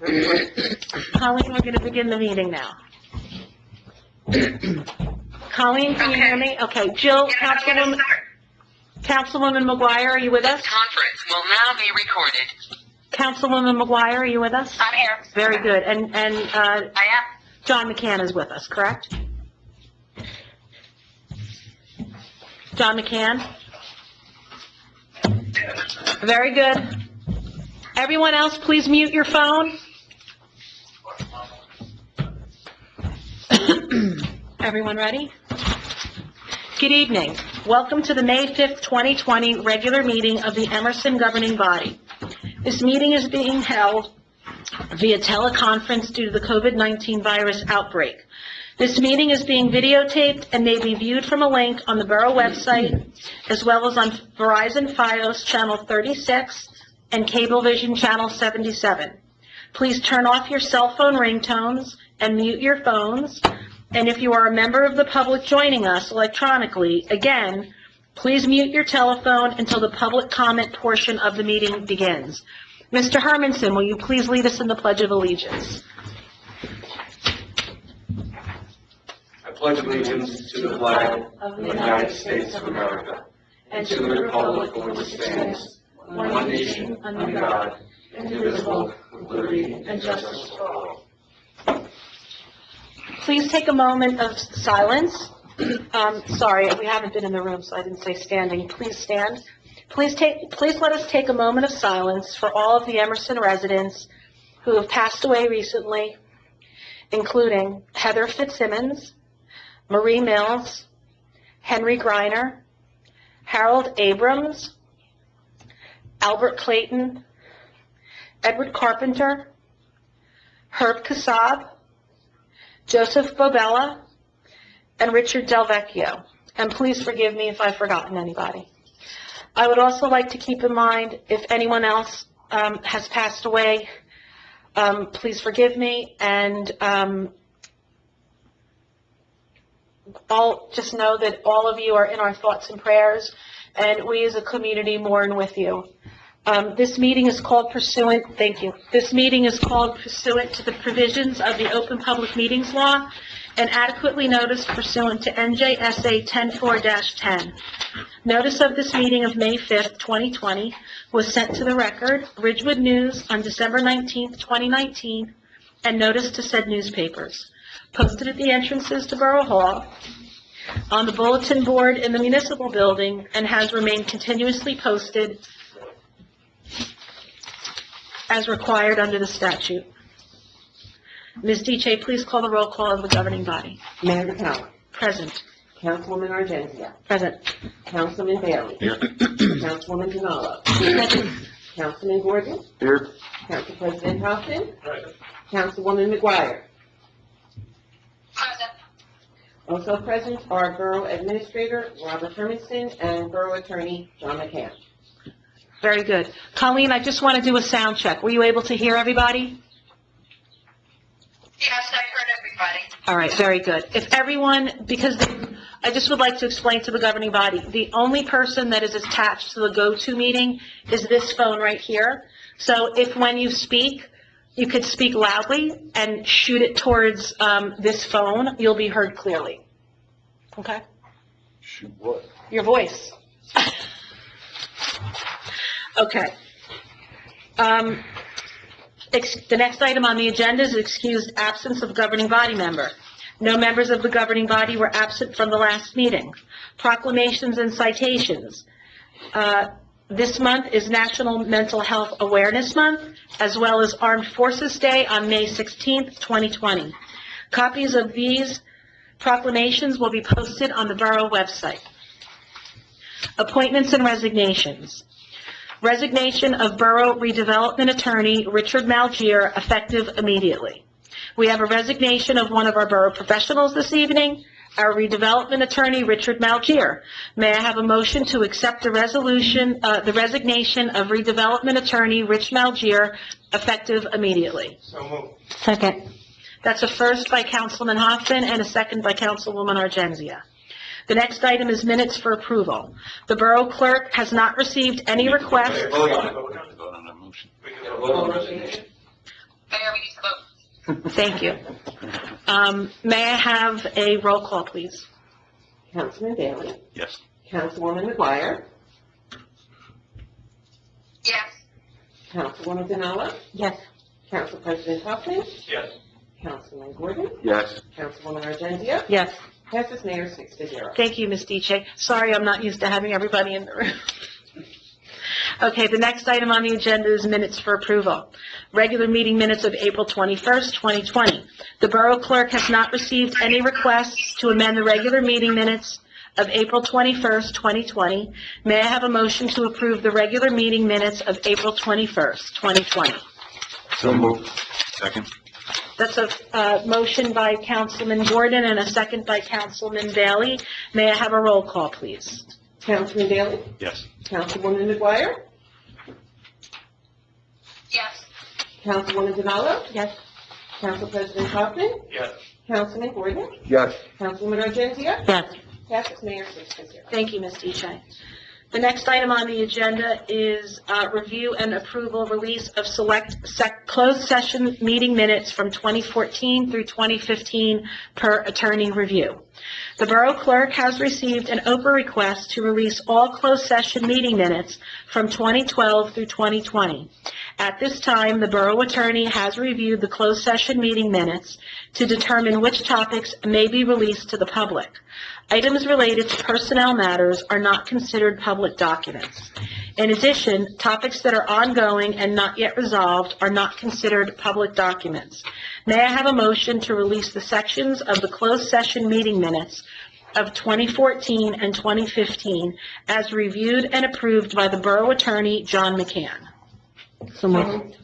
Colleen, we're going to begin the meeting now. Colleen, can you hear me? Okay, Jill, Councilwoman McGuire, are you with us? This conference will now be recorded. Councilwoman McGuire, are you with us? I'm here. Very good. And I am. John McCann is with us, correct? John McCann? Very good. Everyone else, please mute your phone. Everyone ready? Good evening. Welcome to the May 5th, 2020 regular meeting of the Emerson governing body. This meeting is being held via teleconference due to the COVID-19 virus outbreak. This meeting is being videotaped and may be viewed from a link on the Borough website, as well as on Verizon Fios Channel 36 and Cablevision Channel 77. Please turn off your cell phone ringtones and mute your phones. And if you are a member of the public joining us electronically, again, please mute your telephone until the public comment portion of the meeting begins. Mr. Hermanson, will you please lead us in the Pledge of Allegiance? I pledge allegiance to the flag of the United States of America and to the republic for which it stands, one nation, under God, indivisible, with liberty and justice for all. Please take a moment of silence. Sorry, we haven't been in the room, so I didn't say standing. Please stand. Please let us take a moment of silence for all of the Emerson residents who have passed away recently, including Heather Fitzsimmons, Marie Mills, Henry Greiner, Harold Abrams, Albert Clayton, Edward Carpenter, Herb Kassab, Joseph Bobella, and Richard Delvecchio. And please forgive me if I've forgotten anybody. I would also like to keep in mind, if anyone else has passed away, please forgive me, and just know that all of you are in our thoughts and prayers, and we as a community mourn with you. This meeting is called pursuant, thank you. This meeting is called pursuant to the provisions of the Open Public Meetings Law and adequately noticed pursuant to NJSA 10-4-10. Notice of this meeting of May 5th, 2020 was sent to the record, Ridgewood News, on December 19th, 2019, and notice to said newspapers. Posted at the entrances to Borough Hall, on the bulletin board in the municipal building, and has remained continuously posted as required under the statute. Ms. Diche, please call the roll call of the governing body. Mayor DePauw. Present. Councilwoman Argenzia. Present. Councilman Bailey. Here. Councilwoman Canalo. Councilman Gordon. Here. Council President Hoffman. Present. Councilwoman McGuire. Present. Also present are Borough Administrator Robert Hermanson and Borough Attorney John McCann. Very good. Colleen, I just want to do a sound check. Were you able to hear everybody? Yes, I heard everybody. All right, very good. If everyone, I just would like to explain to the governing body, the only person that is attached to the go-to meeting is this phone right here. So if when you speak, you could speak loudly and shoot it towards this phone, you'll be heard clearly. Okay? Shoot what? Your voice. Okay. The next item on the agenda is excused absence of governing body member. No members of the governing body were absent from the last meeting. Proclamations and citations. This month is National Mental Health Awareness Month, as well as Armed Forces Day on May 16th, 2020. Copies of these proclamations will be posted on the Borough website. Appointments and resignations. Resignation of Borough Redevelopment Attorney Richard Malgier, effective immediately. We have a resignation of one of our borough professionals this evening, our redevelopment attorney Richard Malgier. May I have a motion to accept the resignation of redevelopment attorney Rich Malgier, effective immediately? So moved. Second. That's a first by Councilman Hoffman and a second by Councilwoman Argenzia. The next item is minutes for approval. The Borough Clerk has not received any requests. Vote on that motion. We can vote on resignation. Mayor, Thank you. May I have a roll call, please? Councilman Bailey? Yes. Councilwoman McGuire? Yes. Councilwoman Denola? Yes. Council President Hoffman? Yes. Councilman Gordon? Yes. Councilwoman Argenzia? Yes. Passes mayor 6-0. Thank you, Ms. Diche. Sorry, I'm not used to having everybody in the room. Okay, the next item on the agenda is minutes for approval. Regular meeting minutes of April 21st, 2020. The Borough Clerk has not received any requests to amend the regular meeting minutes of April 21st, 2020. May I have a motion to approve the regular meeting minutes of April 21st, 2020? So moved. Second. That's a motion by Councilman Gordon and a second by Councilman Bailey. May I have a roll call, please? Councilman Bailey? Yes. Councilwoman McGuire? Yes. Councilwoman Denola? Yes. Council President Hoffman? Yes. Councilman Gordon? Yes. Councilwoman Argenzia? Yes. Passes mayor 6-0. Thank you, Ms. Diche. The next item on the agenda is review and approval release of select closed session meeting minutes from 2014 through 2015 per attorney review. The Borough Clerk has received an OPA request to release all closed session meeting minutes from 2012 through 2020. At this time, the Borough Attorney has reviewed the closed session meeting minutes to determine which topics may be released to the public. Items related to personnel matters are not considered public documents. In addition, topics that are ongoing and not yet resolved are not considered public documents. May I have a motion to release the sections of the closed session meeting minutes of 2014 and 2015 as reviewed and approved by the Borough Attorney, John McCann? So Second. moved.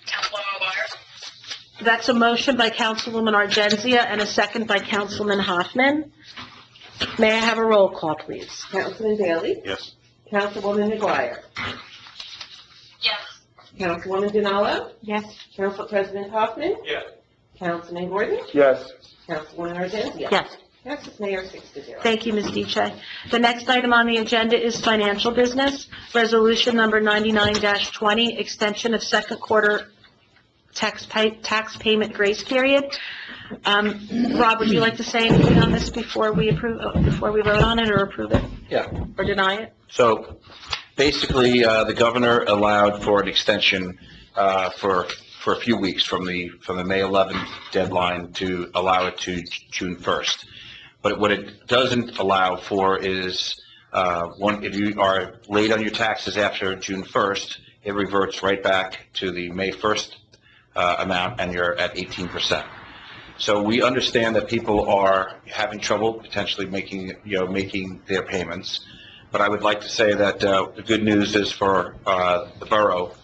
Councilwoman McGuire? That's a motion by Councilwoman Argenzia and a second by Councilman Hoffman. May I have a roll call, please? Councilman Bailey? Yes. Councilwoman McGuire? Yes. Councilwoman Denola? Yes. Council President Hoffman? Yes. Councilman Gordon? Yes. Councilwoman Argenzia? Yes. Passes mayor 6-0. Thank you, Ms. Diche. The next item on the agenda is financial business, Resolution Number 99-20, extension of second quarter tax payment grace period. Rob, would you like to say anything on this before we vote on it or approve it Yeah, or deny it? so basically, the governor allowed for an extension for a few weeks from the May 11th deadline to allow it to June 1st. But what it doesn't allow for is, if you are late on your taxes after June 1st, it reverts right back to the May 1st amount, and you're at 18%. So we understand that people are having trouble potentially making their payments. But I would like to say that the good news is for the borough,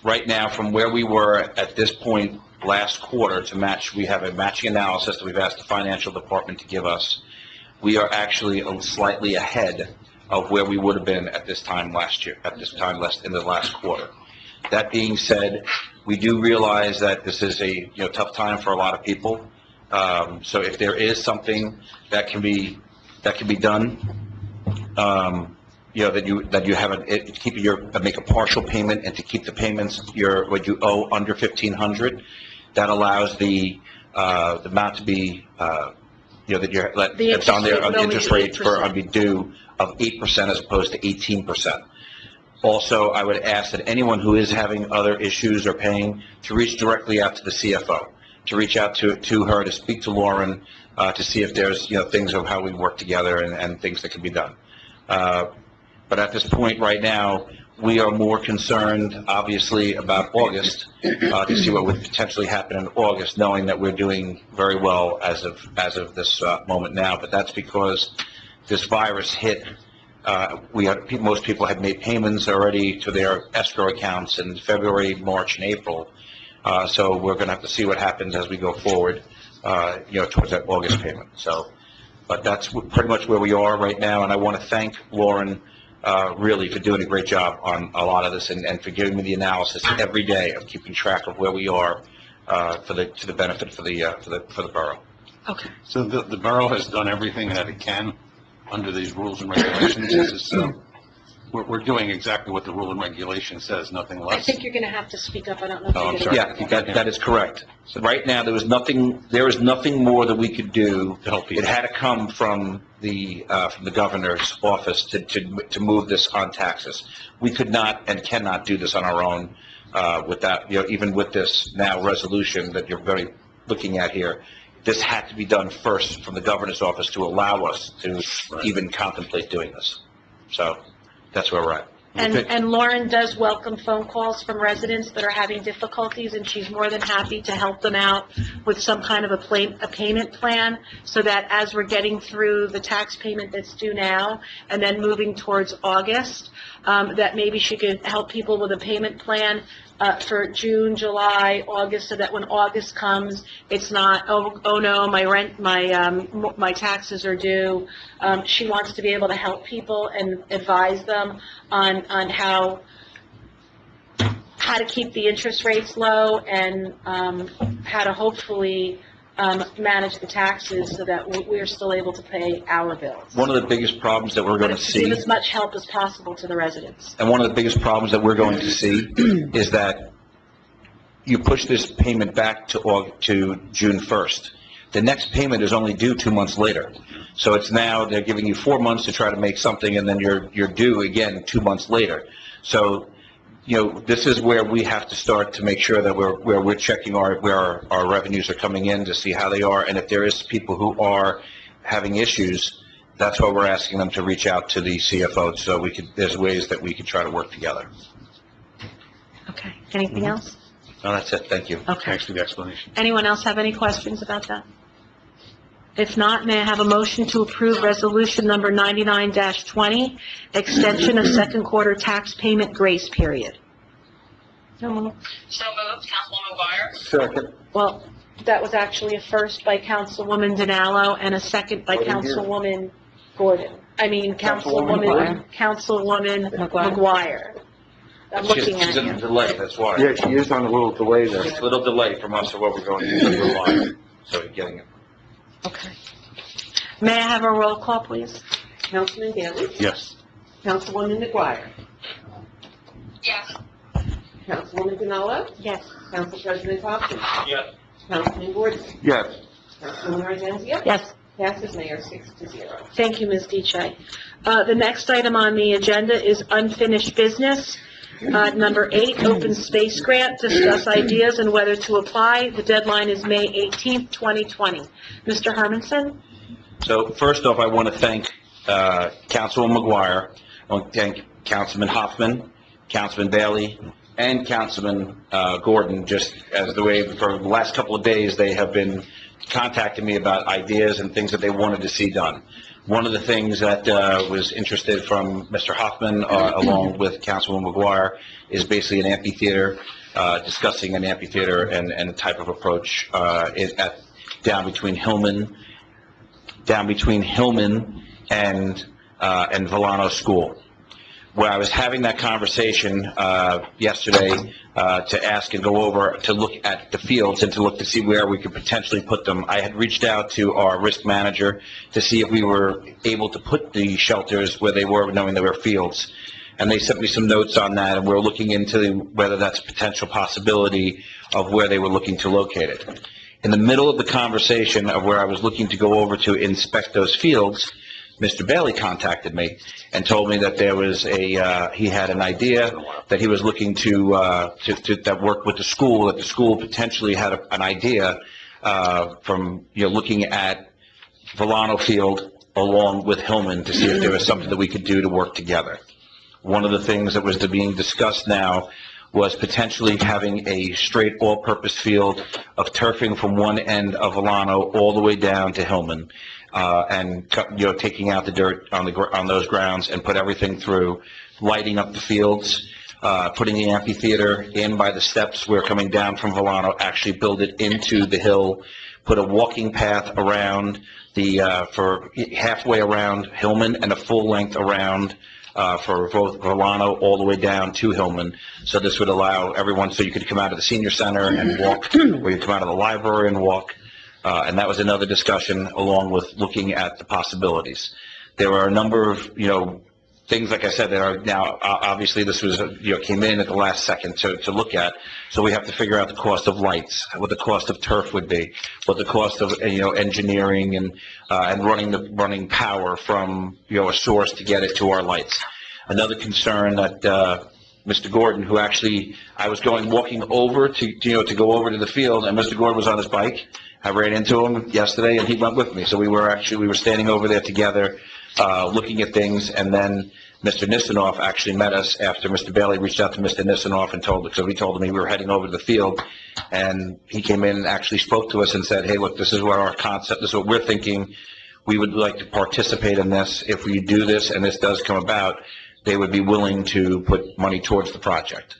right now, from where we were at this point last quarter to match, we have a matching analysis that we've asked the financial department to give us. We are actually slightly ahead of where we would have been at this time last year, in the last quarter. That being said, we do realize that this is a tough time for a lot of people. So if there is something that can be done, that you have make a partial payment and to keep the payments what you owe under $1,500, that allows the amount to be that's on there on the interest rate for be due of 8% as opposed to 18%. Also, I would ask that anyone who is having other issues or paying to reach directly out to the CFO, to reach out to her, to speak to Lauren, to see if there's things of how we work together and things that can be done. But at this point right now, we are more concerned, obviously, about August, to see what would potentially happen in August, knowing that we're doing very well as of this moment now. But that's because this virus hit. Most people had made payments already to their escrow accounts in February, March, and April. So we're going to have to see what happens as we go forward, towards that August payment. But that's pretty much where we are right now. And I want to thank Lauren, really, for doing a great job on a lot of this and for giving me the analysis every day of keeping track of where we are to the benefit for the borough. Okay. So the borough has done everything that it can under these rules and regulations. Is this we're doing exactly what the rule and regulation says, nothing I less. think you're going to have to speak up. I don't know if Oh, you're I'm going sorry. to. Yeah, that is correct. So right now, there is nothing more that we could do. To help It people. had to come from the governor's office to move this on taxes. We could not and cannot do this on our own, without, even with this now resolution that you're very looking at here. This had to be done first from the governor's office to allow us to even contemplate doing this. So that's where we're at. And Lauren does welcome phone calls from residents that are having difficulties, and she's more than happy to help them out with some kind of a payment plan, so that as we're getting through the tax payment that's due now, and then moving towards August, that maybe she could help people with a payment plan for June, July, August, so that when August comes, it's not, oh no, my rent, my taxes are due. She wants to be able to help people and advise them on how to keep the interest rates low, and how to hopefully manage the taxes so that we're still able to pay our bills. One of the biggest problems that we're going to see. Give as much help as possible to the residents. And one of the biggest problems that we're going to see is that you push this payment back to June 1st. The next payment is only due 2 months later. So it's now, they're giving you 4 months to try to make something, and then you're due again 2 months later. So, this is where we have to start to make sure that we're checking where our revenues are coming in to see how they are. And if there is people who are having issues, that's why we're asking them to reach out to the CFO, so there's ways that we can try to work together. Okay, anything else? No, that's it, thank you. Okay. Thanks for the explanation. Anyone else have any questions about that? If not, may I have a motion to approve resolution number 99-20, extension of second quarter tax payment grace period? So moved, Councilwoman McGuire. Second. Well, that was actually a first by Councilwoman Denalo and a second by Councilwoman Gordon. Councilwoman McGuire. I'm looking at She's in a you. delay, that's why. Yeah, she is on a little delay there. It's a little delay from us of what we're going to do, we're live, so we're getting it. Okay. May I have a roll call, please? Councilman Daley? Yes. Councilwoman McGuire? Yes. Councilwoman Denola? Yes. Council President Thompson? Yes. Councilman Gordon? Yes. Councilwoman Arzenzia? Yes. Passes, Mayor, 6-0. Thank you, Ms. Diche. The next item on the agenda is unfinished business. Number 8, open space grant, discuss ideas and whether to apply. The deadline is May 18th, 2020. Mr. Hermanson? So first off, I want to thank Councilwoman McGuire, I want to thank Councilman Hoffman, Councilman Bailey, and Councilman Gordon, just as the way for the last couple of days, they have been contacting me about ideas and things that they wanted to see done. One of the things that was interested from Mr. Hoffman, along with Councilwoman McGuire, is basically an amphitheater, discussing an amphitheater and a type of approach down between Hillman and Volano School. When I was having that conversation yesterday to ask and go over to look at the fields and to look to see where we could potentially put them, I had reached out to our risk manager to see if we were able to put the shelters where they were, knowing they were fields. And they sent me some notes on that, and we're looking into whether that's a potential possibility of where they were looking to locate it. In the middle of the conversation of where I was looking to go over to inspect those fields, Mr. Bailey contacted me and told me that there was he had an idea that he was looking to that work with the school, that the school potentially had an idea from, looking at Volano Field along with Hillman to see if there was something that we could do to work together. One of the things that was being discussed now was potentially having a straight all-purpose field of turfing from one end of Volano all the way down to Hillman, and taking out the dirt on those grounds and put everything through, lighting up the fields, putting the amphitheater in by the steps where coming down from Volano, actually build it into the hill, put a walking path around for halfway around Hillman and a full length around for both Volano all the way down to Hillman. So this would allow everyone, so you could come out of the senior center and walk, or you come out of the library and walk. And that was another discussion along with looking at the possibilities. There were a number of, things, like I said, that are now, obviously, this was, came in at the last second to look at. So we have to figure out the cost of lights, what the cost of turf would be, what the cost of, engineering and running power from, a source to get it to our lights. Another concern that, Mr. Gordon, who actually, I was walking over to go over to the field, and Mr. Gordon was on his bike. I ran into him yesterday, and he went with me. So we were standing over there together, looking at things, and then Mr. Nisanoff actually met us after Mr. Bailey reached out to Mr. Nisanoff and we told him we were heading over to the field, and he came in and actually spoke to us and said, hey, look, this is what our concept, this is what we're thinking. We would like to participate in this. If we do this and this does come about, they would be willing to put money towards the project.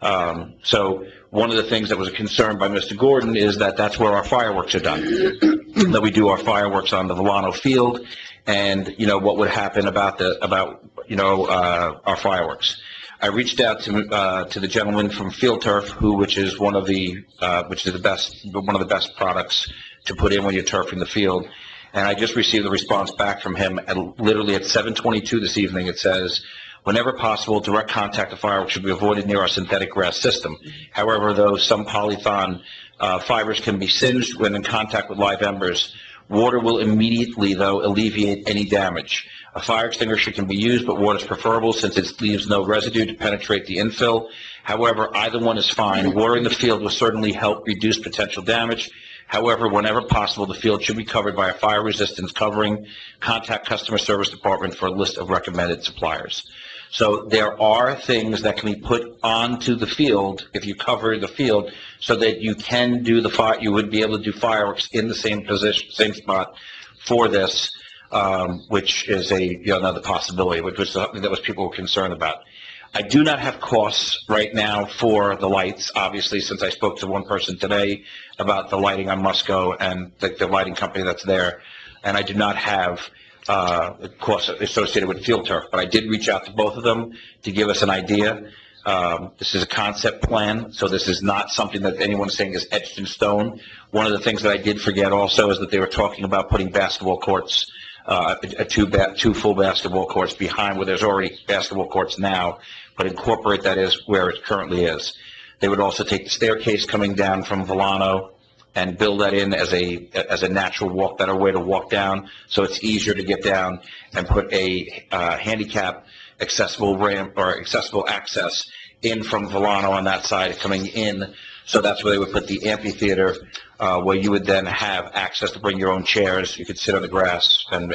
So one of the things that was a concern by Mr. Gordon is that that's where our fireworks are done, that we do our fireworks on the Volano field, and, what would happen about our fireworks. I reached out to the gentleman from Field Turf, which is one of the best products to put in when you're turfing the field. And I just received a response back from him literally at 7:22 this evening. It says, whenever possible, direct contact of fireworks should be avoided near our synthetic grass system. However, though some polython fibers can be singed when in contact with live embers, water will immediately, though, alleviate any damage. A fire extinguisher can be used, but water is preferable since it leaves no residue to penetrate the infill. However, either one is fine. Watering the field will certainly help reduce potential damage. However, whenever possible, the field should be covered by a fire resistance covering. Contact customer service department for a list of recommended suppliers. So there are things that can be put onto the field if you cover the field so that you can do you would be able to do fireworks in the same position, same spot for this, which is another possibility, which was something that people were concerned about. I do not have costs right now for the lights, obviously, since I spoke to one person today about the lighting on Musco and the lighting company that's there, and I do not have costs associated with Field Turf, but I did reach out to both of them to give us an idea. This is a concept plan, so this is not something that anyone's saying is etched in stone. One of the things that I did forget also is that they were talking about putting basketball courts, two full basketball courts behind where there's already basketball courts now, but incorporate that as where it currently is. They would also take the staircase coming down from Volano and build that in as a natural better way to walk down, so it's easier to get down, and put a handicap accessible ramp or accessible access in from Volano on that side coming in. So that's where they would put the amphitheater, where you would then have access to bring your own chairs. You could sit on the grass and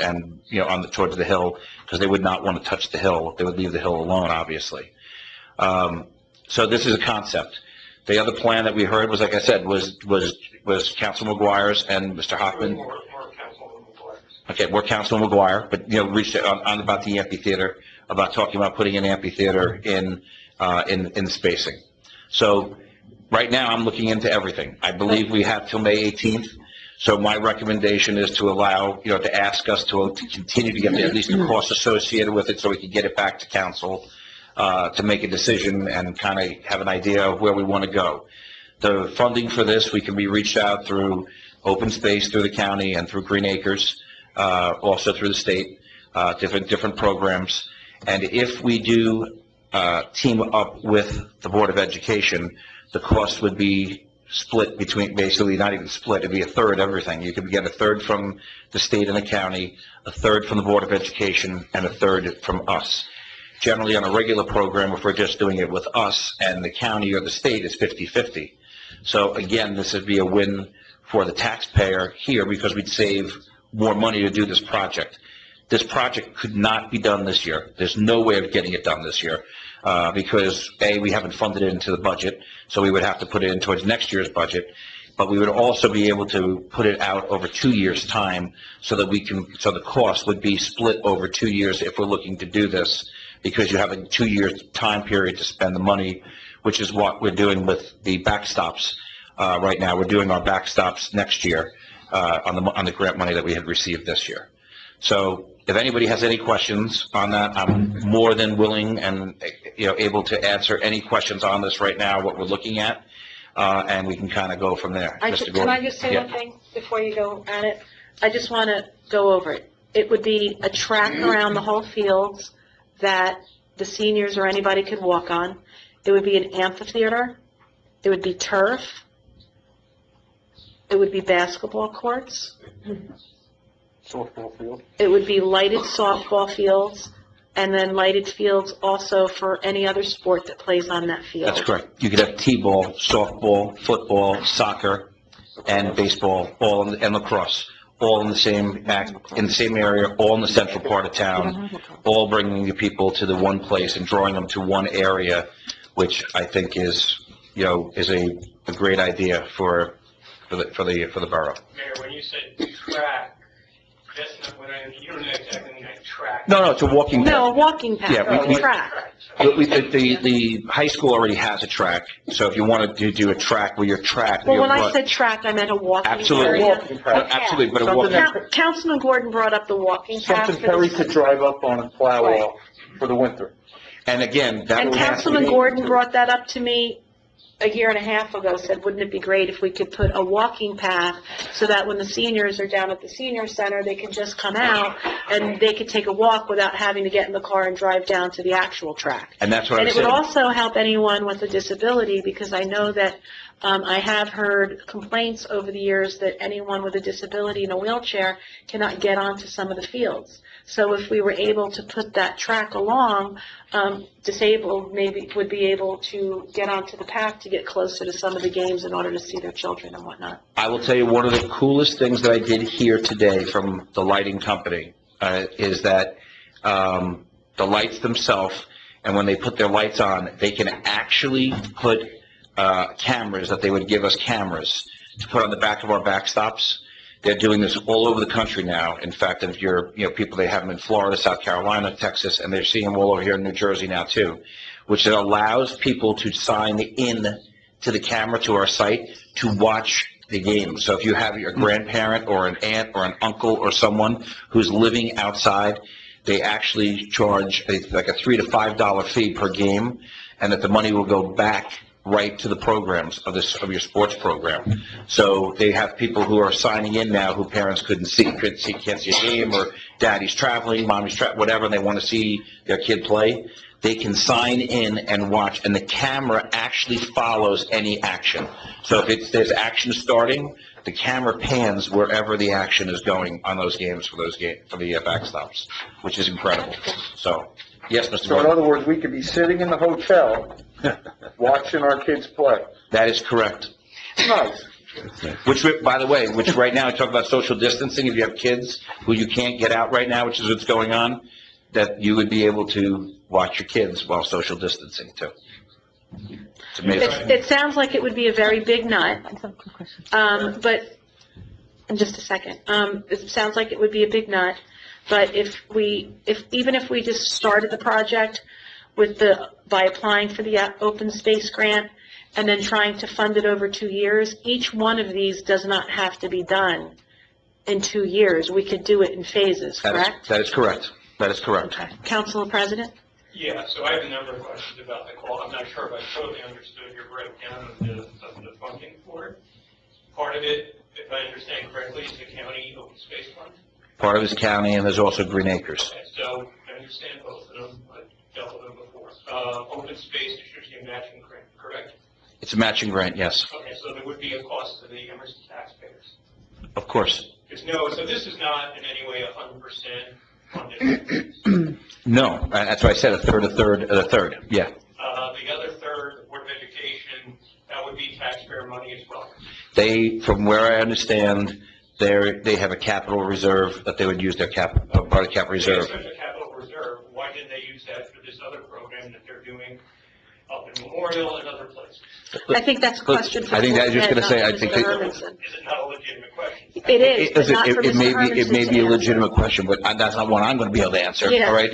towards the hill, because they would not want to touch the hill. They would leave the hill alone, obviously. So this is a concept. The other plan that we heard was, like I said, was Councilman McGuire's and Mr. Hoffman. Okay, we're Councilman McGuire, but reached on about the amphitheater, about talking about putting an amphitheater in spacing. So right now, I'm looking into everything. I believe we have till May 18th. So my recommendation is to allow, to ask us to continue to get at least the costs associated with it, so we can get it back to council to make a decision and kind of have an idea of where we want to go. The funding for this, we can be reached out through open space, through the county, and through Green Acres, also through the state, different programs. And if we do team up with the Board of Education, the cost would be split between, basically not even split, it'd be a third everything. You could get a third from the state and the county, a third from the Board of Education, and a third from us. Generally, on a regular program, if we're just doing it with us and the county or the state, it's 50-50. So again, this would be a win for the taxpayer here, because we'd save more money to do this project. This project could not be done this year. There's no way of getting it done this year, because A, we haven't funded it into the budget, so we would have to put it in towards next year's budget. But we would also be able to put it out over 2 years' time, so that so the cost would be split over 2 years if we're looking to do this, because you have a 2 year time period to spend the money, which is what we're doing with the backstops. Right now, we're doing our backstops next year on the grant money that we had received this year. So if anybody has any questions on that, I'm more than willing and able to answer any questions on this right now, what we're looking at, and we can kind of go from there. Mr. Gordon? Can I just say one thing before you go at it? I just want to go over it. It would be a track around the whole fields, that the seniors or anybody could walk on. It would be an amphitheater. It would be turf. It would be basketball courts. Softball field. It would be lighted softball fields, and then lighted fields also for any other sport that plays on that field. That's correct. You could have T-ball, softball, football, soccer, and baseball, and lacrosse, all in the same area, all in the central part of town, all bringing the people to the one place and drawing them to one area, which I think is a great idea for the borough. Mayor, when you said track, that's not what you don't know exactly mean like track. No, it's a walking path. No, a walking path, Yeah, a track. The high school already has a track, so if you wanted to do a track where you're tracked. Well, when I said track, I meant a walking Absolutely. area. Walking path. Absolutely, but a Something walking, Councilman Gordon brought up the walking path. Something for Perry the- could drive up on and plow off for the winter. and again, that And would have to Councilman be, Gordon brought that up to me a year and a half ago, said, wouldn't it be great if we could put a walking path so that when the seniors are down at the senior center, they can just come out and they could take a walk without having to get in the car and drive down to the actual track. and that's what I And was it would saying. also help anyone with a disability, because I know that I have heard complaints over the years that anyone with a disability in a wheelchair cannot get onto some of the fields. So if we were able to put that track along, disabled maybe would be able to get onto the path to get closer to some of the games in order to see their children and whatnot. I will tell you, one of the coolest things that I did here today from the lighting company is that the lights themselves, and when they put their lights on, they can actually put cameras, that they would give us cameras to put on the back of our backstops. They're doing this all over the country now. In fact, if people, they have them in Florida, South Carolina, Texas, and they're seeing them all over here in New Jersey now too, which allows people to sign in to the camera to our site to watch the game. So if you have your grandparent or an aunt or an uncle or someone who's living outside, they actually charge like a $3 to $5 fee per game, and that the money will go back right to the programs of your sports program. So they have people who are signing in now who parents can't see a game, or daddy's traveling, mommy's whatever, and they want to see their kid play. They can sign in and watch, and the camera actually follows any action. So if there's action starting, the camera pans wherever the action is going on those games for the backstops, which is incredible. So, yes, Mr. So in Gordon. other words, we could be sitting in the hotel watching our kids play. That is correct. Nice. Which, by the way, right now, I talk about social distancing. If you have kids who you can't get out right now, which is what's going on, that you would be able to watch your kids while social distancing too. It's amazing. It sounds like it would be a very big nut, but, in just a second, it sounds like it would be a big nut, but even if we just started the project by applying for the open space grant and then trying to fund it over 2 years, each one of these does not have to be done in 2 years. We could do it in phases, correct? That is correct. That is correct. Okay. Council President? Yeah, so I have a number of questions about the call. I'm not sure if I totally understood your breakdown of the funding for it. Part of it, if I understand correctly, is the county open space fund. Part of it is county, and there's also Green Acres. Okay, so I understand both of them. I've dealt with them before. Open space is usually a matching grant, correct? It's a matching grant, yes. Okay, so there would be a cost to the Emerson taxpayers. Of course. So this is not in any way 100% funded. No, that's why I said a third, yeah. The other third, the Board of Education, that would be taxpayer money as well. From where I understand, they have a capital reserve that they would use their part of capital reserve. If there's such a capital reserve, why didn't they use that for this other program that they're doing up in Memorial and other places? I think that's a question for I think I was just Board going to say, I Ed, think not they- for Mr. Hermanson. Is it not a legitimate question? It is, but not for It Mr. may Hermanson be a to legitimate question, but that's not one I'm going to be able to answer, Yeah. all right?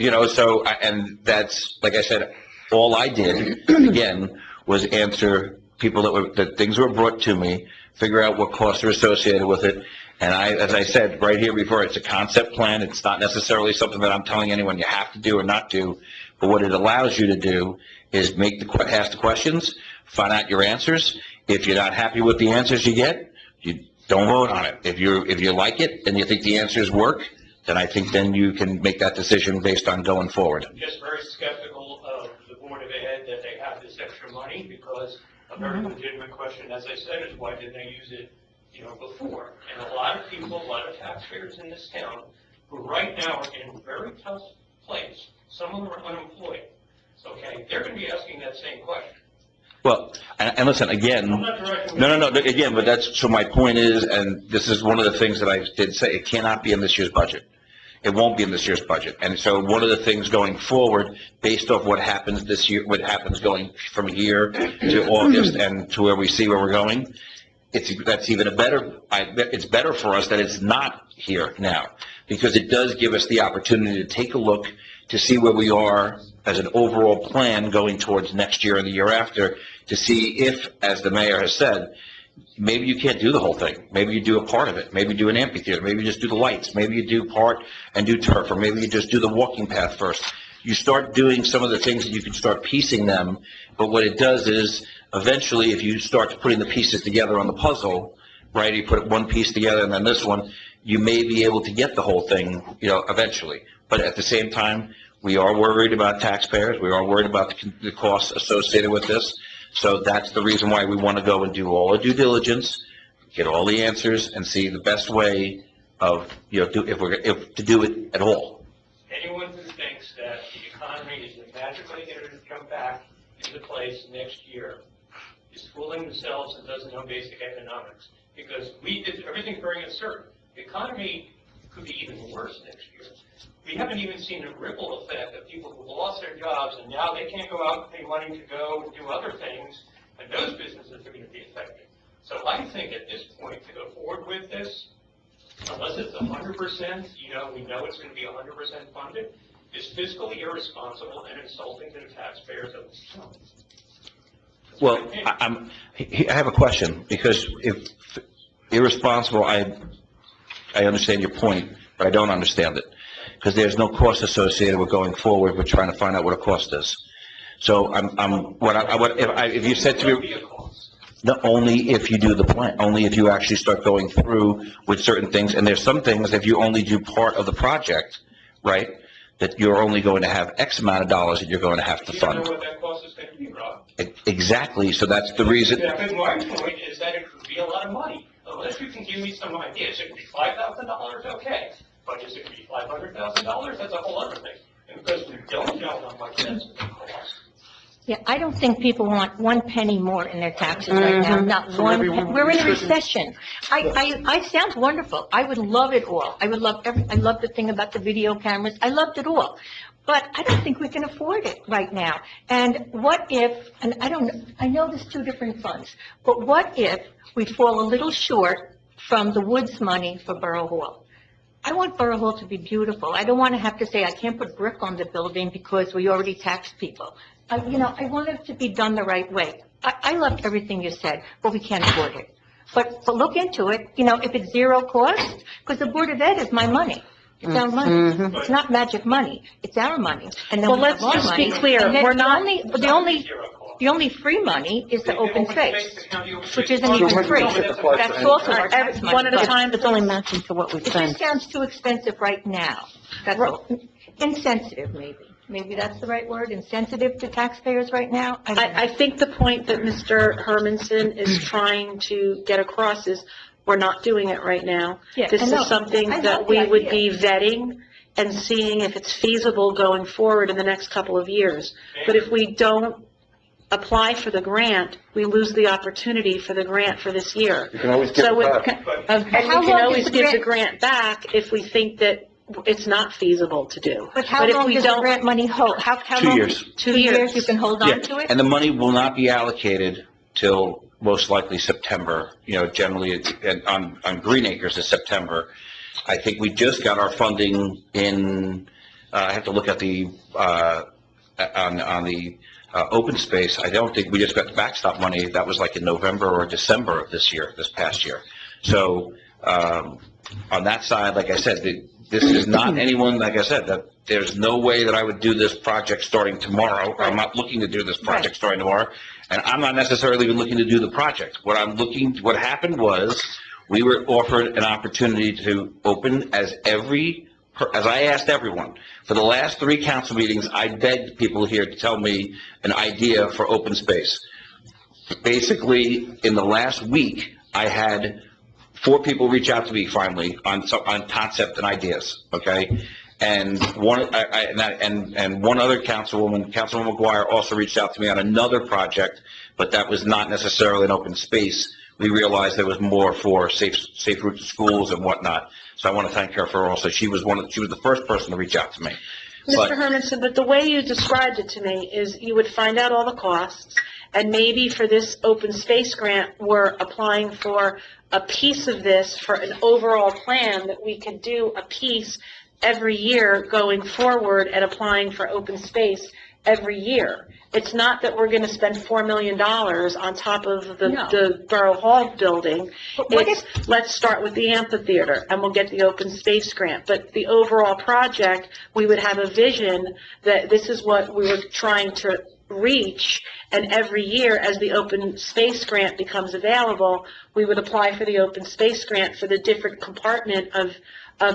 And that's, like I said, all I did, again, was answer people that things were brought to me, figure out what costs are associated with it, and as I said right here before, it's a concept plan. It's not necessarily something that I'm telling anyone you have to do or not do, but what it allows you to do is ask the questions, find out your answers. If you're not happy with the answers you get, you don't vote on it. If you like it and you think the answers work, then I think then you can make that decision based on going forward. I'm just very skeptical of the Board of Ed that they have this extra money, because a very legitimate question, as I said, is why didn't they use it, before? And a lot of people, a lot of taxpayers in this town, who right now are in a very tough place, some of them are unemployed, okay? They're going to be asking that same question. Well, and listen, again, I'm not directing... no, again, but that's, so my point is, and this is one of the things that I did say, it cannot be in this year's budget. It won't be in this year's budget. And so one of the things going forward, based off what happens this year, what happens going from here to August and to where we see where we're going, that's even it's better for us that it's not here now, because it does give us the opportunity to take a look to see where we are as an overall plan going towards next year and the year after, to see if, as the mayor has said, maybe you can't do the whole thing. Maybe you do a part of it. Maybe you do an amphitheater. Maybe you just do the lights. Maybe you do part and do turf, or maybe you just do the walking path first. You start doing some of the things that you can start piecing them, but what it does is, eventually, if you start putting the pieces together on the puzzle, right, you put one piece together and then this one, you may be able to get the whole thing, eventually. But at the same time, we are worried about taxpayers. We are worried about the costs associated with this. So that's the reason why we want to go and do all the due diligence, get all the answers, and see the best way of, if to do it at all. Anyone who thinks that the economy is magically going to come back into place next year is fooling themselves and doesn't know basic economics. Because everything's very uncertain. The economy could be even worse next year. We haven't even seen a ripple effect of people who lost their jobs and now they can't go out and pay money to go and do other things, and those businesses are going to be affected. So I think at this point, to go forward with this, unless it's 100%, we know it's going to be 100% funded, is fiscally irresponsible and insulting to the taxpayers of this town. Well, I have a question, because if irresponsible, I understand your point, but I don't understand it, because there's no cost associated with going forward. We're trying to find out what a cost is. So if you said to me, not only if you do the plan, only if you actually start going through with certain things, and there's some things, if you only do part of the project, right, that you're only going to have X amount of dollars that you're going to have to fund. You don't know what that cost is going to be, Rob. Exactly, so that's the reason. Yeah, but my point is that it could be a lot of money. Unless you can give me some ideas, it could be $5,000, okay. But is it going to be $500,000? That's a whole other thing. And because we don't know how much that's going to cost. Yeah, I don't think people want one penny more in their taxes right now, not one penny. We're in a recession. I sound wonderful. I would love it all. I love the thing about the video cameras. I loved it all. But I don't think we can afford it right now. And what if, and I know there's two different funds, but what if we fall a little short from the Woods money for Borough Hall? I want Borough Hall to be beautiful. I don't want to have to say I can't put brick on the building because we already taxed people. I want it to be done the right way. I loved everything you said, but we can't afford it. But look into it, if it's zero cost, because the Board of Ed is my money. It's our money. It's not magic money. It's our money. And then Well, we have let's our just be money. clear. And then We're not- the only free money is the open space, which isn't Well, even free. That's also our tax money. One at a but time. It's only matching to what we It just spend. sounds too expensive right now. That's all. Insensitive, maybe. Maybe that's the right word, insensitive to taxpayers right now? I don't know. I think the point that Mr. Hermanson is trying to get across is we're not doing it right now. Yeah, This I know. is something I that love we the would idea. be vetting and seeing if it's feasible going forward in the next couple of years. But if we don't apply for the grant, we lose the opportunity for the grant for this year. You can always give So it it- back. And How we long can does always the give the grant- grant back if we think that it's not feasible to do. But how if long we does the don't- grant money hold? How 2 long? years. 2 years you can hold on to Yeah, it? and the money will not be allocated till most likely September. Generally, on Green Acres is September. I think we just got our funding in, I have to look at the, on the open space. I don't think we just got the backstop money. That was like in November or December of this past year. So, on that side, like I said, this is not anyone, like I said, that there's no way that I would do this project starting tomorrow. I'm not looking to do this project starting tomorrow, and I'm not necessarily even looking to do the project. What happened was, we were offered an opportunity to open as every as I asked everyone, for the last 3 council meetings, I begged people here to tell me an idea for open space. Basically, in the last week, I had 4 people reach out to me finally on concept and ideas, okay? And one other Councilwoman McGuire also reached out to me on another project, but that was not necessarily an open space. We realized there was more for safe routes to schools and whatnot. So I want to thank her for also, she was the first person to reach out to me. But- Mr. Hermanson, but the way you described it to me is you would find out all the costs, and maybe for this open space grant, we're applying for a piece of this for an overall plan that we could do a piece every year going forward and applying for open space every year. It's not that we're going to spend $4 million on top of the Borough Hall building. It's, let's start with the amphitheater, and we'll get the open space grant. But the overall project, we would have a vision that this is what we were trying to reach, and every year, as the open space grant becomes available, we would apply for the open space grant for the different compartment of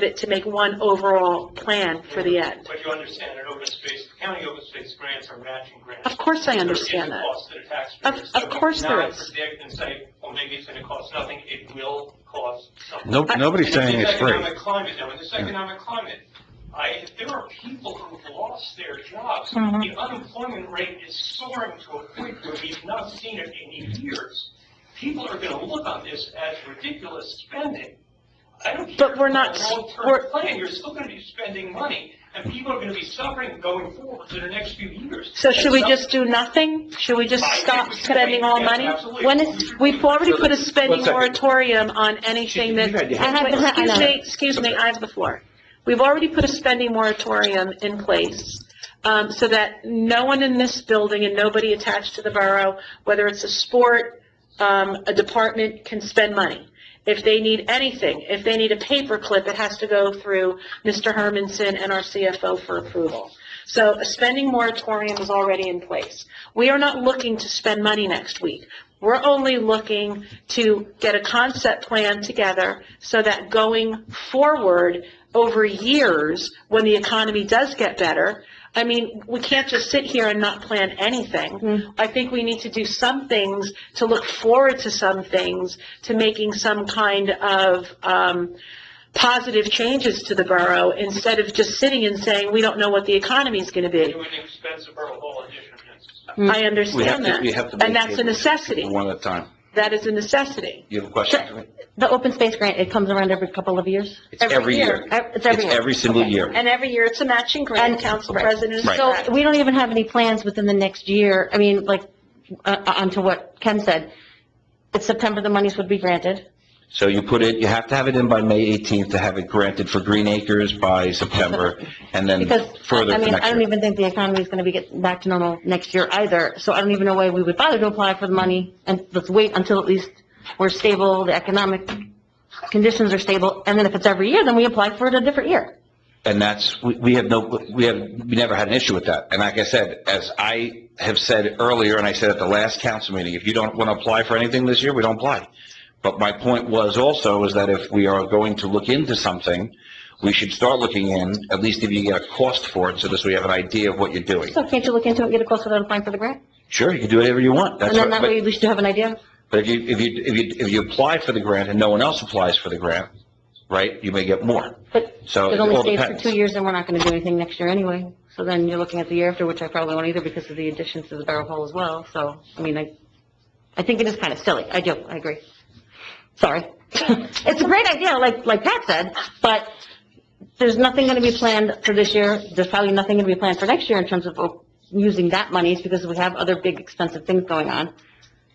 it to make one overall plan for the end. But you understand that open space, county open space grants are matching grants. Of course I understand that. There is a cost to the taxpayers. Of course there is. Not predict and say, well, maybe it's going to cost nothing. It will cost something. Nobody's saying it's free. In this economic climate, there are people who've lost their jobs. Mhm. The unemployment rate is soaring to a point where we've not seen it in years. People are going to look on this as ridiculous spending. I don't care. But we're not- if it's a long-term plan, you're still going to be spending money, and people are going to be suffering going forward to the next few years. So should we just do nothing? Should we just stop spending all money? We've already put a spending moratorium on anything that, excuse me, I have the floor. We've already put a spending moratorium in place, so that no one in this building and nobody attached to the borough, whether it's a sport, a department, can spend money. If they need anything, if they need a paper clip, it has to go through Mr. Hermanson and our CFO for approval. So a spending moratorium is already in place. We are not looking to spend money next week. We're only looking to get a concept plan together so that going forward over years, when the economy does get better, I mean, we can't just sit here and not plan anything. I think we need to do some things, to look forward to some things, to making some kind of positive changes to the borough, instead of just sitting and saying, we don't know what the economy is going to be. It would expense a Borough Hall addition. I understand that. we have to And that's a necessity. One at a time. That is a necessity. You have a question for me? The open space grant, it comes around every couple of years? It's every year. It's every year? every single Okay. year. And every year, it's a matching grant, And- Council right. President is Right. correct. So we don't even have any plans within the next year, I mean, like, onto what Ken said. It's September, the monies would be granted. So you have to have it in by May 18th to have it granted for Green Acres by September, and then Because, further I for mean, next I don't year. even think the economy is going to be getting back to normal next year either. So I don't even know why we would bother to apply for the money, and let's wait until at least we're stable, the economic conditions are stable, and then if it's every year, then we apply for it a different year. And that's, we never had an issue with that. And like I said, as I have said earlier, and I said at the last council meeting, if you don't want to apply for anything this year, we don't apply. But my point was also is that if we are going to look into something, we should start looking in, at least if you get a cost for it, so this way you have an idea of what you're doing. So can't you look into it and get a quote without applying for the grant? Sure, you can do whatever you want. That's And then what, that way, at least you have an idea? but if you apply for the grant and no one else applies for the grant, right, you may get more. But So it it only all stays for depends. 2 years, and we're not going to do anything next year anyway. So then you're looking at the year after, which I probably won't either because of the additions to the Borough Hall as well. So, I mean, I think it is kind of silly. I do, I agree. Sorry. It's a great idea, like Pat said, but there's nothing going to be planned for this year. There's probably nothing going to be planned for next year in terms of using that money because we have other big expensive things going on.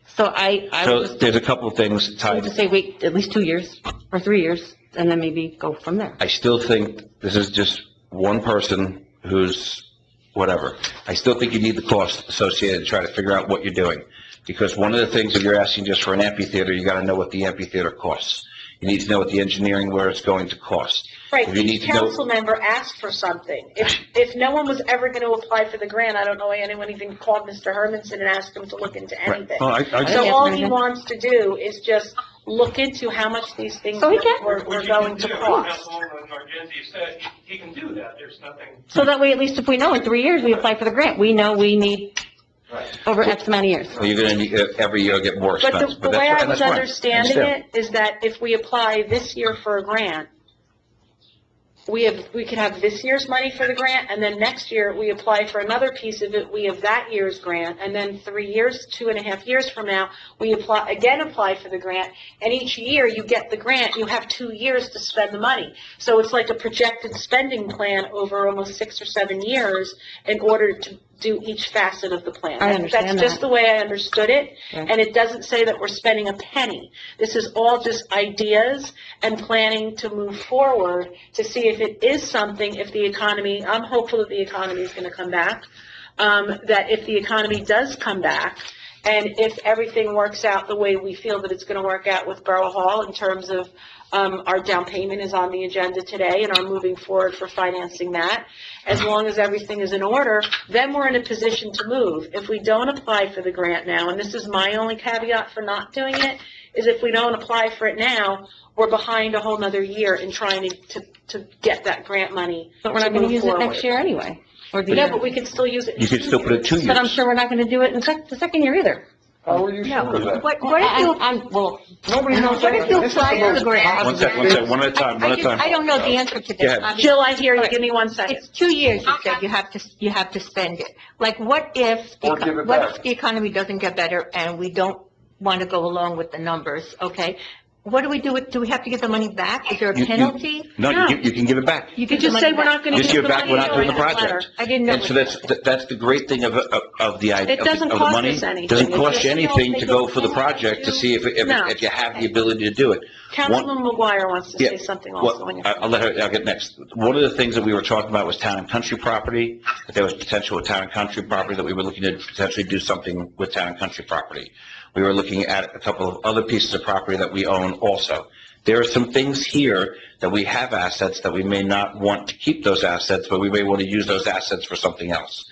So I So would just, there's a couple of things I would tied. just say wait at least 2 years or 3 years and then maybe go from there. I still think this is just one person who's whatever. I still think you need the cost associated to try to figure out what you're doing. Because one of the things, if you're asking just for an amphitheater, you got to know what the amphitheater costs. You need to know what the engineering, where it's going to cost. Right, If you need each to know- council member asked for something. If no one was ever going to apply for the grant, I don't know why anyone even called Mr. Hermanson and asked him to look into anything. Well, I So Yeah, all very he good. wants to do is just look into how much these things So he can. were going to cost. Councilwoman Margenzi said he can do that. There's nothing. So that way, at least if we know in 3 years we apply for the grant, we know we need over X amount of years. So you're gonna need, every year get more But expensive. the way I that's was fine. understanding Understand. it is that if we apply this year for a grant, we could have this year's money for the grant, and then next year, we apply for another piece of it, we have that year's grant, and then 3 years, 2.5 years from now, we apply for the grant, and each year you get the grant, you have 2 years to spend the money. So it's like a projected spending plan over almost 6 or 7 years in order to do each facet of the plan. I understand That's just that. the way I understood it, Okay. and it doesn't say that we're spending a penny. This is all just ideas and planning to move forward to see if it is something, if the economy, I'm hopeful that the economy is going to come back, that if the economy does come back, and if everything works out the way we feel that it's going to work out with Borough Hall in terms of our down payment is on the agenda today and are moving forward for financing that. As long as everything is in order, then we're in a position to move. If we don't apply for the grant now, and this is my only caveat for not doing it, is if we don't apply for it now, we're behind a whole nother year in trying to get that grant money. But we're not going to use it next year anyway. Or the No, year. but we can still use it. You could still put it 2 years. But I'm sure we're not going to do it in the second year either. How are you No, sure of that? what if you, Well, Nobody knows what if you This is apply for the grant? One second, one at a time, one at a time. I don't know the answer to Go this. ahead. obviously. Jill, I hear you. All right. Give me 1 second. It's 2 years, you said, you have to spend it. Like, what if, Or give it what back. if the economy doesn't get better and we don't want to go along with the numbers, okay? What do we do with, do we have to give the money back? Is there a You- penalty? No, you can give it back. You You give the just money say we're back. not going to This give year the back, money. we're not doing the or write a letter. project. I didn't know. And so that's the great thing of the idea, It doesn't of the cost money. us anything. Doesn't It's cost you just, anything to go for the project to see No. if you have the ability to do it. Councilman McGuire wants to Yeah, say something also. when Well, you're- I'll let her, I'll get next. One of the things that we were talking about was town and country property, that there was potential with town and country property, that we were looking to potentially do something with town and country property. We were looking at a couple of other pieces of property that we own also. There are some things here that we have assets that we may not want to keep those assets, but we may want to use those assets for something else.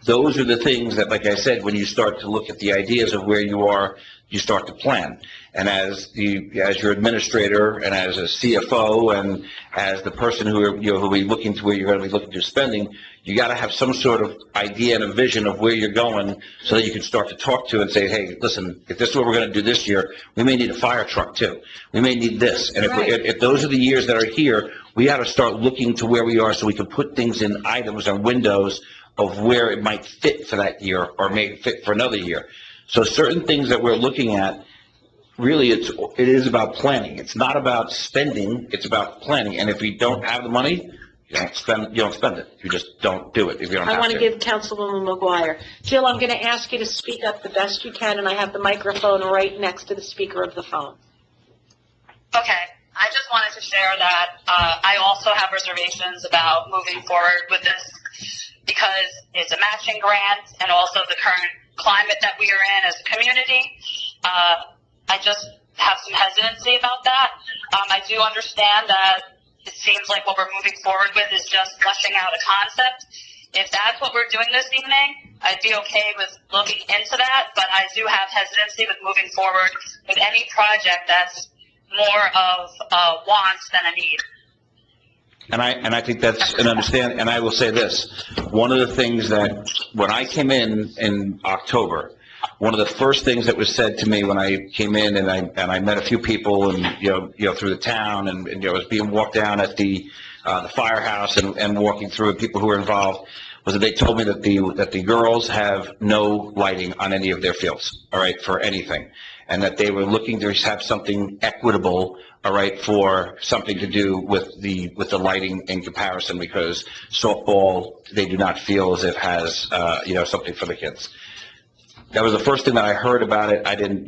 Those are the things that, like I said, when you start to look at the ideas of where you are, you start to plan. And as your administrator and as a CFO and as the person who will be looking to where you're going to be looking to spending, you got to have some sort of idea and a vision of where you're going so that you can start to talk to and say, hey, listen, if this is what we're going to do this year, we may need a fire truck too. We may need this. And if those are the years that are here, we got to start looking to where we are so we can put things in items or windows of where it might fit for that year or may fit for another year. So certain things that we're looking at, really, it is about planning. It's not about spending, it's about planning. And if we don't have the money, you don't spend it. You just don't do it if you don't I have want to to. give Councilwoman McGuire. Jill, I'm going to ask you to speak up the best you can, and I have the microphone right next to the speaker of the phone. Okay, I just wanted to share that I also have reservations about moving forward with this because it's a matching grant and also the current climate that we are in as a community. I just have some hesitancy about that. I do understand that it seems like what we're moving forward with is just fleshing out a concept. If that's what we're doing this evening, I'd be okay with looking into that, but I do have hesitancy with moving forward with any project that's more of a want than a need. And I think that's an understanding, and I will say this, one of the things that, when I came in October, one of the first things that was said to me when I came in and I met a few people and, you know, through the town and you know, I was being walked down at the firehouse and walking through and people who were involved, was that they told me that the girls have no lighting on any of their fields, all right, for anything. And that they were looking to have something equitable, all right, for something to do with the lighting in comparison, because softball, they do not feel as if has, you know, something for the kids. That was the first thing that I heard about it. I didn't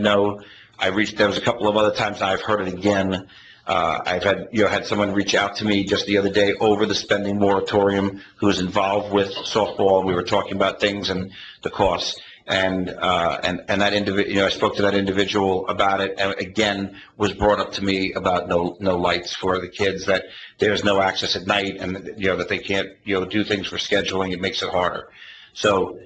know. There was a couple of other times I've heard it again. I've had someone reach out to me just the other day over the spending moratorium who was involved with softball. We were talking about things and the costs. And that individual, I spoke to that individual about it, and again, was brought up to me about no lights for the kids, that there's no access at night, and, that they can't, do things for scheduling. It makes it harder. So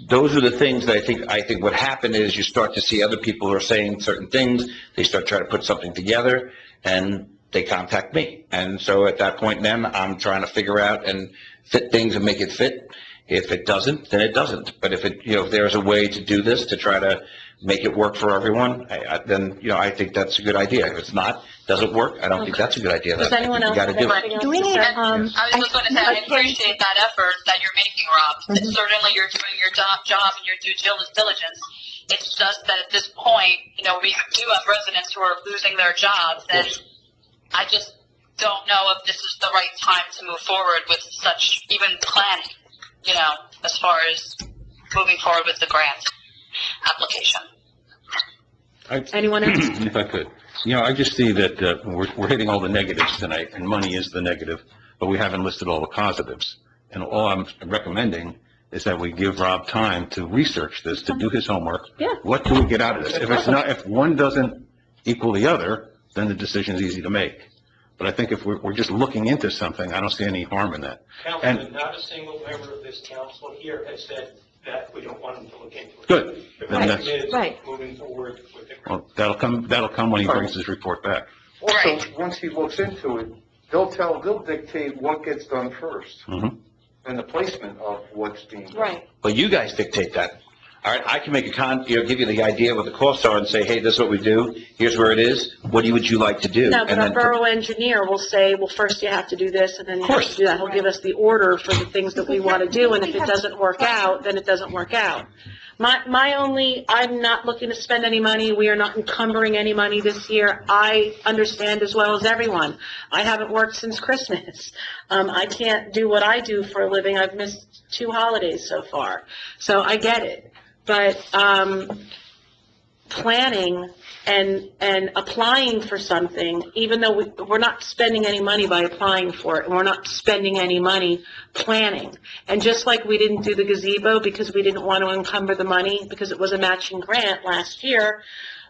those are the things that I think what happened is you start to see other people who are saying certain things, they start trying to put something together, and they contact me. And so at that point then, I'm trying to figure out and fit things and make it fit. If it doesn't, then it doesn't. But if it, if there's a way to do this, to try to make it work for everyone, then, I think that's a good idea. If it's not, doesn't work, I don't think that's a good idea. Does anyone else You gotta have do it. anything else Do we to need, say? I was just going to say, I appreciate that effort that you're making, Rob. Certainly, you're doing your job and your due diligence. It's just that at this point, we do have residents who are losing their jobs, and I just don't know if this is the right time to move forward with such even planning, as far as moving forward with the grant application. Anyone else? If I could. I just see that we're hitting all the negatives tonight, and money is the negative, but we haven't listed all the positives. And all I'm recommending is that we give Rob time to research this, to do his homework. Yeah. What do we get out of this? If one doesn't equal the other, then the decision's easy to make. But I think if we're just looking into something, I don't see any harm in that. Councilman, not a single member of this council here has said that we don't want them to look into it. Good. The Then question is right. moving forward with it. Well, that'll come when he brings his report back. Also, Right. once he looks into it, they'll dictate what gets done first, Mhm. and the placement of what's being done. Right. But you guys dictate that. All right, I can make give you the idea what the costs are and say, hey, this is what we do, here's where it is, what would you like to do? No, but And our then- borough engineer will say, well, first you have to do this, and then you have course. to do that. He'll give us the order for the things that we want to do, and if it doesn't work out, then it doesn't work out. I'm not looking to spend any money. We are not encumbering any money this year. I understand as well as everyone. I haven't worked since Christmas. I can't do what I do for a living. I've missed 2 holidays so far. So I get it. But, planning and applying for something, even though we're not spending any money by applying for it, and we're not spending any money planning. And just like we didn't do the gazebo because we didn't want to encumber the money because it was a matching grant last year,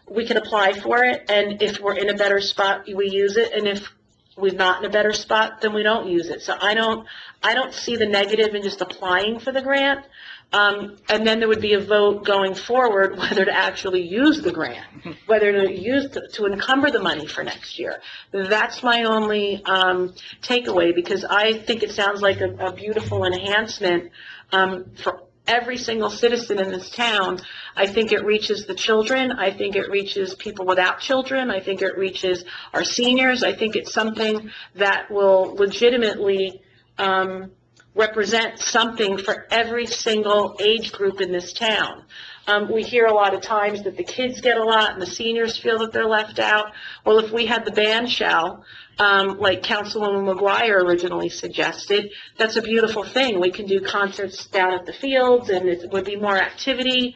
we can apply for it, and if we're in a better spot, we use it, and if we're not in a better spot, then we don't use it. So I don't see the negative in just applying for the grant. And then there would be a vote going forward whether to actually use the grant, whether to use to encumber the money for next year. That's my only takeaway, because I think it sounds like a beautiful enhancement for every single citizen in this town. I think it reaches the children. I think it reaches people without children. I think it reaches our seniors. I think it's something that will legitimately represent something for every single age group in this town. We hear a lot of times that the kids get a lot and the seniors feel that they're left out. Well, if we had the band shell, like Councilwoman McGuire originally suggested, that's a beautiful thing. We can do concerts down at the fields, and it would be more activity.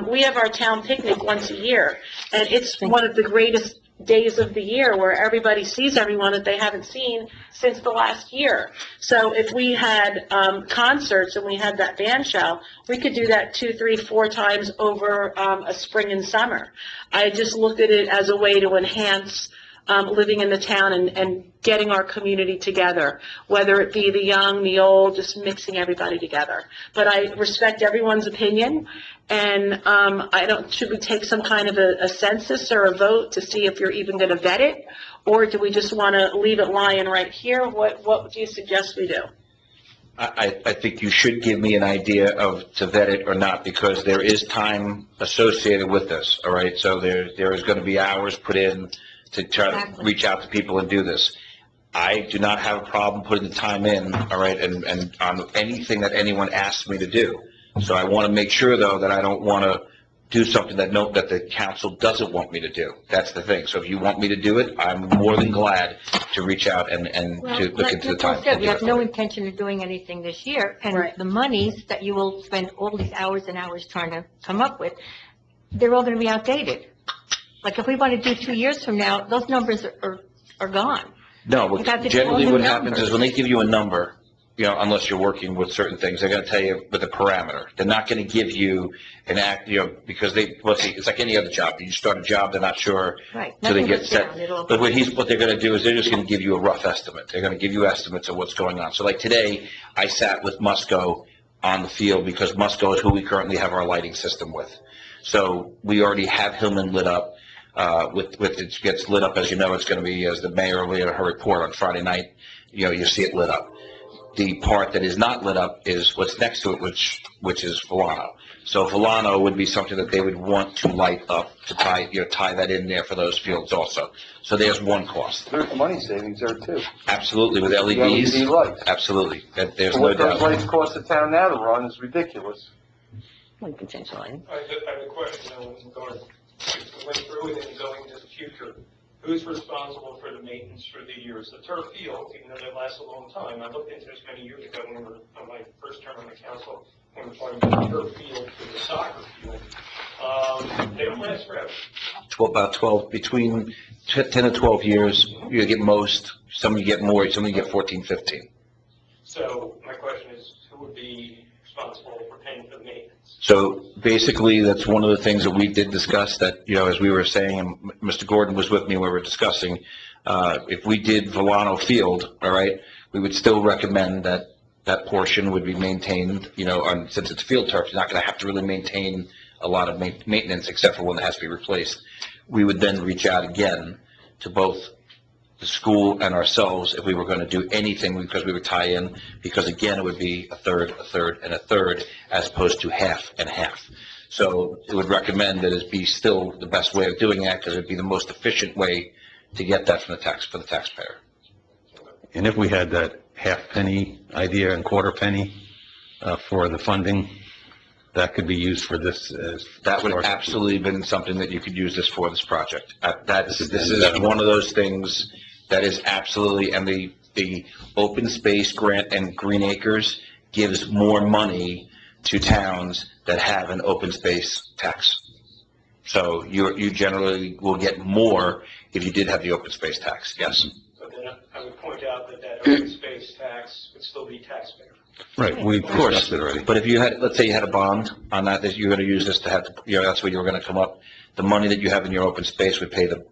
We have our town picnic once a year, and it's one of the greatest days of the year where everybody sees everyone that they haven't seen since the last year. So if we had concerts and we had that band shell, we could do that 2, 3, 4 times over a spring and summer. I just looked at it as a way to enhance living in the town and getting our community together, whether it be the young, the old, just mixing everybody together. But I respect everyone's opinion, and should we take some kind of a census or a vote to see if you're even going to vet it, or do we just want to leave it lying right here? What do you suggest we do? I think you should give me an idea to vet it or not, because there is time associated with this, all right? So there is going to be hours put in to try to reach out to people and do this. I do not have a problem putting the time in, all right, and on anything that anyone asks me to do. So I want to make sure, though, that I don't want to do something that the council doesn't want me to do. That's the thing. So if you want me to do it, I'm more than glad to reach out and to look into the time. Said, we have no intention of doing anything this year, and Right. the monies that you will spend all these hours and hours trying to come up with, they're all going to be outdated. Like, if we want to do 2 years from now, those numbers are gone. No, You have to do generally all what new happens numbers. is when they give you a number, unless you're working with certain things, they're going to tell you with a parameter. They're not going to give you because it's like any other job. You start a job, they're not sure. Right. So they Nothing get goes set. down. It all But goes what they're going to do is they're just going to give you a rough estimate. They're going to give you estimates of what's going on. So like today, I sat with Musco on the field because Musco is who we currently have our lighting system with. So we already have Hillman lit up. It gets lit up, as you know, it's going to be, as the mayor will her report on Friday night, you see it lit up. The part that is not lit up is what's next to it, which is Volano. So Volano would be something that they would want to light up to tie that in there for those fields also. So there's one cost. There's money savings there too. Absolutely, with LEDs. LED lights. Absolutely, there's So no what those doubt. lights cost the town now to run is ridiculous. Well, you can change the lighting. I have a question, in regard, if we went through it and going into the future, who's responsible for the maintenance for the years? The turf field, even though they last a long time, I looked into this many years ago when we were on my first term on the council, when we were talking about the turf field for the soccer field. They don't last forever. About 12, between 10 to 12 years, you get most, some you get more, some you get 14, 15. So my question is, who would be responsible for paying for the maintenance? So basically, that's one of the things that we did discuss that, as we were saying, and Mr. Gordon was with me when we were discussing, if we did Volano Field, all right, we would still recommend that that portion would be maintained, since it's field turf, you're not going to have to really maintain a lot of maintenance except for one that has to be replaced. We would then reach out again to both the school and ourselves if we were going to do anything, because we would tie in, because again, it would be a third, and a third, as opposed to half and half. So it would recommend that it be still the best way of doing that, because it would be the most efficient way to get that from for the taxpayer. And if we had that half penny idea and quarter penny for the funding, that could be used for this. That would absolutely been something that you could use this for, this project. This is one of those things that is absolutely, and the open space grant and Green Acres gives more money to towns that have an open space tax. So you generally will get more if you did have the open space tax, yes. But then I would point out that open space tax would still be taxpayer. Right, we Of course, discussed it already. but if you had, let's say you had a bond on that you're going to use this to have, that's where you were going to come up, the money that you have in your open space would pay the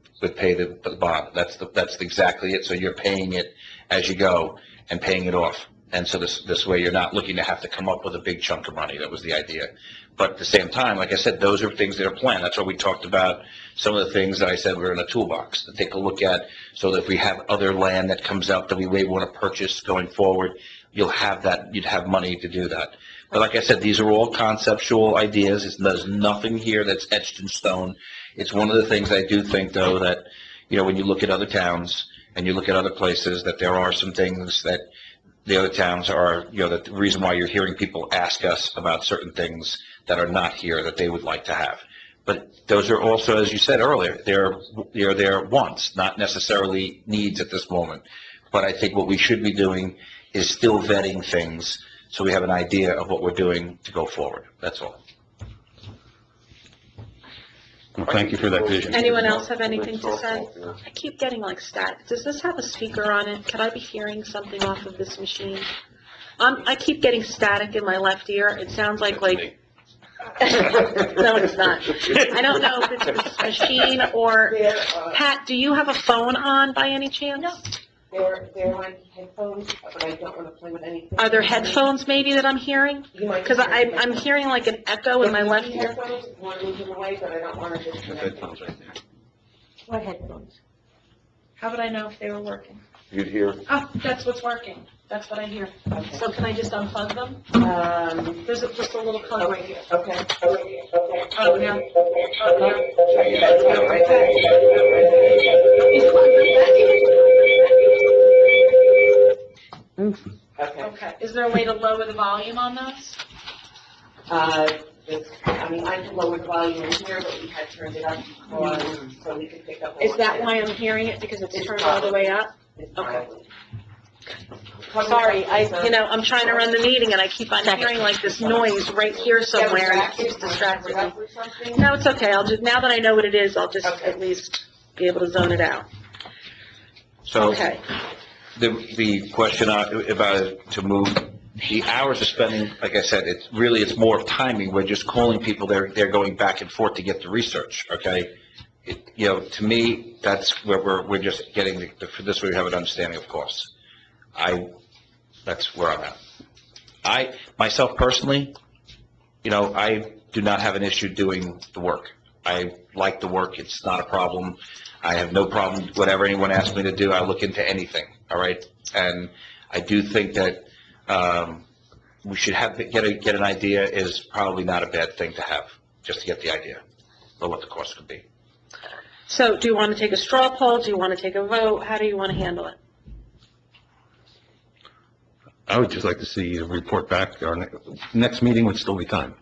bond. That's exactly it. So you're paying it as you go and paying it off. And so this way you're not looking to have to come up with a big chunk of money. That was the idea. But at the same time, like I said, those are things that are planned. That's why we talked about some of the things that I said were in a toolbox to take a look at, so that if we have other land that comes up that we may want to purchase going forward, you'd have money to do that. But like I said, these are all conceptual ideas. There's nothing here that's etched in stone. It's one of the things I do think, though, that, when you look at other towns and you look at other places, that there are some things that the other towns are, that the reason why you're hearing people ask us about certain things that are not here that they would like to have. But those are also, as you said earlier, they're wants, not necessarily needs at this moment. But I think what we should be doing is still vetting things so we have an idea of what we're doing to go forward. That's all. Well, thank you for that vision. Anyone else have anything to say? I keep getting like static. Does this have a speaker on it? Could I be hearing something off of this machine? I keep getting static in my left ear. It sounds like. No, it's not. I don't know if it's this machine or, Pat, do you have a phone on by any chance? No. They're on headphones, but I don't want to play with anything. Are there headphones maybe that I'm hearing? Because I'm hearing like an echo in my left ear. Headphones, one moving away, but I don't want to disconnect them. What headphones? How would I know if they were working? You'd hear. Oh, that's what's working. That's what I hear. Okay. So can I just unplug them? There's just a little plug right here. Okay. Oh, no. Okay. Okay. Is there a way to lower the volume on those? I can lower the volume in here, but we had turned it up so we could pick up. Is that why I'm hearing it? Because it's turned all the way up? Okay. Sorry, I'm trying to run the meeting and I keep on hearing like this noise right here somewhere and it keeps distracting me. No, it's okay. Now that I know what it is, I'll just at least be able to zone it out. So Okay. the question about to move, the hours of spending, like I said, it's more of timing. We're just calling people. They're going back and forth to get the research. Okay. To me, that's where we're just getting for this way we have an understanding of costs. That's where I'm at. Myself personally, I do not have an issue doing the work. I like the work. It's not a problem. I have no problem, whatever anyone asks me to do, I look into anything, all right? And I do think that we should get an idea is probably not a bad thing to have, just to get the idea of what the cost could be. So do you want to take a straw poll? Do you want to take a vote? How do you want to handle it? I would just like to see a report back. Our next meeting would still be time.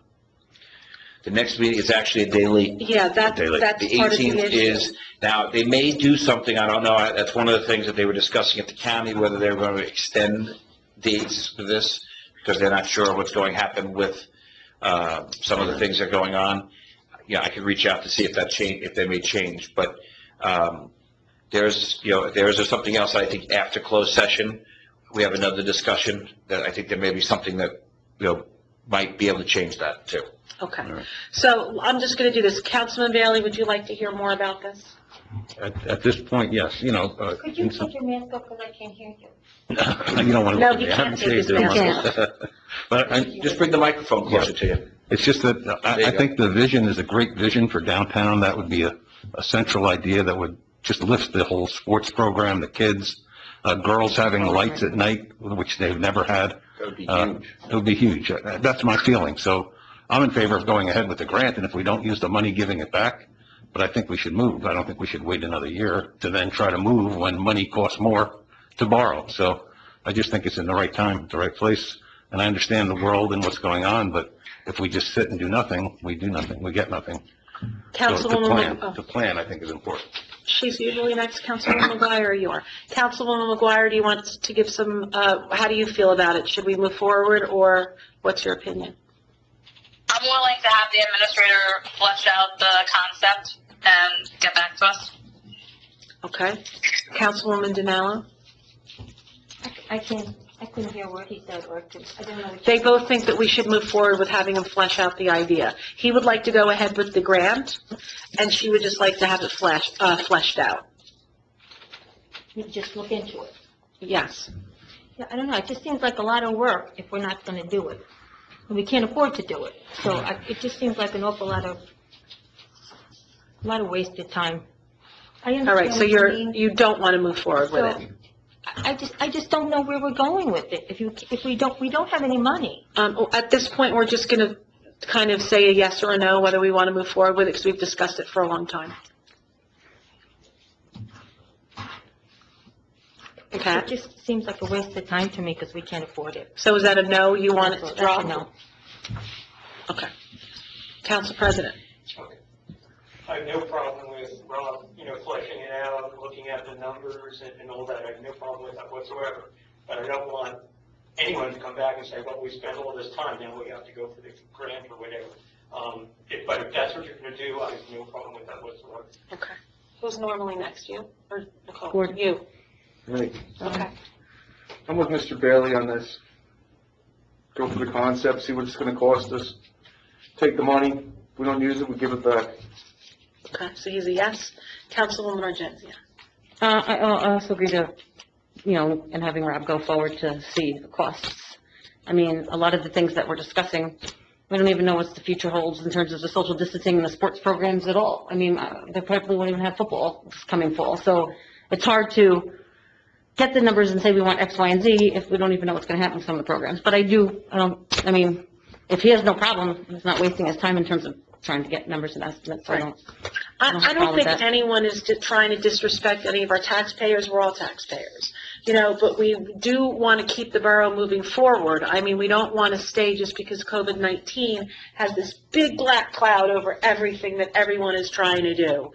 The next meeting is actually a daily. Yeah, that's The part of the 18th issue. is, now, they may do something, I don't know, that's one of the things that they were discussing at the county, whether they're going to extend dates for this, because they're not sure what's going to happen with some of the things that are going on. I could reach out to see if they may change, but there's something else, I think, after closed session, we have another discussion that I think there may be something that, might be able to change that, too. Okay. All right. So I'm just going to do this. Councilman Bailey, would you like to hear more about this? At this point, yes, Could you put your mask up, because I can't hear you? you don't want to No, look at he me. I can't haven't take his shaved in a mask month. But Just bring the microphone closer to you. it's just that I think the vision is a great vision for downtown. That would be a central idea that would just lift the whole sports program, the kids, girls having lights at night, which they've never had. That would be huge. It would be huge. That's my feeling. So I'm in favor of going ahead with the grant, and if we don't use the money, giving it back. But I think we should move. I don't think we should wait another year to then try to move when money costs more to borrow. So I just think it's in the right time, the right place. And I understand the world and what's going on, but if we just sit and do nothing, we do nothing. We get nothing. So Councilwoman, the plan, I think, is important. she's usually next. Councilwoman McGuire, or you are. Councilwoman McGuire, do you want to give some, how do you feel about it? Should we move forward, or what's your opinion? I'm willing to have the administrator flesh out the concept and get back to us. Okay. Councilwoman Dinello? I couldn't hear what he said, or I don't know. What They both think that we should move forward with having him flesh out the idea. He would like to go ahead with the grant, and she would just like to have it fleshed out. you just look into it. Yes. Yeah, I don't know, it just seems like a lot of work if we're not going to do it. And we can't afford to do it. So it just seems like an awful lot of wasted time. I understand All right, so what you mean. you don't want to move forward with it. I just don't know where we're going with it. If we don't have any money. At this point, we're just going to kind of say a yes or a no, whether we want to move forward with it, because we've discussed it for a long time. Okay. It just seems like a waste of time to me because we can't afford it. So is that a no? You want it to That's drop? a no. Okay. Council President? I have no problem with Rob, fleshing it out, looking at the numbers and all that. I have no problem with that whatsoever. But I don't want anyone to come back and say, well, we spent all this time, now we have to go for the grant or whatever. But if that's what you're going to do, I have no problem with that whatsoever. Okay. Who's normally next, you or Nicole? Gordon. You. Right. Okay. I'm with Mr. Bailey on this. Go for the concept, see what it's gonna cost us. Take the money. If we don't use it, we give it back. Okay, so he's a yes. Councilwoman Argenzia? I also agree to, and having Rob go forward to see the costs. I mean, a lot of the things that we're discussing, we don't even know what the future holds in terms of the social distancing and the sports programs at all. I mean, they probably won't even have football this coming fall. So it's hard to get the numbers and say we want X, Y, and Z if we don't even know what's going to happen with some of the programs. But if he has no problem, he's not wasting his time in terms of trying to get numbers and estimates. So I don't have a I problem don't with think that. anyone is trying to disrespect any of our taxpayers. We're all taxpayers. But we do want to keep the borough moving forward. I mean, we don't want to stay just because COVID-19 has this big black cloud over everything that everyone is trying to do.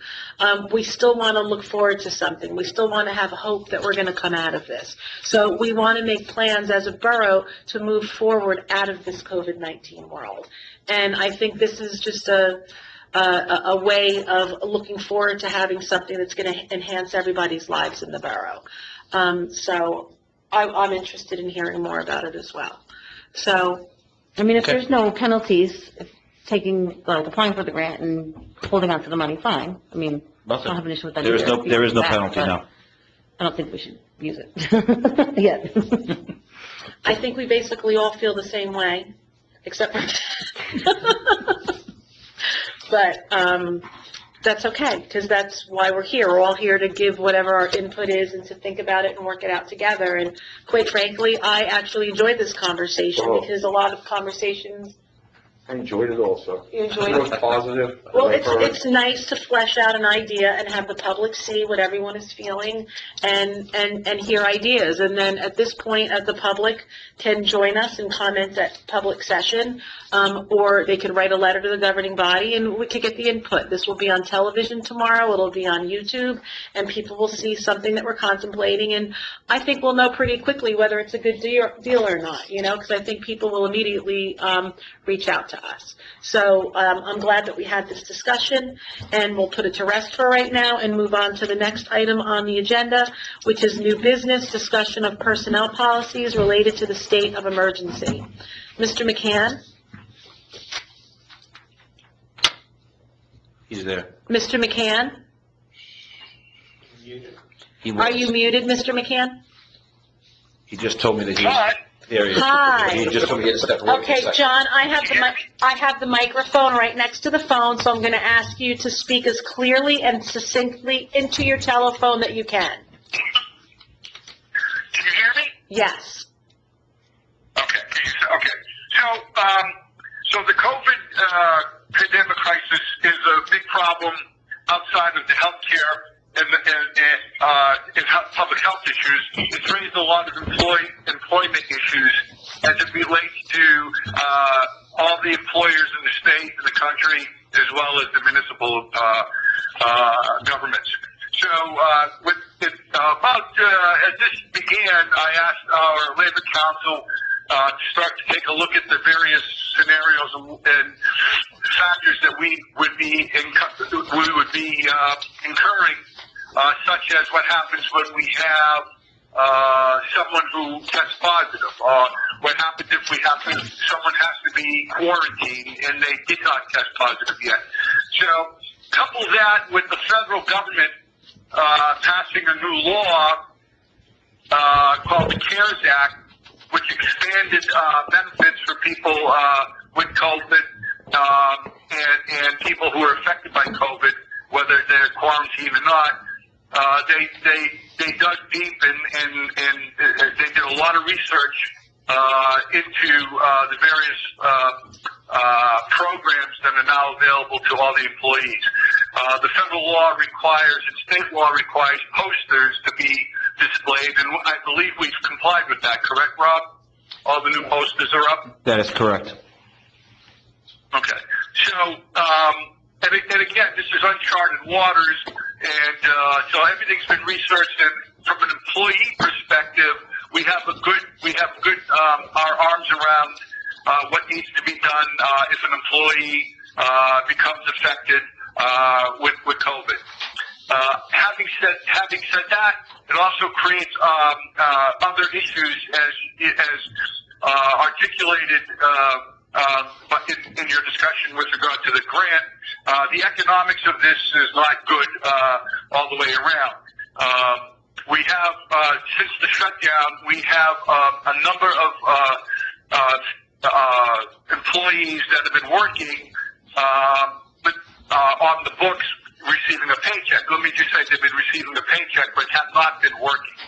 We still want to look forward to something. We still want to have hope that we're going to come out of this. So we want to make plans as a borough to move forward out of this COVID-19 world. And I think this is just a way of looking forward to having something that's going to enhance everybody's lives in the borough. So I'm interested in hearing more about it as well. So, I mean, if Okay. there's no penalties, if applying for the grant and holding on to the money, fine. I mean, I don't have an issue with that There is either. no penalty, But no. I don't think we should use it yet. I think we basically all feel the same way, except for, but, that's okay, because that's why we're here. We're all here to give whatever our input is and to think about it and work it out together. And quite frankly, I actually enjoyed this conversation because a lot of conversations. I enjoyed it also. You enjoyed It was it? positive. Well, it's nice to flesh out an idea and have the public see what everyone is feeling and hear ideas. And then at this point, the public can join us and comment at public session, or they could write a letter to the governing body and we could get the input. This will be on television tomorrow. It'll be on YouTube and people will see something that we're contemplating. And I think we'll know pretty quickly whether it's a good deal or not, because I think people will immediately, reach out to us. So I'm glad that we had this discussion, and we'll put it to rest for right now and move on to the next item on the agenda, which is new business, discussion of personnel policies related to the state of emergency. Mr. McCann? He's there. Mr. McCann? He Are was. you muted, Mr. McCann? He just told me that he's... Hi. There he is. Hi. He just told me he had to step away for a Okay, second. John, I have the microphone right next to the phone, so I'm going to ask you to speak as clearly and succinctly into your telephone that you can. Can you hear me? Yes. Okay. So the COVID pandemic crisis is a big problem outside of the healthcare and public health issues. It's raised a lot of employment issues as it relates to all the employers in the state and the country, as well as the municipal governments. So as this began, I asked our Labor Council to start to take a look at the various scenarios and factors that we would be incurring, such as what happens when we have someone who tests positive, or what happens if someone has to be quarantined and they did not test positive yet. So couple that with the federal government passing a new law called the CARES Act, which expanded benefits for people with COVID and people who are affected by COVID, whether they're quarantined or not. They dug deep and they did a lot of research into the various programs that are now available to all the employees. The federal law requires and state law requires posters to be displayed, and I believe we've complied with that, correct, Rob? All the new posters are up? That is correct. Okay. So, and again, this is uncharted waters, and so everything's been researched, and from an employee perspective, we have good our arms around what needs to be done if an employee becomes affected with COVID. Having said that, it also creates other issues as articulated in your discussion with regard to the grant. The economics of this is not good all the way around. We have, since the shutdown, we have a number of employees that have been working on the books receiving a paycheck. Let me just say they've been receiving a paycheck but have not been working.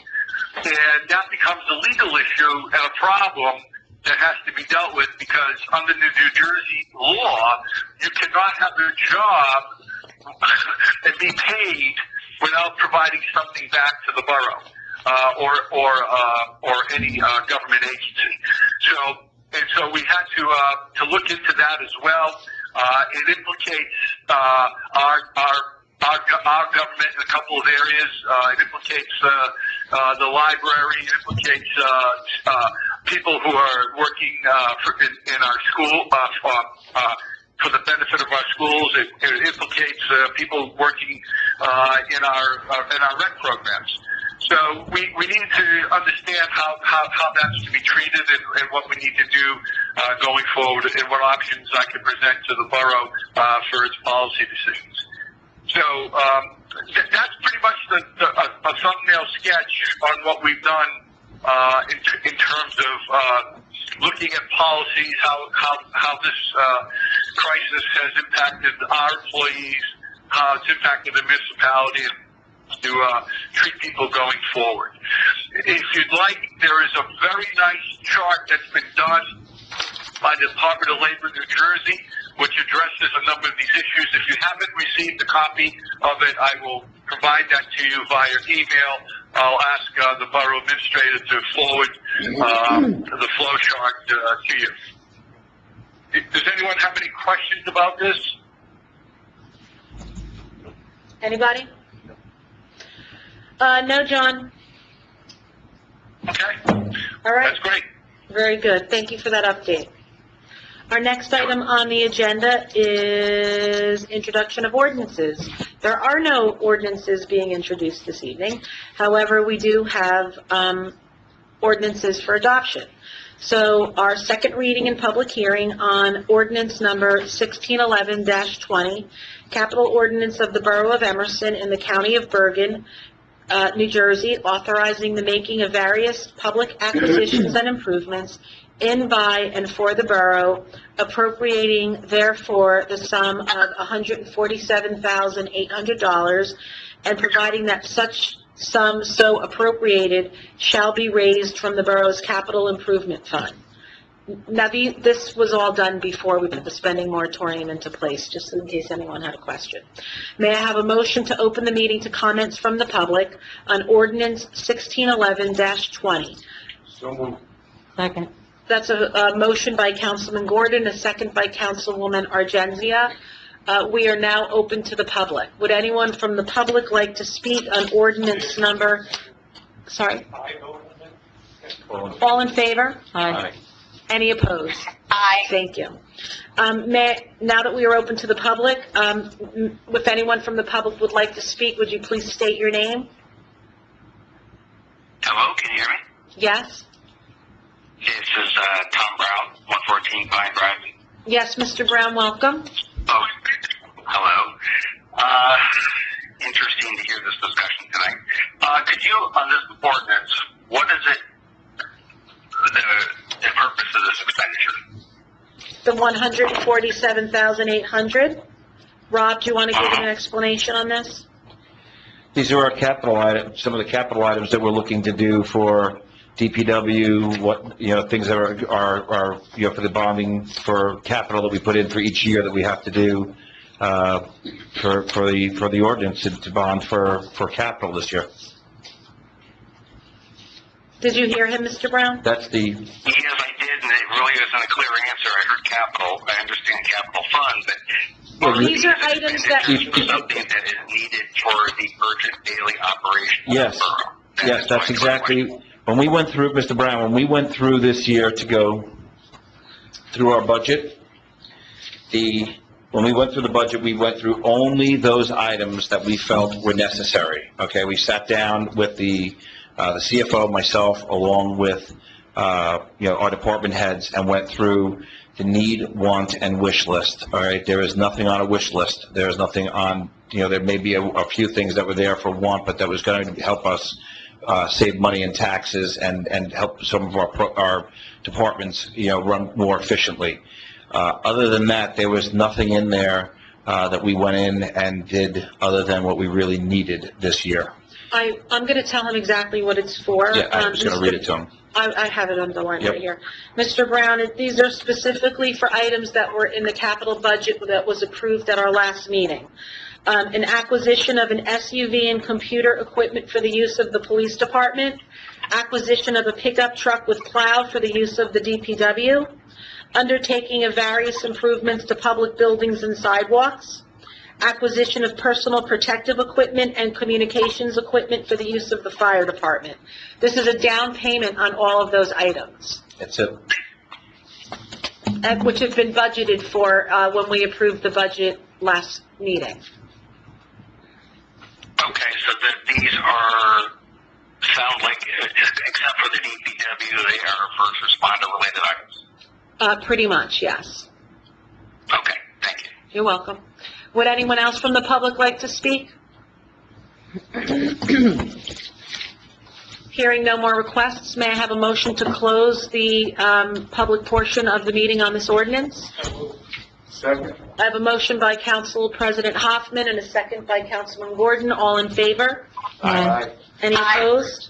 And that becomes a legal issue and a problem that has to be dealt with, because under the New Jersey law, you cannot have a job and be paid without providing something back to the borough or any government agency. So we had to look into that as well. It implicates our government in a couple of areas. It implicates the library. It implicates people who are working in our school for the benefit of our schools. It implicates people working in our rec programs. So we need to understand how that's to be treated and what we need to do going forward, and what options I can present to the borough for its policy decisions. So that's pretty much a a thumbnail sketch on what we've done in terms of looking at policies, how this crisis has impacted our employees, how it's impacted the municipality, and to treat people going forward. If you'd like, there is a very nice chart that's been done by the Department of Labor, New Jersey, which addresses a number of these issues. If you haven't received a copy of it, I will provide that to you via email. I'll ask the borough administrator to forward the flow chart to you. Does anyone have any questions about this? Anybody? No, John. Okay. All right. That's great. Very good. Thank you for that update. Our next item on the agenda is introduction of ordinances. There are no ordinances being introduced this evening. However, we do have ordinances for adoption. So our second reading and public hearing on ordinance number 1611-20, capital ordinance of the Borough of Emerson in the County of Bergen, New Jersey, authorizing the making of various public acquisitions and improvements in, by, and for the borough, appropriating therefore the sum of $147,800, and providing that such sum so appropriated shall be raised from the borough's capital improvement fund. Now, this was all done before we put the spending moratorium into place, just in case anyone had a question. May I have a motion to open the meeting to comments from the public on ordinance 1611-20? So moved. Second. That's a motion by Councilman Gordon, a second by Councilwoman Argenzia. We are now open to the public. Would anyone from the public like to speak on ordinance number, sorry? I vote on it. All in favor? Aye. Any opposed? Aye. Thank you. Now that we are open to the public, if anyone from the public would like to speak, would you please state your name? Hello, can you hear me? Yes? This is Tom Brown, 114 Pine Drive. Yes, Mr. Brown, welcome. Oh, hello. Interesting to hear this discussion tonight. Could you, on this ordinance, what is it, the purpose of this expenditure? The $147,800. Rob, do you want to give an explanation on this? These are our capital items, some of the capital items that we're looking to do for DPW, things that are, for the bonding for capital that we put in for each year that we have to do, for the ordinance to bond for capital this year. Did you hear him, Mr. Brown? That's the, Yes, I did, and it really isn't a clear answer. I heard capital, I understand capital fund, but... These are items that... For something that is needed for the urgent daily operation of yes, the borough. yes, that's exactly, when we went through, Mr. Brown, when we went through this year to go through our budget, when we went through the budget, we went through only those items that we felt were necessary, okay? We sat down with the CFO, myself, along with, our department heads, and went through the need, want, and wish list, all right? There is nothing on a wish list. There is nothing on, there may be a few things that were there for want, but that was going to help us save money in taxes and help some of our departments, run more efficiently. Other than that, there was nothing in there that we went in and did other than what we really needed this year. I'm going to tell him exactly what it's for. Yeah, I'm just going to read it to him. I have it underlined Yep. right here. Mr. Brown, these are specifically for items that were in the capital budget that was approved at our last meeting. An acquisition of an SUV and computer equipment for the use of the police department, acquisition of a pickup truck with plow for the use of the DPW, undertaking of various improvements to public buildings and sidewalks, acquisition of personal protective equipment and communications equipment for the use of the fire department. This is a down payment on all of those items, That's it. which have been budgeted for when we approved the budget last meeting. Okay, so these sound like, except for the DPW, they are first responder related items? Pretty much, yes. Okay, thank you. You're welcome. Would anyone else from the public like to speak? Hearing no more requests, may I have a motion to close the public portion of the meeting on this ordinance? Second. I have a motion by Council President Hoffman and a second by Councilman Gordon. All in favor? Aye. Any opposed?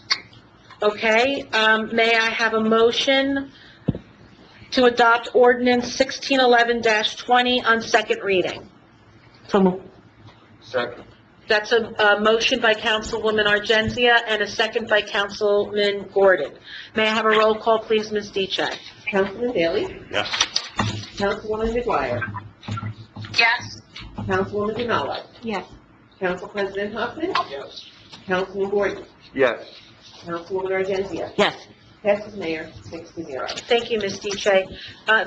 Okay, may I have a motion to adopt ordinance 1611-20 on second reading? So moved. Second. That's a motion by Councilwoman Argenzia and a second by Councilman Gordon. May I have a roll call, please, Ms. Deche? Councilman Bailey? Yes. Councilwoman McGuire? Yes. Councilwoman Demello? Yes. Council President Hoffman? Yes. Councilman Gordon? Yes. Councilwoman Argenzia? Yes. Passes mayor 6-0. Thank you, Ms. Deche.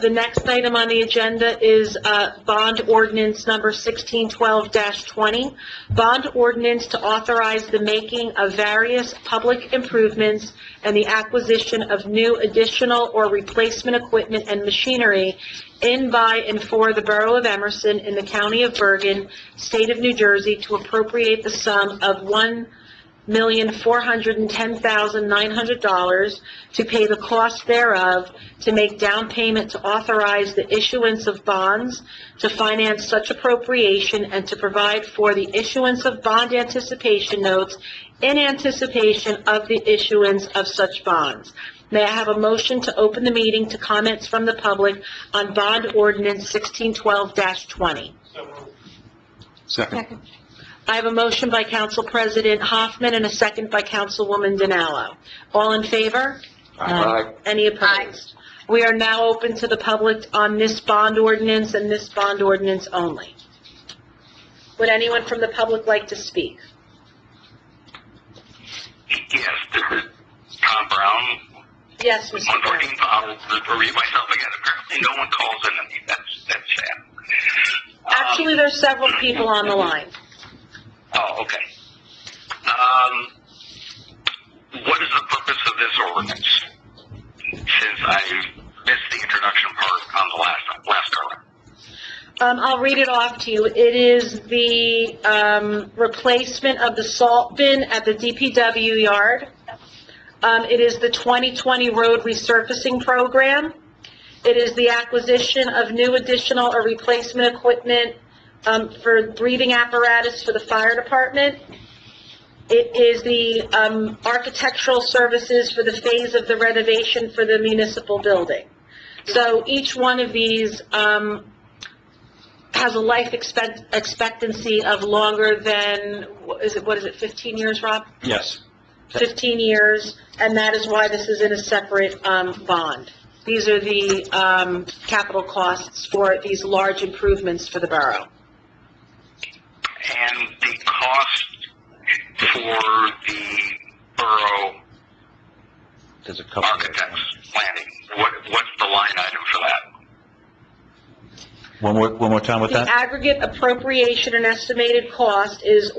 The next item on the agenda is bond ordinance number 1612-20. Bond ordinance to authorize the making of various public improvements and the acquisition of new additional or replacement equipment and machinery in, by, and for the Borough of Emerson in the County of Bergen, State of New Jersey, to appropriate the sum of $1,410,900 to pay the cost thereof, to make down payment, to authorize the issuance of bonds, to finance such appropriation, and to provide for the issuance of bond anticipation notes in anticipation of the issuance of such bonds. May I have a motion to open the meeting to comments from the public on bond ordinance 1612-20? So moved. Second. I have a motion by Council President Hoffman and a second by Councilwoman Dinallo. All in favor? Aye. Any opposed? We are now open to the public on this bond ordinance and this bond ordinance only. Would anyone from the public like to speak? Yes, this is Tom Brown. Yes, Mr. Brown. 114, I'll read myself again. Apparently no one calls in, and that's sad. Actually, there's several people on the line. Oh, okay. What is the purpose of this ordinance? Since I missed the introduction part on the last go-round. I'll read it off to you. It is the replacement of the salt bin at the DPW yard. It is the 2020 road resurfacing program. It is the acquisition of new additional or replacement equipment for breathing apparatus for the fire department. It is the architectural services for the phase of the renovation for the municipal building. So each one of these has a life expectancy of longer than, what is it, 15 years, Rob? Yes. 15 years, and that is why this is in a separate bond. These are the capital costs for these large improvements for the borough. And the cost for the borough There's a couple. architects planning, what's the line item for that? One more time with The that? aggregate appropriation and estimated cost is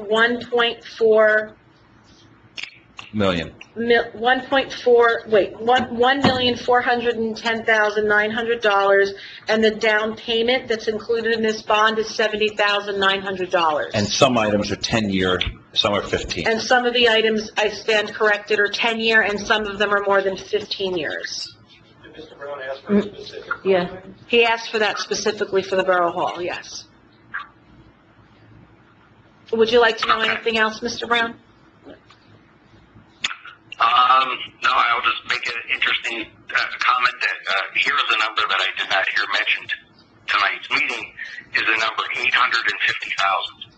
$1,410,900, and the down payment that's included in this bond is $70,900. And some items are 10-year, some are 15. And some of the items, I stand corrected, are 10-year, and some of them are more than 15 years. Did Mr. Brown ask for a specific? Yeah. He asked for that specifically for the Borough Hall, yes. Would you like to know anything else, Mr. Brown? No, I'll just make an interesting comment that here is a number that I did not hear mentioned tonight's meeting, is the number 850,000.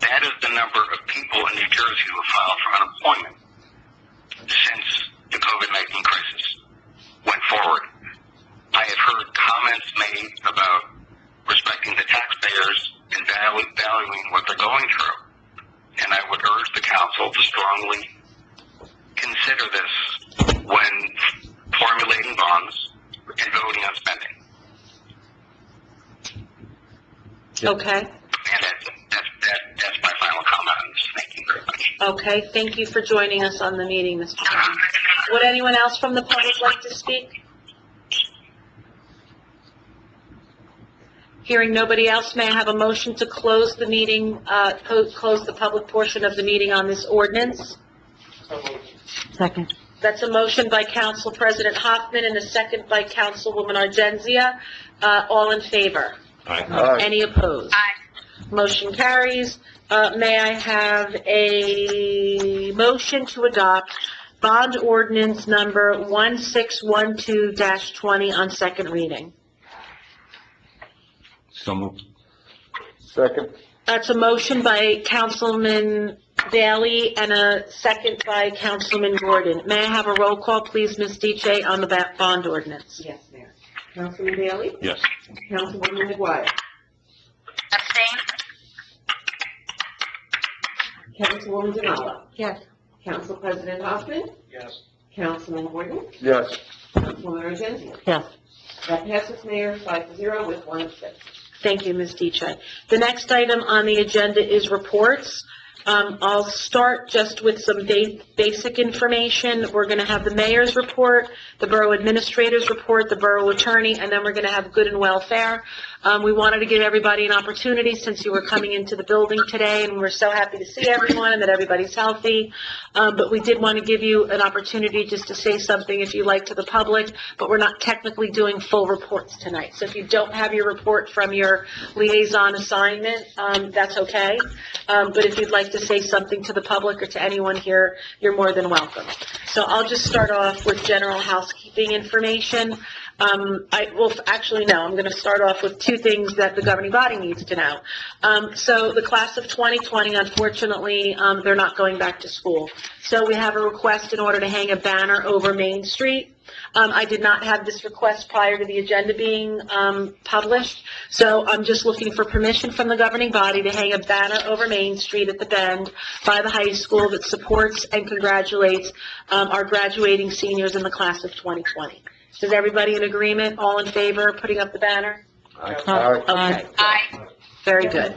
That is the number of people in New Jersey who have filed for unemployment since the COVID-19 crisis went forward. I have heard comments made about respecting the taxpayers and valuing what they're going through. And I would urge the council to strongly consider this when formulating bonds and voting on spending. Okay, And that's my final comment on this. Thank you very much. okay, thank you for joining us on the meeting, Mr. Brown. Would anyone else from the public like to speak? Hearing nobody else, may I have a motion to close the meeting, close the public portion of the meeting on this ordinance? Second. That's a motion by Council President Hoffman and a second by Councilwoman Argenzia. All in favor? Aye. Any opposed? Aye. Motion carries. May I have a motion to adopt bond ordinance number 1612-20 on second reading? So moved. Second. That's a motion by Councilman Daley and a second by Councilman Gordon. May I have a roll call, please, Ms. Diche, on the bond ordinance? Yes, Mayor. Councilman Daley? Yes. Councilwoman McGuire? Abstain? Councilwoman Demola? Yes. Council President Hoffman? Yes. Councilman Gordon? Yes. Councilwoman Argenzia? Yes. That passes, Mayor, 5-0 with one abstention. Thank you, Ms. Diche. The next item on the agenda is reports. I'll start just with some basic information. We're going to have the mayor's report, the borough administrator's report, the borough attorney, and then we're going to have good and welfare. We wanted to give everybody an opportunity since you were coming into the building today, and we're so happy to see everyone and that everybody's healthy. But we did want to give you an opportunity just to say something if you like to the public, but we're not technically doing full reports tonight. So if you don't have your report from your liaison assignment, that's okay. But if you'd like to say something to the public or to anyone here, you're more than welcome. So I'll just start off with general housekeeping information. I'm going to start off with two things that the governing body needs to know. So the class of 2020, unfortunately, they're not going back to school. So we have a request in order to hang a banner over Main Street. I did not have this request prior to the agenda being published, so I'm just looking for permission from the governing body to hang a banner over Main Street at the Bend by the high school that supports and congratulates our graduating seniors in the class of 2020. Is everybody in agreement, all in favor of putting up the banner? Okay. Aye. Very good.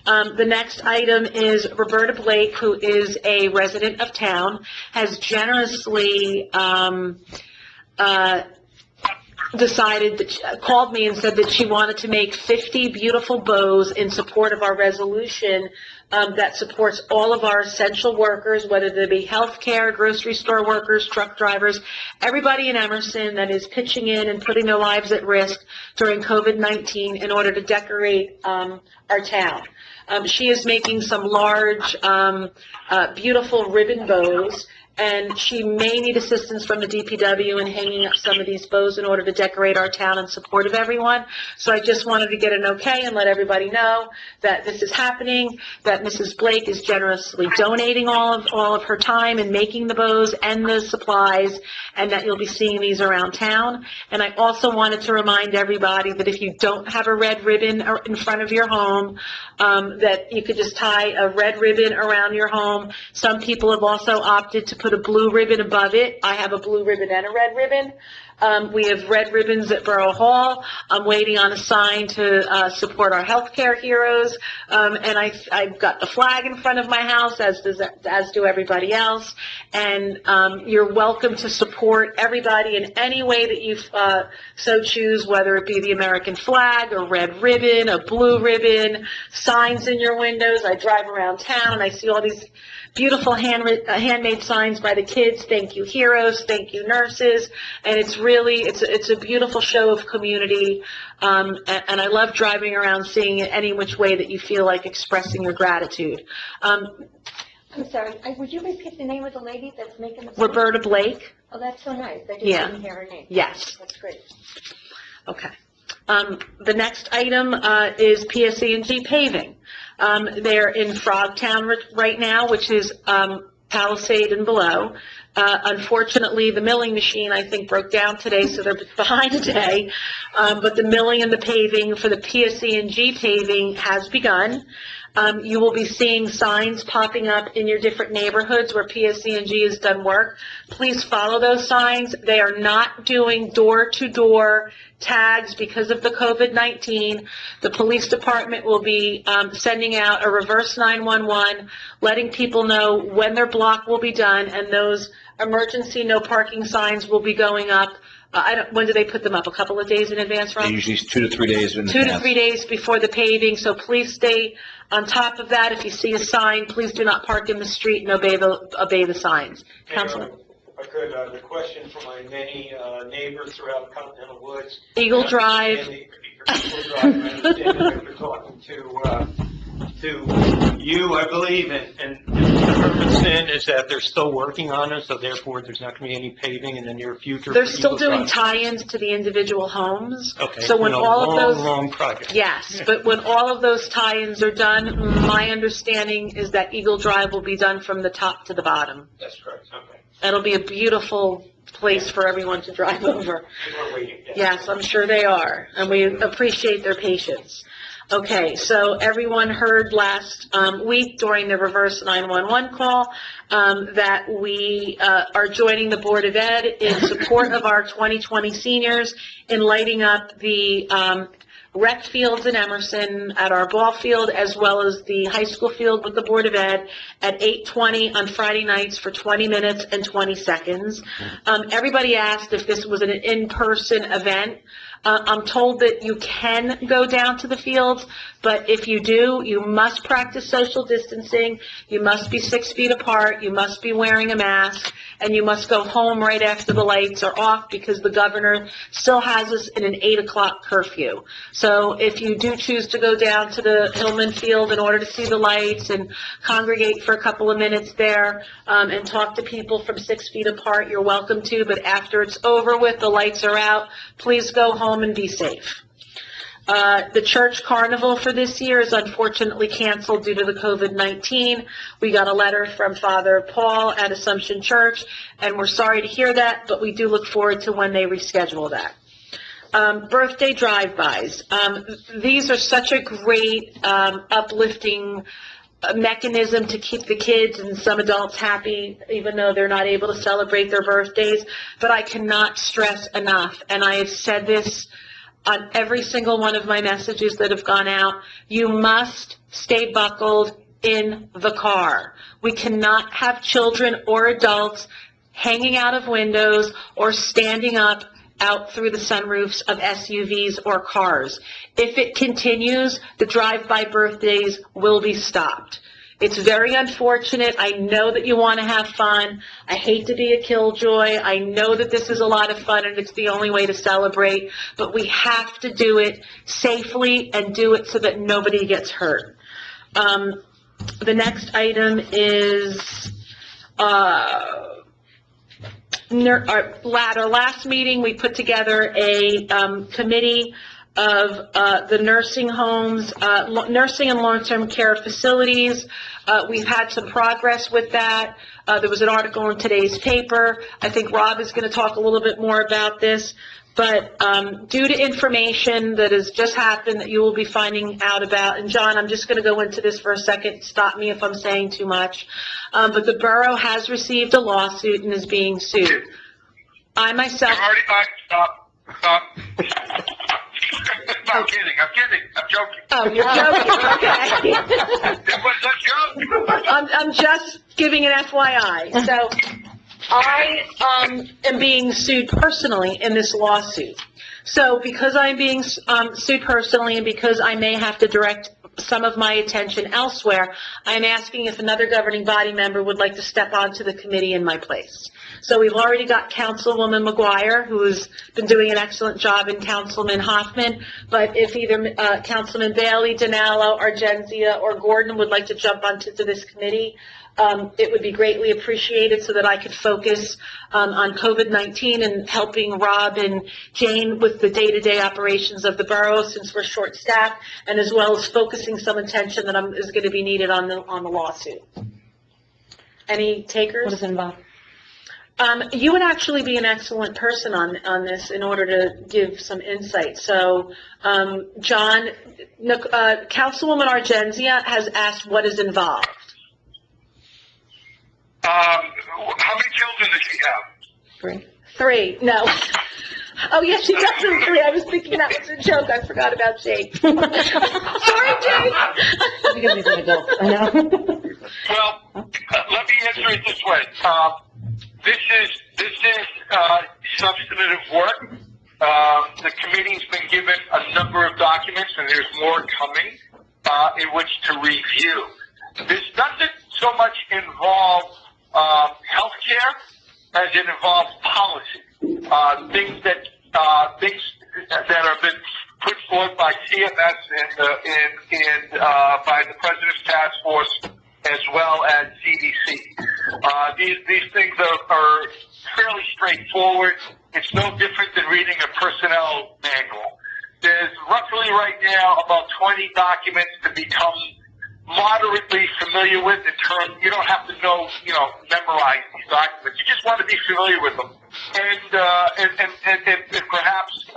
The next item is Roberta Blake, who is a resident of town, has generously decided that called me and said that she wanted to make 50 beautiful bows in support of our resolution that supports all of our essential workers, whether they be healthcare, grocery store workers, truck drivers, everybody in Emerson that is pitching in and putting their lives at risk during COVID-19 in order to decorate our town. She is making some large, beautiful ribbon bows, and she may need assistance from the DPW in hanging up some of these bows in order to decorate our town in support of everyone. So I just wanted to get an okay and let everybody know that this is happening, that Mrs. Blake is generously donating all of her time in making the bows and the supplies, and that you'll be seeing these around town. And I also wanted to remind everybody that if you don't have a red ribbon in front of your home, that you could just tie a red ribbon around your home. Some people have also opted to put a blue ribbon above it. I have a blue ribbon and a red ribbon. We have red ribbons at Borough Hall. I'm waiting on a sign to support our healthcare heroes. And I've got the flag in front of my house, as do everybody else. And you're welcome to support everybody in any way that you so choose, whether it be the American flag, a red ribbon, a blue ribbon, signs in your windows. I drive around town and I see all these beautiful handmade signs by the kids. Thank you, heroes. Thank you, nurses. And it's really, it's a beautiful show of community. And I love driving around seeing it any which way that you feel like expressing your gratitude. I'm sorry, would you repeat the name of the lady that's making the... Roberta Blake. Oh, that's so nice. I just Yeah. didn't hear her name. Yes. That's great. Okay. The next item is PSE&G paving. They're in Frogtown right now, which is Palisade and below. Unfortunately, the milling machine, I think, broke down today, so they're behind a day. But the milling and the paving for the PSE&G paving has begun. You will be seeing signs popping up in your different neighborhoods where PSE&G has done work. Please follow those signs. They are not doing door-to-door tags because of the COVID-19. The police department will be sending out a reverse 911, letting people know when their block will be done, and those emergency no parking signs will be going up when do they put them up? A couple of days in advance, Rob? Usually 2 to 3 days in 2 to advance. 3 days before the paving, so please stay on top of that. If you see a sign, please do not park in the street and obey the signs. Councilman? If I could, the question for my many neighbors throughout Continental Woods. Eagle Drive. Eagle Drive, I understand that you're talking to you, I believe, and the purpose then is that they're still working on it, so therefore there's not going to be any paving in the near future. They're for still Eagle doing Drive. tie-ins to the individual homes. Okay. So when you know, all of those... long project. Yes, but when all of those tie-ins are done, my understanding is that Eagle Drive will be done from the top to the bottom. That's correct, okay. It'll be a beautiful place for everyone to drive over. We're waiting. Yes, I'm sure they are, and we appreciate their patience. Okay, so everyone heard last week during the reverse 911 call that we are joining the Board of Ed in support of our 2020 seniors in lighting up the rec fields in Emerson at our ball field, as well as the high school field with the Board of Ed at 8:20 on Friday nights for 20 minutes and 20 seconds. Everybody asked if this was an in-person event. I'm told that you can go down to the fields, but if you do, you must practice social distancing, you must be 6 feet apart, you must be wearing a mask, and you must go home right after the lights are off because the governor still has us in an 8 o'clock curfew. So if you do choose to go down to the Hillman Field in order to see the lights and congregate for a couple of minutes there and talk to people from 6 feet apart, you're welcome to, but after it's over with, the lights are out, please go home and be safe. The church carnival for this year is unfortunately canceled due to the COVID-19. We got a letter from Father Paul at Assumption Church, and we're sorry to hear that, but we do look forward to when they reschedule that. Birthday drive-bys. These are such a great, uplifting mechanism to keep the kids and some adults happy, even though they're not able to celebrate their birthdays. But I cannot stress enough, and I have said this on every single one of my messages that have gone out, you must stay buckled in the car. We cannot have children or adults hanging out of windows or standing up out through the sunroofs of SUVs or cars. If it continues, the drive-by birthdays will be stopped. It's very unfortunate. I know that you want to have fun. I hate to be a killjoy. I know that this is a lot of fun and it's the only way to celebrate, but we have to do it safely and do it so that nobody gets hurt. The next item is our last meeting, we put together a committee of the nursing homes, nursing and long-term care facilities. We've had some progress with that. There was an article in today's paper. I think Rob is going to talk a little bit more about this. But due to information that has just happened that you will be finding out about, and John, I'm just going to go into this for a second, stop me if I'm saying too much, but the borough has received a lawsuit and is being sued. I myself... Stop. I'm kidding. I'm joking. Oh, you're joking, okay. It was a joke. I'm just giving an FYI. So I am being sued personally in this lawsuit. So because I'm being sued personally and because I may have to direct some of my attention elsewhere, I'm asking if another governing body member would like to step onto the committee in my place. So we've already got Councilwoman McGuire, who's been doing an excellent job, and Councilman Hoffman, but if either Councilman Bailey, Dinallo, Argenzia, or Gordon would like to jump onto this committee, it would be greatly appreciated so that I could focus on COVID-19 and helping Rob and Jane with the day-to-day operations of the borough since we're short-staffed, and as well as focusing some attention that is going to be needed on the lawsuit. Any takers? What does it involve? You would actually be an excellent person on this in order to give some insight. So, John, Councilwoman Argenzia has asked what is involved. How many children does she have? Three. No. Oh, yes, she does have 3. I was thinking that was a joke. I forgot about Jake. Sorry, Jake. Because he's an adult, I know. Well, let me answer it this way. This is This is substantive work. The committee's been given a number of documents, and there's more coming in which to review. This doesn't so much involve healthcare as it involves policy. Things that have been put forth by CMS and by the President's Task Force, as well as CDC. These things are fairly straightforward. It's no different than reading a personnel manual. There's roughly right now about 20 documents to become moderately familiar with in terms, you don't have to memorize these documents. You just want to be familiar with them. And perhaps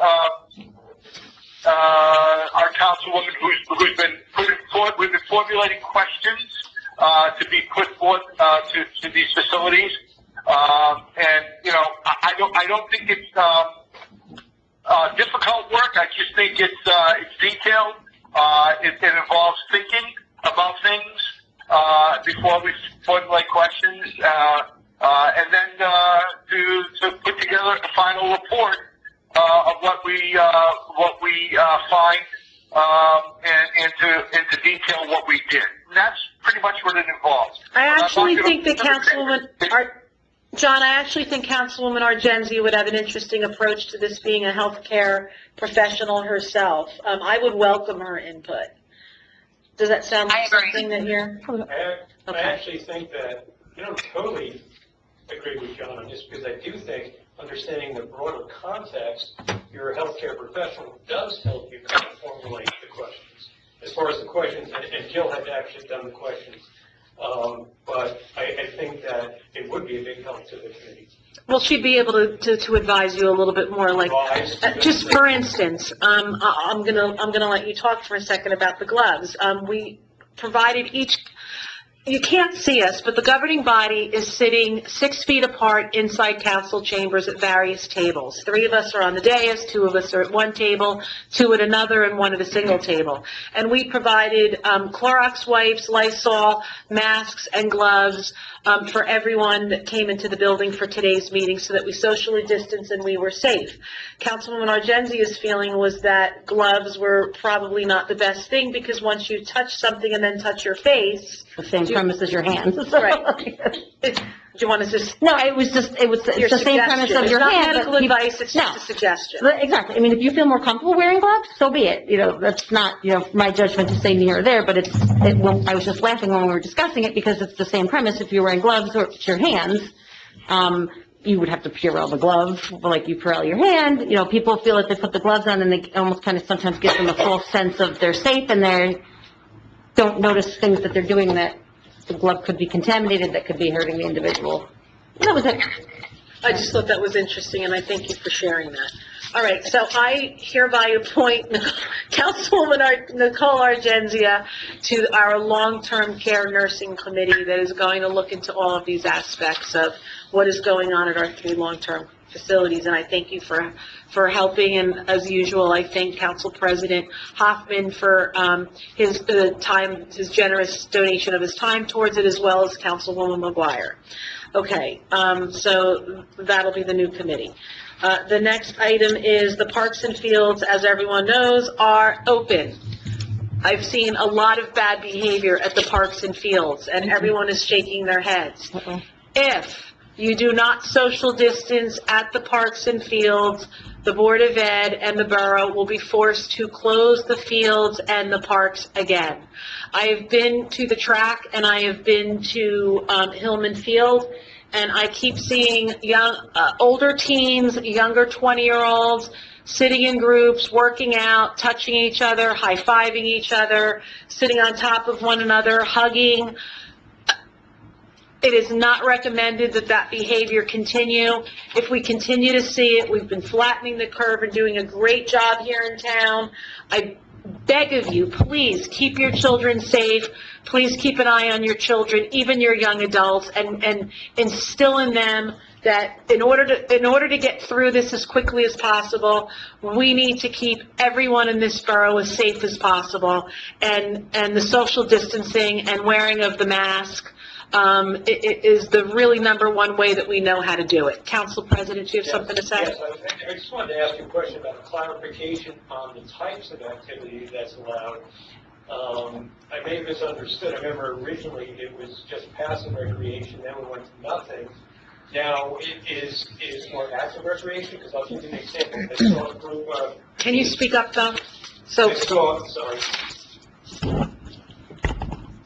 our councilwoman who's been putting forth, we've been formulating questions to be put forth to these facilities. I don't think it's difficult work. I just think it's detailed. It involves thinking about things before we formulate questions, and then to put together a final report of what we find, and to detail what we did. And that's pretty much what it involves. I actually think that John, I actually think Councilwoman Argenzia would have an interesting approach to this, being a healthcare professional herself. I would welcome her input. Does that sound like something that you're... I actually think that, totally agree with John on this, because I do think understanding the broader context, you're a healthcare professional, does help you kind of formulate the questions. As far as the questions, and Jill had actually done the questions, but I think that it would be a big help to the committee. Well, she'd be able to advise you a little bit more, like, just for instance, I'm gonna let you talk for a second about the gloves. We provided each. You can't see us, but the governing body is sitting 6 feet apart inside council chambers at various tables. 3 of us are on the dais, 2 of us are at one table, 2 at another, and 1 at a single table. And we provided Clorox wipes, Lysol, masks, and gloves for everyone that came into the building for today's meeting, so that we socially distanced and we were safe. Councilwoman Argenzia's feeling was that gloves were probably not the best thing, because once you touch something and then touch your face... The same premise as your hands. Right. Do you want to just... No, it's the same premise of your hands. It's not medical advice, it's just a suggestion. Exactly. I mean, if you feel more comfortable wearing gloves, so be it. That's not, my judgment to say near or there, but I was just laughing when we were discussing it, because it's the same premise. If you're wearing gloves or it's your hands, you would have to Purell the glove like you Purell your hand. People feel like they put the gloves on and they almost kind of sometimes give them a false sense of they're safe, and they don't notice things that they're doing that the glove could be contaminated, that could be hurting the individual. That was it. I just thought that was interesting, and I thank you for sharing that. All right, so I hereby appoint Councilwoman Nicole Argenzia to our long-term care nursing committee that is going to look into all of these aspects of what is going on at our 3 long-term facilities, and I thank you for helping, and as usual, I thank Council President Hoffman for his generous donation of his time towards it, as well as Councilwoman McGuire. Okay, so that'll be the new committee. The next item is the Parks and Fields, as everyone knows, are open. I've seen a lot of bad behavior at the Parks and Fields, and everyone is shaking their heads. If you do not social distance at the Parks and Fields, the Board of Ed and the borough will be forced to close the fields and the parks again. I have been to the track, and I have been to Hillman Field, and I keep seeing older teens, younger 20-year-olds, sitting in groups, working out, touching each other, high-fiving each other, sitting on top of one another, hugging. It is not recommended that behavior continue. If we continue to see it, we've been flattening the curve and doing a great job here in town. I beg of you, please keep your children safe. Please keep an eye on your children, even your young adults, and instill in them that in order to get through this as quickly as possible, we need to keep everyone in this borough as safe as possible, and the social distancing and wearing of the mask is the really number one way that we know how to do it. Council President, do you have something to say? Yes, I just wanted to ask you a question about a clarification on the types of activity that's allowed. I may have misunderstood. I remember originally it was just passive recreation, then we went to nothing. Now, it is more active recreation, because I'll give you an example. I saw a group of... Can you speak up, though? So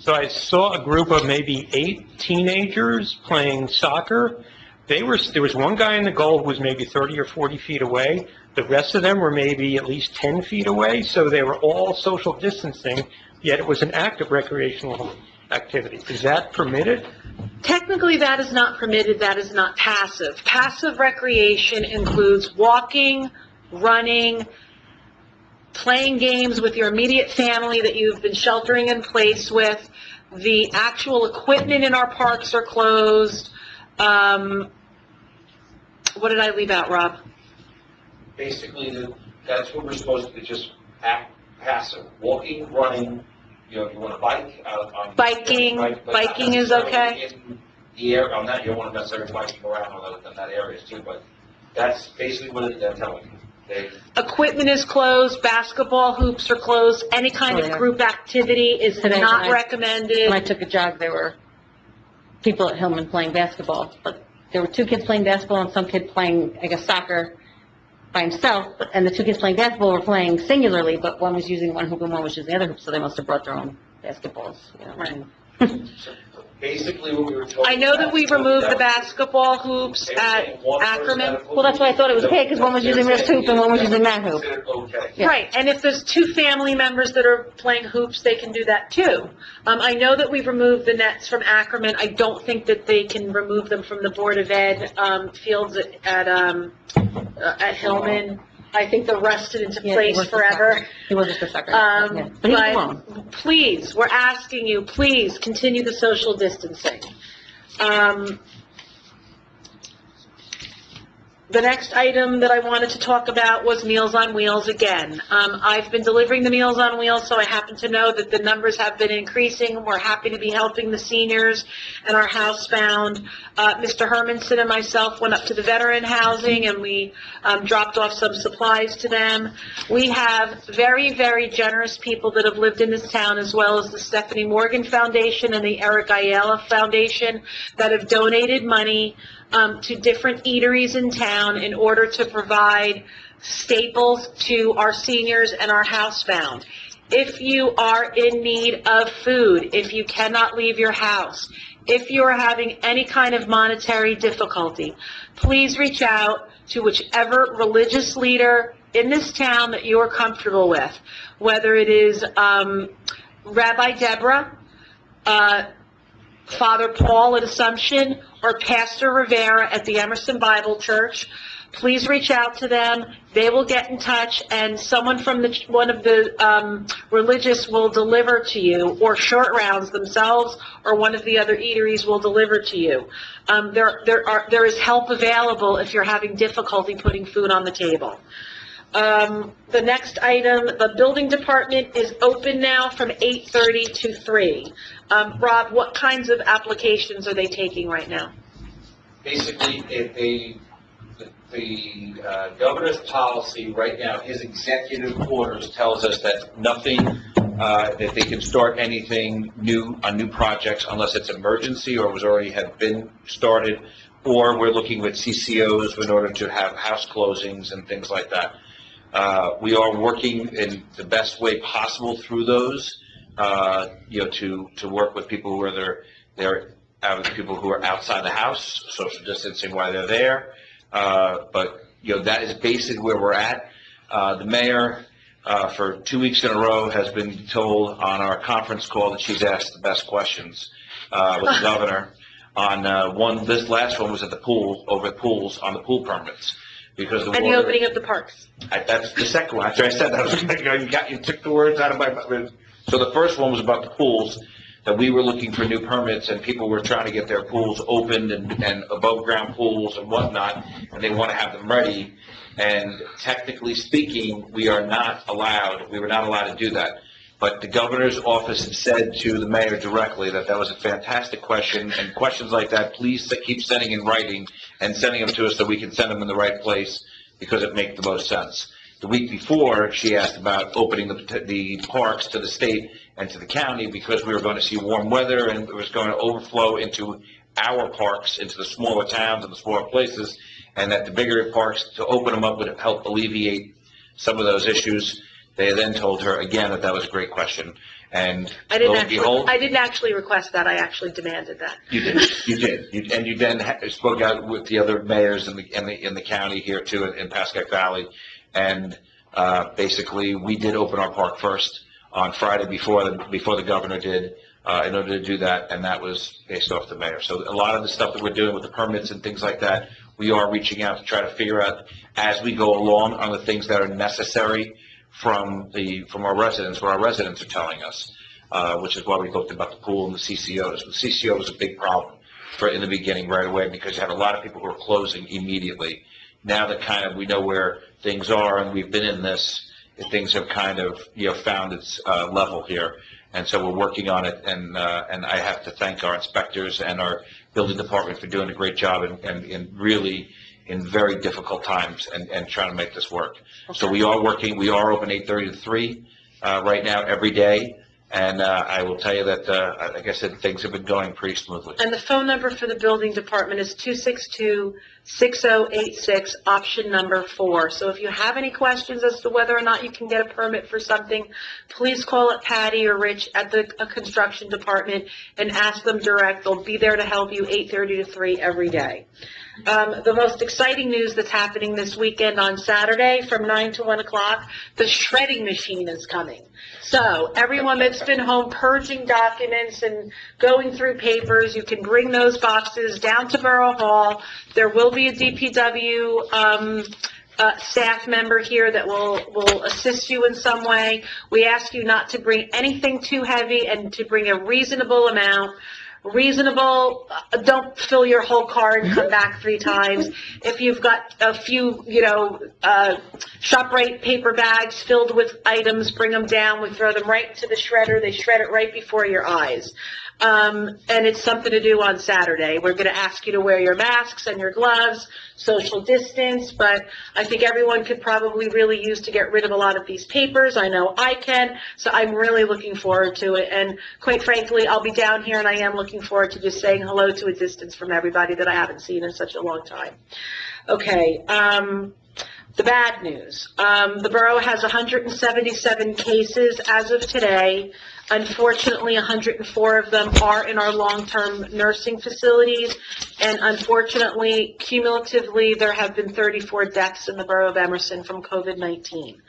I saw a group of maybe 8 teenagers playing soccer. There was one guy in the goal who was maybe 30 or 40 feet away. The rest of them were maybe at least 10 feet away, so they were all social distancing, yet it was an active recreational activity. Is that permitted? Technically, that is not permitted, that is not passive. Passive recreation includes walking, running, playing games with your immediate family that you've been sheltering in place with. The actual equipment in our parks are closed. What did I leave out, Rob? Basically, that's what we're supposed to just act passive, walking, running, you know, if you want to bike out on. Biking is okay. In the air, on that, you don't want to necessarily biking around on that area too, but that's basically what they're telling you. Equipment is closed, basketball hoops are closed, any kind of group activity is Today, not when recommended. I took a jog, there were people at Hillman playing basketball, but there were 2 kids playing basketball and some kid playing, I guess, soccer by himself, and the 2 kids playing basketball were playing singularly, but one was using one hoop and one was using the other hoop, so they must have brought their own basketballs, you know. Right. Basically, what we were told. I know that we removed the basketball hoops at Ackerman. Well, that's why I thought it was okay, because one was using this hoop and one was using that hoop. Okay. Yeah. Right, and if there's 2 family members that are playing hoops, they can do that too. I know that we've removed the nets from Ackerman. I don't think that they can remove them from the Board of Ed fields at Hillman. I think they're rusted into Yeah, place he was forever. He was just a sucker. Yeah. But he was wrong. But please, we're asking you, please continue the social distancing. The next item that I wanted to talk about was Meals on Wheels again. I've been delivering the Meals on Wheels, so I happen to know that the numbers have been increasing. We're happy to be helping the seniors and our housebound. Mr. Hermanson and myself went up to the veteran housing, and we dropped off some supplies to them. We have very, very generous people that have lived in this town, as well as the Stephanie Morgan Foundation and the Eric Ayala Foundation, that have donated money to different eateries in town in order to provide staples to our seniors and our housebound. If you are in need of food, if you cannot leave your house, if you are having any kind of monetary difficulty, please reach out to whichever religious leader in this town that you are comfortable with, whether it is Rabbi Deborah, Father Paul at Assumption, or Pastor Rivera at the Emerson Bible Church. Please reach out to them. They will get in touch, and someone from one of the religious will deliver to you, or Short Rounds themselves, or one of the other eateries will deliver to you. There is help available if you're having difficulty putting food on the table. The next item, the building department is open now from 8:30 to 3. Rob, what kinds of applications are they taking right now? Basically, the governor's policy right now, his executive orders tells us that nothing, that they can start anything new on new projects unless it's emergency or was already have been started, or we're looking with CCOs in order to have house closings and things like that. We are working in the best way possible through those, to work with people who are people who are outside the house, social distancing while they're there. But that is basically where we're at. The mayor, for 2 weeks in a row, has been told on our conference call that she's asked the best questions with the governor. This last one was at the pool, over at pools, on the pool permits. Because and the opening of the parks. That's the second one. After I said that, I was like, you took the words out of my mouth. So the first one was about the pools, that we were looking for new permits, and people were trying to get their pools opened and above-ground pools and whatnot, and they want to have them ready. And technically speaking, we were not allowed to do that. but the governor's office had said to the mayor directly that that was a fantastic question, and questions like that, please keep sending in writing and sending them to us so we can send them in the right place, because it makes the most sense. The week before, she asked about opening the parks to the state and to the county, because we were going to see warm weather and it was going to overflow into our parks, into the smaller towns and the smaller places, and that the bigger parks, to open them up, would help alleviate some of those issues. They then told her again that that was a great question, and lo and behold, I didn't actually request that, I actually demanded that. you did, and you then spoke out with the other mayors in the county here too, in Pascack Valley, and basically we did open our park first on Friday before the governor did, in order to do that, and that was based off the mayor. So a lot of the stuff that we're doing with the permits and things like that, we are reaching out to try to figure out as we go along on the things that are necessary from our residents, what our residents are telling us, which is why we looked about the pool and the CCOs. The CCO was a big problem in the beginning right away, because you had a lot of people who were closing immediately. Now that kind of we know where things are and we've been in this, things have kind of found its level here, and so we're working on it. And I have to thank our inspectors and our building department for doing a great job and really in very difficult times and trying to make this work. Okay. So we are working. We are open 8:30 to 3 right now every day. And I will tell you that, like I said, things have been going pretty smoothly. And the phone number for the building department is 262-6086, option number 4. So if you have any questions as to whether or not you can get a permit for something, please call up Patty or Rich at the construction department and ask them direct. They'll be there to help you 8:30 to 3 every day. The most exciting news that's happening this weekend on Saturday from 9 to 1 o'clock, the shredding machine is coming. So everyone that's been home purging documents and going through papers, you can bring those boxes down to Borough Hall. There will be a DPW staff member here that will assist you in some way. We ask you not to bring anything too heavy and to bring a reasonable amount. Reasonable, don't fill your whole car and come back 3 times. If you've got a few, ShopRite paper bags filled with items, bring them down. We throw them right into the shredder. They shred it right before your eyes. And it's something to do on Saturday. We're going to ask you to wear your masks and your gloves, social distance, but I think everyone could probably really use to get rid of a lot of these papers. I know I can, so I'm really looking forward to it. And quite frankly, I'll be down here and I am looking forward to just saying hello to a distance from everybody that I haven't seen in such a long time. Okay, the bad news. The borough has 177 cases as of today. Unfortunately, 104 of them are in our long-term nursing facilities, and unfortunately, cumulatively, there have been 34 deaths in the borough of Emerson from COVID-19.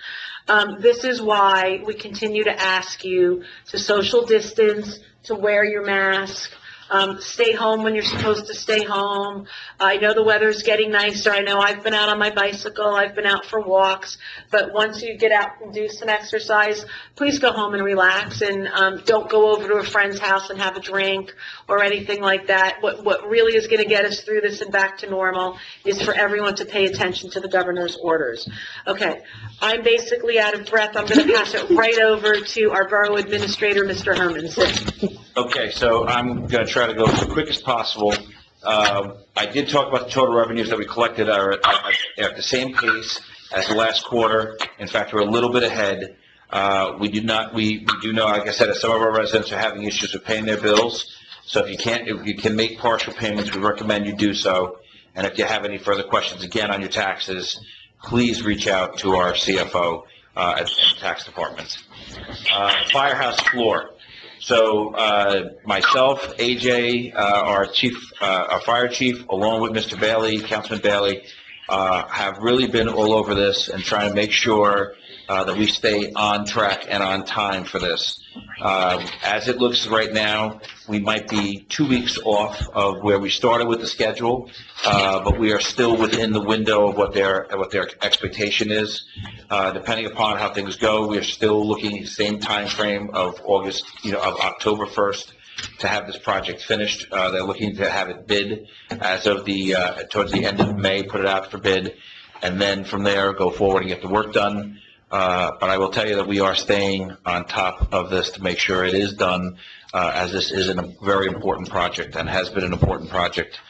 This is why we continue to ask you to social distance, to wear your mask, stay home when you're supposed to stay home. I know the weather's getting nicer. I know I've been out on my bicycle. I've been out for walks. But once you get out and do some exercise, please go home and relax, and don't go over to a friend's house and have a drink or anything like that. What really is going to get us through this and back to normal is for everyone to pay attention to the governor's orders. Okay, I'm basically out of breath. I'm going to pass it right over to our borough administrator, Mr. Hermanson. Okay, so I'm going to try to go as quick as possible. I did talk about the total revenues that we collected are at the same pace as the last quarter. In fact, we're a little bit ahead. We do know, like I said, that some of our residents are having issues with paying their bills. So if you can make partial payments, we recommend you do so. And if you have any further questions, again, on your taxes, please reach out to our CFO at the tax department. Firehouse floor. So myself, AJ, our fire chief, along with Mr. Bailey, Councilman Bailey, have really been all over this and trying to make sure that we stay on track and on time for this. As it looks right now, we might be 2 weeks off of where we started with the schedule, but we are still within the window of what their expectation is. Depending upon how things go, we are still looking at the same time frame of of October 1st to have this project finished. They're looking to have it bid as of towards the end of May, put it out for bid, and then from there go forward and get the work done. but I will tell you that we are staying on top of this to make sure it is done, as this is a very important project and has been an important project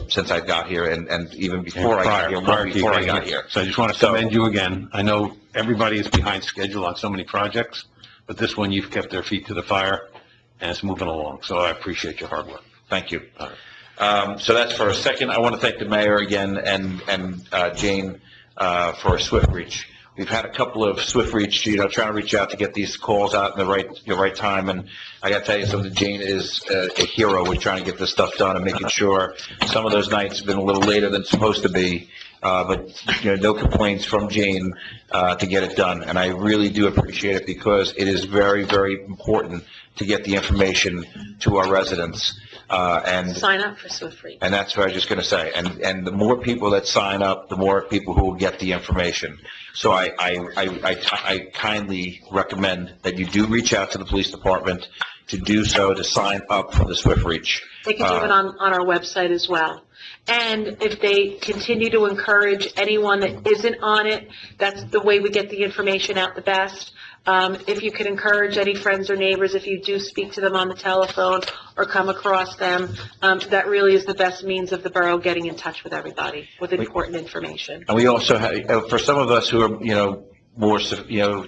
since I got here and even before I got here. So I just want to commend you again. I know everybody is behind schedule on so many projects, but this one, you've kept their feet to the fire, and it's moving along. So I appreciate your hard work. Thank you. So that's for a second. I want to thank the mayor again and Jane for Swift Reach. We've had a couple of Swift Reach, trying to reach out to get these calls out in the right time. And I got to tell you something, Jane is a hero with trying to get this stuff done and making sure some of those nights have been a little later than supposed to be. But no complaints from Jane to get it done. And I really do appreciate it because it is very, very important to get the information to our residents. And Sign up for Swift Reach. And that's what I was just going to say. And the more people that sign up, the more people who will get the information. So I kindly recommend that you do reach out to the police department to do so, to sign up for the Swift Reach. They can do it on our website as well. And if they continue to encourage anyone that isn't on it, that's the way we get the information out the best. If you could encourage any friends or neighbors, if you do speak to them on the telephone or come across them, that really is the best means of the borough getting in touch with everybody with important information. And we also have, for some of us who are, more,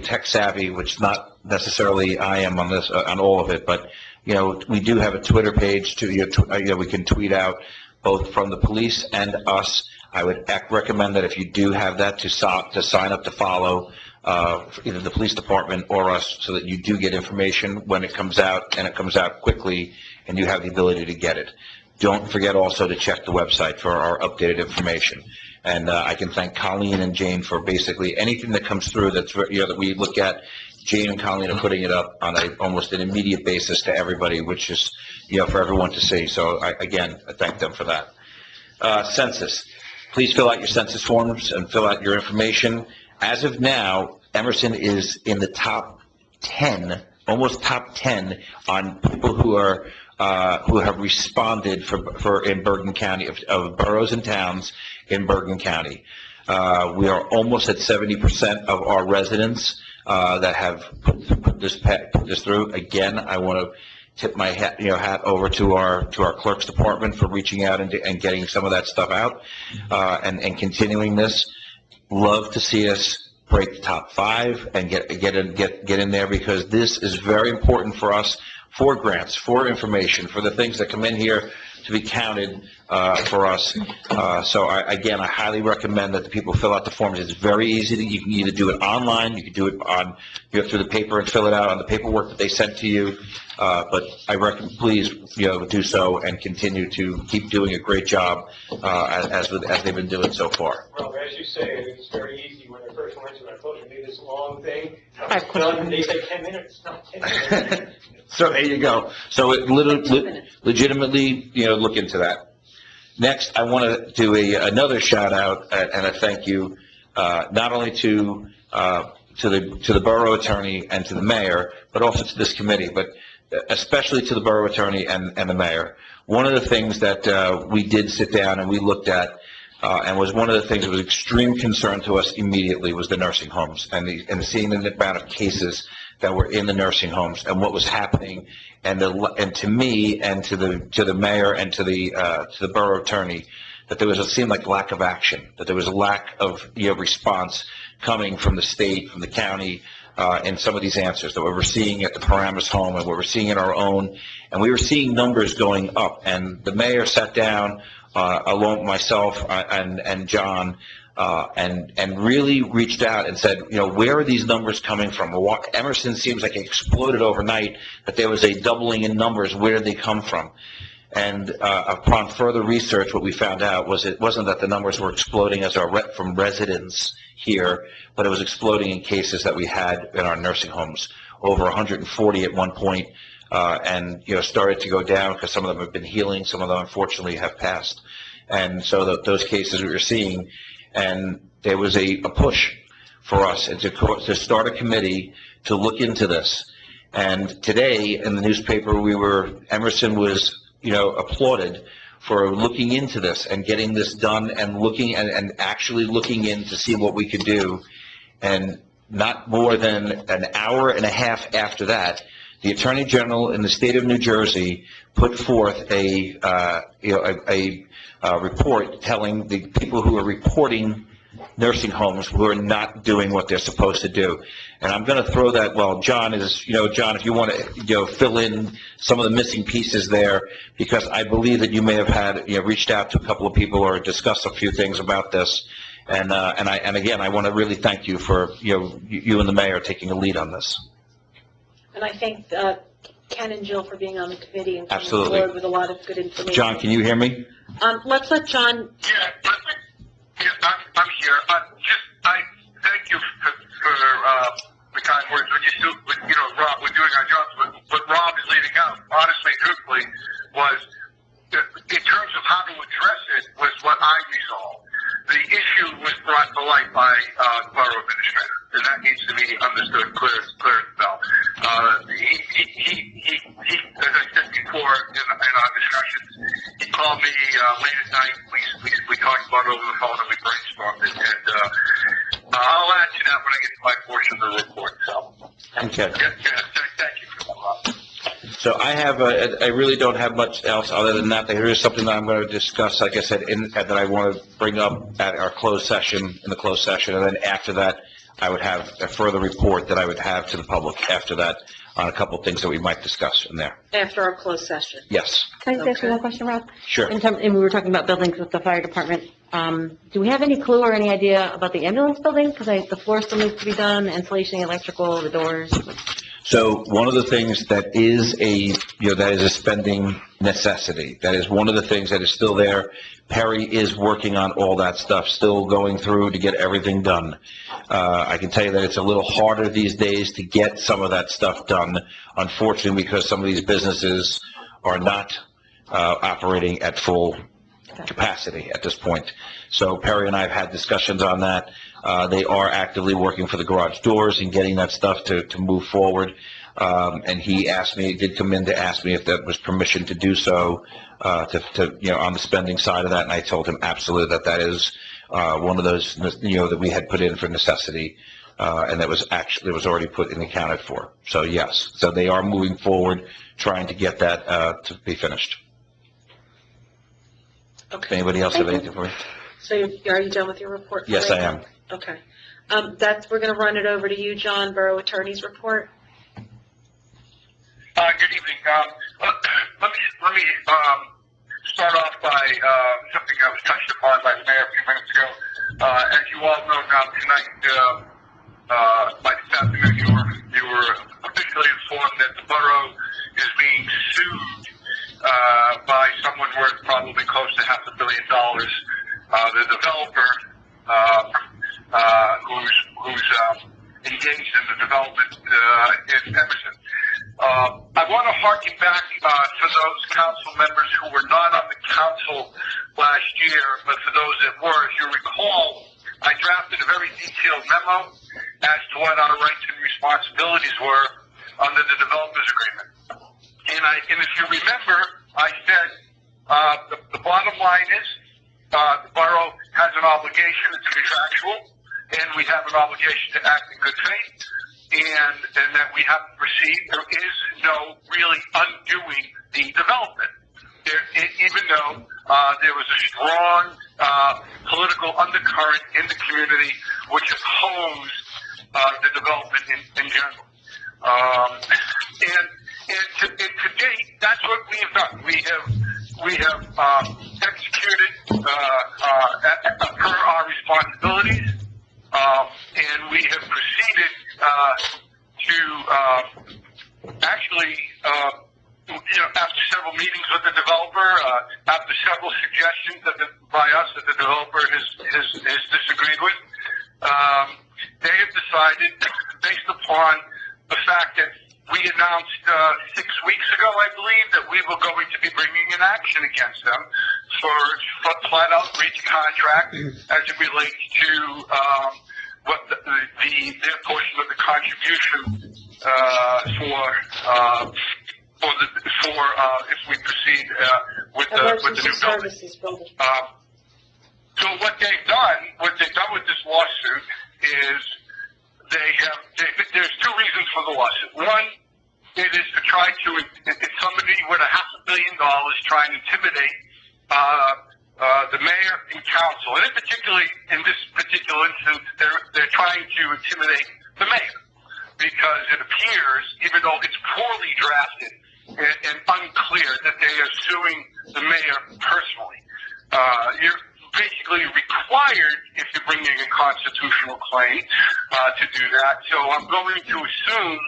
tech savvy, which not necessarily I am on this, on all of it, but, we do have a Twitter page to, we can tweet out both from the police and us. I would recommend that if you do have that, to sign up to follow either the police department or us, so that you do get information when it comes out, and it comes out quickly, and you have the ability to get it. Don't forget also to check the website for our updated information. And I can thank Colleen and Jane for basically anything that comes through that's that we look at. Jane and Colleen are putting it up on almost an immediate basis to everybody, which is for everyone to see. So I thank them for that. Census. Please fill out your census forms and fill out your information. As of now, Emerson is in the top 10, almost top 10 on people who have responded for in Bergen County, of boroughs and towns in Bergen County. We are almost at 70% of our residents that have put this through. Again, I want to tip my hat over to our clerk's department for reaching out and getting some of that stuff out, and continuing this. Love to see us break the top 5 and get in there, because this is very important for us, for grants, for information, for the things that come in here to be counted for us. So I highly recommend that the people fill out the forms. It's very easy. You can either do it online, you can do it through the paper and fill it out on the paperwork that they sent to you. But I recommend, please, do so and continue to keep doing a great job as they've been doing so far. Well, as you say, it's very easy. When I first went to it, I thought it'd be this long thing. Done, they say 10 minutes, not 10 minutes. So there you go. So it legitimately, look into that. Next, I want to do another shout out and a thank you, not only to the borough attorney and to the mayor, but also to this committee, but especially to the borough attorney and the mayor. One of the things that we did sit down and we looked at, and was one of the things that was extreme concern to us immediately, was the nursing homes and seeing the amount of cases that were in the nursing homes and what was happening, and to me and to the mayor and to the borough attorney, that there seemed like lack of action, that there was a lack of response coming from the state, from the county, in some of these answers that we were seeing at the Paramus home and what we're seeing in our own, and we were seeing numbers going up. And the mayor sat down along with myself and John, and really reached out and said, where are these numbers coming from? Emerson seems like it exploded overnight, that there was a doubling in numbers. Where did they come from? And upon further research, what we found out was it wasn't that the numbers were exploding from residents here, but it was exploding in cases that we had in our nursing homes, over 140 at one point, and started to go down because some of them have been healing, some of them unfortunately have passed. And so those cases we were seeing, and there was a push for us to start a committee to look into this. And today in the newspaper, Emerson was applauded for looking into this and getting this done and looking and actually looking in to see what we could do. And not more than an hour and a half after that, the Attorney General in the state of New Jersey put forth a report telling the people who are reporting nursing homes who are not doing what they're supposed to do. And I'm going to throw that, well, John, if you want to, fill in some of the missing pieces there, because I believe that you may have had, reached out to a couple of people or discussed a few things about this. And again, I want to really thank you for, you and the mayor taking a lead on this. And I thank Ken and Jill for being on the committee and coming Absolutely. forward with a lot of good information. John, can you hear me? Let's let John. I'm here. I thank you for the kind words. Rob, we're doing our jobs. What Rob is leading out, honestly, truthfully, was in terms of how to address it was what I resolved. The issue was brought to light by the borough administrator, and that needs to be understood clear as bell. He, as I said before in our discussions, he called me late at night. We talked about it over the phone and we brainstormed it. And I'll add to that when I get to my portion of the report. So, Okay. Thank you for that. So I really don't have much else other than that. There is something that I'm going to discuss, like I said, that I want to bring up at our closed session, in the closed session, and then after that, I would have a further report that I would have to the public after that on a couple of things that we might discuss in there. After our closed session. Yes, Can I just ask you one question, Rob? sure. And we were talking about buildings with the fire department. Do we have any clue or any idea about the ambulance building? Because the floor still needs to be done, the insulation, the electrical, the doors. So one of the things that is that is a spending necessity. That is one of the things that is still there. Perry is working on all that stuff, still going through to get everything done. I can tell you that it's a little harder these days to get some of that stuff done, unfortunately, because some of these businesses are not operating at full capacity at this point. So Perry and I have had discussions on that. They are actively working for the garage doors and getting that stuff to move forward. And he did come in to ask me if that was permission to do so, on the spending side of that. And I told him absolutely that is one of those, that we had put in for necessity, and that was already put and accounted for. So yes, so they are moving forward, trying to get that to be finished. Okay. Anybody else have anything for me? So are you done with your report? Yes, I am. Okay. We're going to run it over to you, John, Borough Attorney's report. Good evening. Let me start off by something that was touched upon by the mayor a few minutes ago. As you all know now tonight, by this afternoon, you were officially informed that the borough is being sued by someone worth probably close to $500 million. The developer who's engaged in the development in Emerson. I want to harken back to those council members who were not on the council last year, but for those that were, as you recall, I drafted a very detailed memo as to what our rights and responsibilities were under the developers agreement. And if you remember, I said the bottom line is the borough has an obligation, it's contractual, and we have an obligation to act in good faith, and that we have to proceed. There is no really undoing the development. Even though there was a strong political undercurrent in the community which opposed the development in general. And to date, that's what we have done. We have executed per our responsibilities, and we have proceeded to actually, after several meetings with the developer, after several suggestions by us that the developer has disagreed with, they have decided, based upon the fact that we announced 6 weeks ago, I believe, that we were going to be bringing an action against them for flat-out breach of contract as it relates to what their portion of the contribution if we proceed with the new building. So what they've done with this lawsuit is they for the lawsuit. One, it is to try to, it's somebody with $500 million trying to intimidate the mayor and council. And in this particular instance, they're trying to intimidate the mayor because it appears, even though it's poorly drafted and unclear, that they are suing the mayor personally. You're basically required, if you're bringing a constitutional claim, to do that. So I'm going to assume,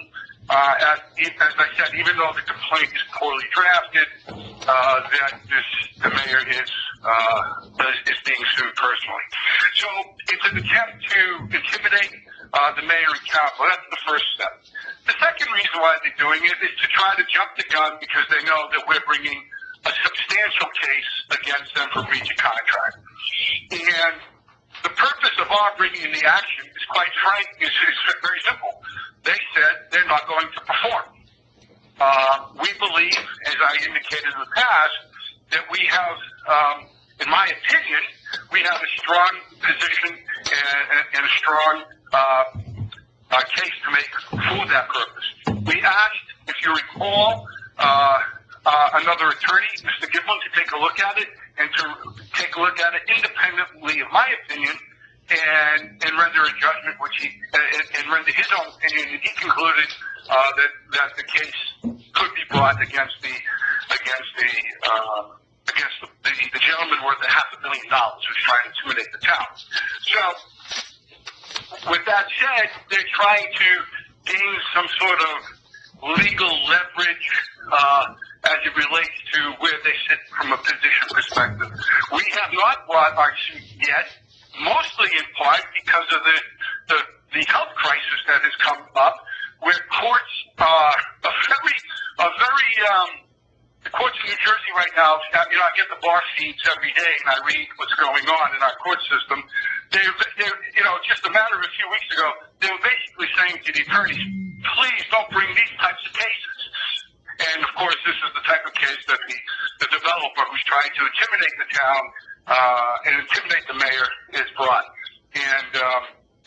as I said, even though the complaint is poorly drafted, that the mayor is being sued personally. So it's an attempt to intimidate the mayor and council. That's the first step. The second reason why they're doing it is to try to jump the gun because they know that we're bringing a substantial case against them for breach of contract. And the purpose of our bringing the action is, quite frank, is very simple. They said they're not going to perform. We believe, as I indicated in the past, that we have, in my opinion, we have a strong position and a strong case to make for that purpose. We asked, if you recall, another attorney, Mr. Giblin, to take a look at it and to take a look at it independently, in my opinion, and render a judgment, which and render his own opinion. And he concluded that the case could be brought against the gentleman worth $500 million who's trying to intimidate the town. So, with that said, they're trying to gain some sort of legal leverage as it relates to where they sit from a position perspective. We have not brought our suit yet, mostly in part because of the health crisis that has come up, where courts are the courts in New Jersey right now, I get the bar feeds every day and I read what's going on in our court system. They're just a matter of a few weeks ago, they were basically saying to the attorneys, please don't bring these types of cases. And of course, this is the type of case that the developer who's trying to intimidate the town and intimidate the mayor is brought. And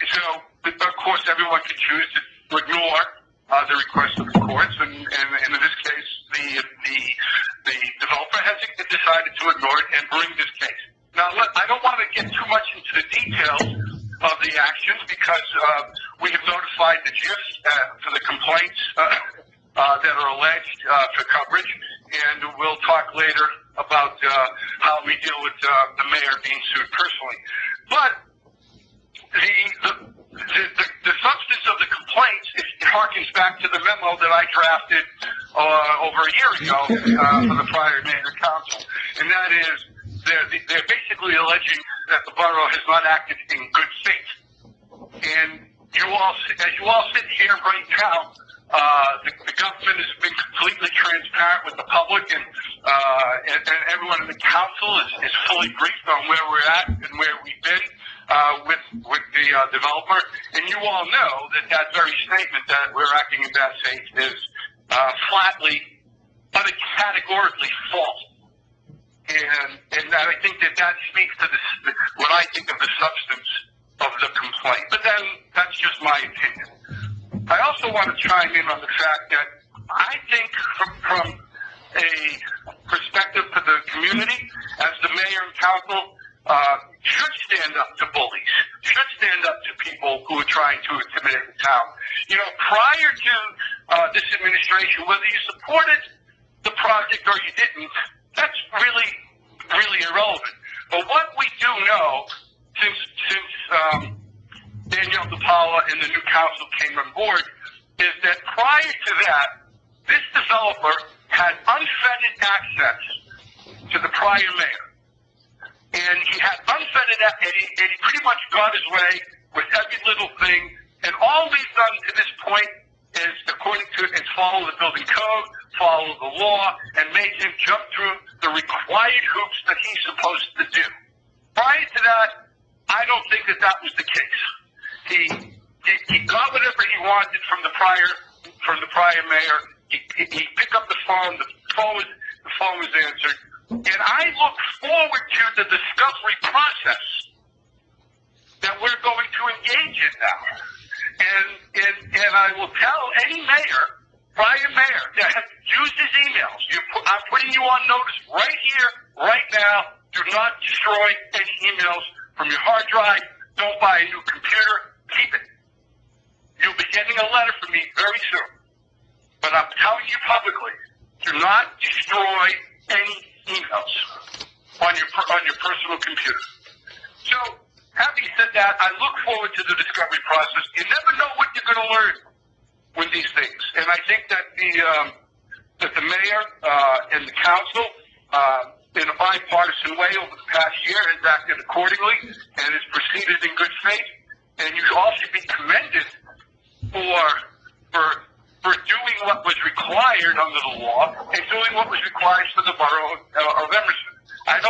so, of course, everyone can choose to ignore the request of the courts, and in this case, the developer has decided to ignore it and bring this case. Now, I don't want to get too much into the details of the actions because we have notified the GIFs for the complaints that are alleged for coverage, and we'll talk later about how we deal with the mayor being sued personally. But the substance of the complaints, it harkens back to the memo that I drafted over a year ago for the prior mayor and council, and that is they're basically alleging that the borough has not acted in good faith. And as you all sit here right now, the government has been completely transparent with the public, and everyone in the council is fully briefed on where we're at and where we've been with the developer. And you all know that very statement that we're acting in bad faith is flatly, categorically false. And I think that speaks to what I think of the substance of the complaint. But then that's just my opinion. I also want to chime in on the fact that I think from a perspective to the community, as the mayor and council should stand up to bullies, should stand up to people who are trying to intimidate the town. Prior to this administration, whether you supported the project or you didn't, that's really, really irrelevant. But what we do know, since Danielle DePaula and the new council came on board, is that prior to that, this developer had unfettered access to the prior mayor. And he had unfettered access, and he pretty much got his way with every little thing. And all we've done to this point is, according to it, follow the building code, follow the law, and made him jump through the required hoops that he's supposed to do. Prior to that, I don't think that was the case. He got whatever he wanted from the prior mayor. He picked up the phone. The phone was answered. And I look forward to the discovery process that we're going to engage in now. And I will tell any mayor, prior mayor, that has used his emails. I'm putting you on notice right here, right now. Do not destroy any emails from your hard drive. Don't buy a new computer. Keep it. You'll be getting a letter from me very soon. But I'm telling you publicly, do not destroy any emails on your personal computer. So, having said that, I look forward to the discovery process. You never know what you're going to learn with these things. And I think that the mayor and the council, in a bipartisan way over the past year, has acted accordingly and has proceeded in good faith. And you all should be commended for doing what was required under the law and doing what was required for the borough of Emerson. And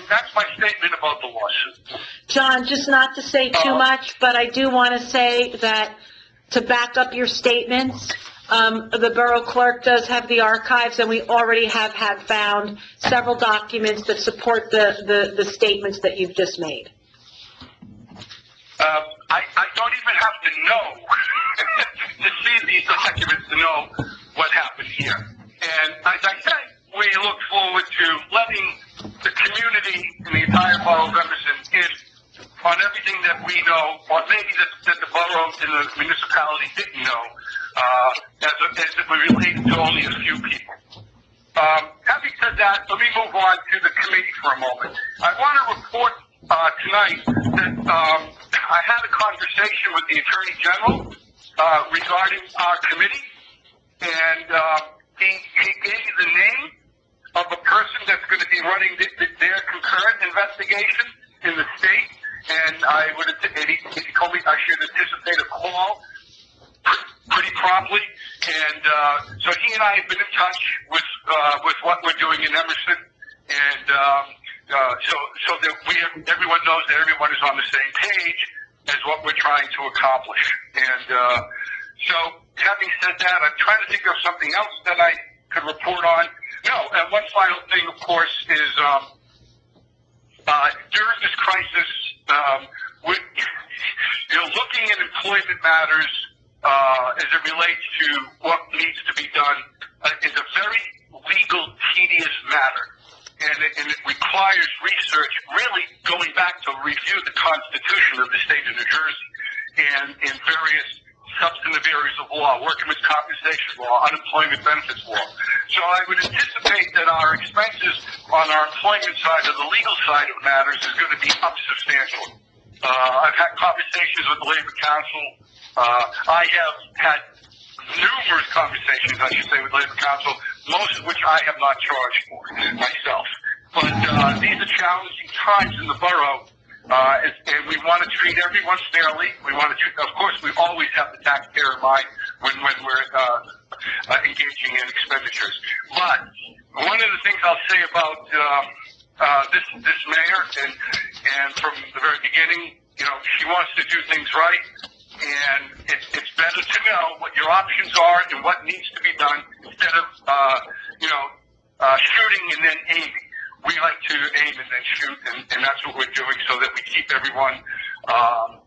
that's my statement about the lawsuit. John, just not to say too much, but I do want to say that to back up your statements, the borough clerk does have the archives, and we already have had found several documents that support the statements that you've just made. I don't even have to know to see these documents to know what happened here. And as I said, we look forward to letting the community in the entire borough of Emerson in on everything that we know, or maybe that the borough and the municipality didn't know, as it related to only a few people. Having said that, let me move on to the committee for a moment. I want to report tonight that I had a conversation with the Attorney General regarding our committee, and he gave me the name of a person that's going to be running their concurrent investigation in the state, and he told me I should anticipate a call pretty promptly, and so he and I have been in touch with what we're doing in Emerson, and so that everyone knows that everyone is on the same page as what we're trying to accomplish. And so, having said that, I'm trying to think of something else that I could report on. No, and one final thing, of course, is during this crisis, looking at employment matters as it relates to what needs to be done is a very legal, tedious matter. And it requires research, really going back to review the Constitution of the state of New Jersey and in various substantive areas of law, workmen's compensation law, unemployment benefits law. So I would anticipate that our expenses on our employment side or the legal side of matters is going to be up substantially. I've had conversations with the Labor Council. I have had numerous conversations, I should say, with Labor Council, most of which I have not charged for myself. But these are challenging times in the borough, and we want to treat everyone fairly. We want to treat, of course, we always have the taxpayer in mind when we're engaging in expenditures. But one of the things I'll say about this mayor, and from the very beginning, she wants to do things right. And it's better to know what your options are and what needs to be done instead of, shooting and then aiming. We like to aim and then shoot, and that's what we're doing so that we keep everyone, no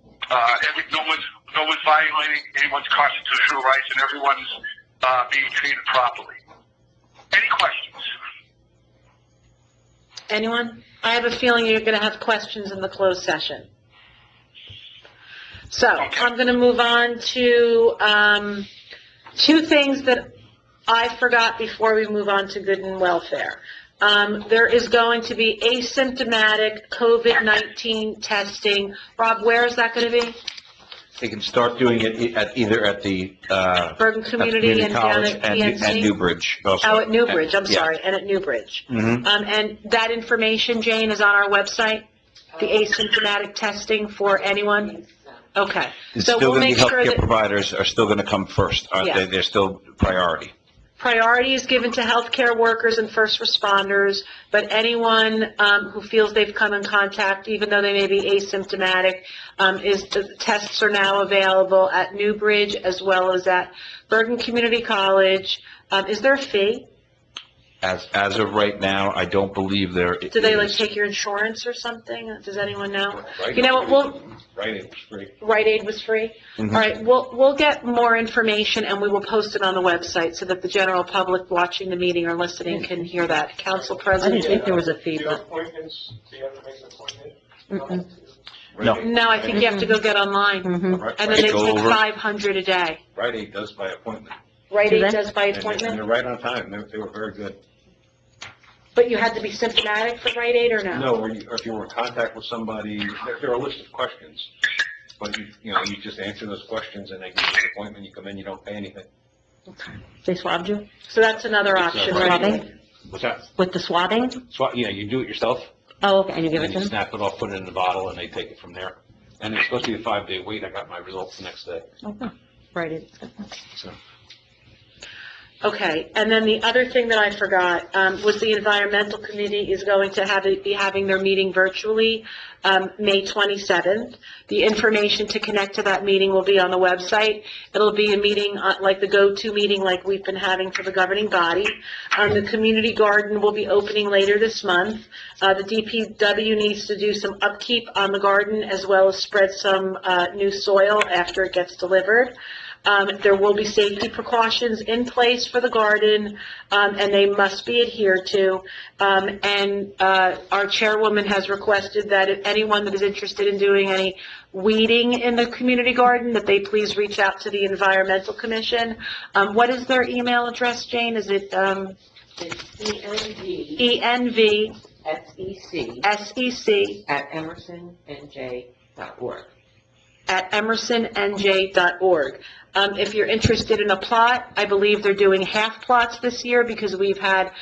one's violating anyone's constitutional rights and everyone's being treated properly. Any questions? Anyone? I have a feeling you're going to have questions in the closed session. So, I'm going to move on to two things that I forgot before we move on to good and welfare. There is going to be asymptomatic COVID-19 testing. Rob, where is that going to be? They can start doing it either at the Bergen Community and down College at and PNC? Newbridge. Also. Oh, at Newbridge, I'm Yeah. sorry, and at Newbridge. Mhm. And that information, Jane, is on our website? The asymptomatic testing for anyone? Okay. It's So still we'll going to make be sure healthcare that providers are still going to come first. Yeah. They're still priority. priority is given to healthcare workers and first responders, but anyone who feels they've come in contact, even though they may be asymptomatic, the tests are now available at Newbridge as well as at Bergen Community College. Is there a fee? As of right now, I don't believe there is. Do they like take your insurance or something? Does anyone know? You know what, we'll, Right, it's free. Rite Aid was free? Mhm. All right, we'll get more information and we will post it on the website so that the general public watching the meeting or listening can hear that. Council I President? didn't think there was a fee, Your but, appointments, do you have to make an appointment? No. No, I think you have to go get online. mhm. Right, And then they Go take over. 500 a day. Rite Aid does by appointment. Rite Do Aid they? does by And appointment? they're right on time. They were very good. But you had to be symptomatic for Rite Aid or no? No, or if you were in contact with somebody, there are a list of questions. But you just answer those questions and they give you an appointment, you come in, you don't pay anything. They swabbed you So that's another option, Right. right? Swabbing? What's that? with the swabbing? Yeah, you do it yourself. Oh, okay, and you give it And to you them? snap it off, put it in the bottle, and they take it from there. And it's supposed to be a 5-day wait. I got my results the next day. Okay, right. So, Okay, and then the other thing that I forgot, was the environmental committee is going to be having their meeting virtually, May 27th. The information to connect to that meeting will be on the website. It'll be a meeting, like the go-to meeting like we've been having for the governing body. The community garden will be opening later this month. The DPW needs to do some upkeep on the garden as well as spread some, new soil after it gets delivered. There will be safety precautions in place for the garden, and they must be adhered to. Our chairwoman has requested that if anyone that is interested in doing any weeding in the community garden, that they please reach out to the Environmental Commission. What is their email address, Jane? Is it, It's ENV ENVSEC SEC at emersonnj.org. at emersonnj.org. If you're interested in a plot, I believe they're doing half plots this year because they've had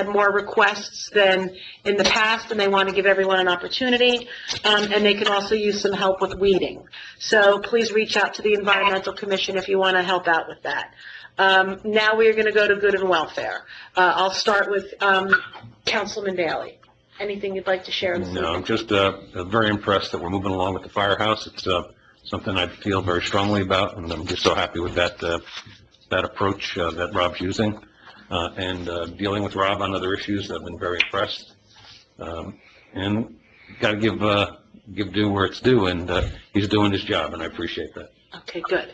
more requests than in the past, and they want to give everyone an opportunity. And they can also use some help with weeding. So please reach out to the Environmental Commission if you want to help out with that. Now we are going to go to good and welfare. I'll start with, Councilman Daley. Anything you'd like to share this No, I'm evening? just very impressed that we're moving along with the firehouse. It's something I feel very strongly about, and I'm just so happy with that approach that Rob's using. And dealing with Rob on other issues, I've been very impressed. And got to give due where it's due, and he's doing his job, and I appreciate that. Okay, good.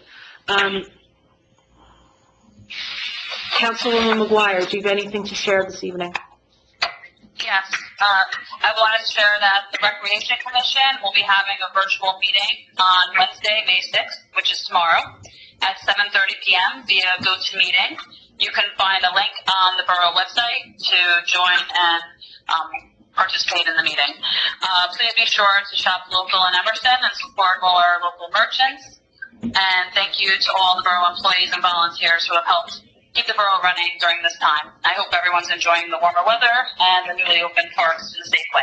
Councilwoman McGuire, do you have anything to share this evening? Yes, I wanted to share that the Recreation Commission will be having a virtual meeting on Wednesday, May 6th, which is tomorrow, at 7:30 p.m. via GoToMeeting. You can find a link on the borough website to join and participate in the meeting. Please be sure to shop local in Emerson and support all our local merchants. And thank you to all the borough employees and volunteers who have helped keep the borough running during this time. I hope everyone's enjoying the warmer weather and the newly opened parks in a safe way.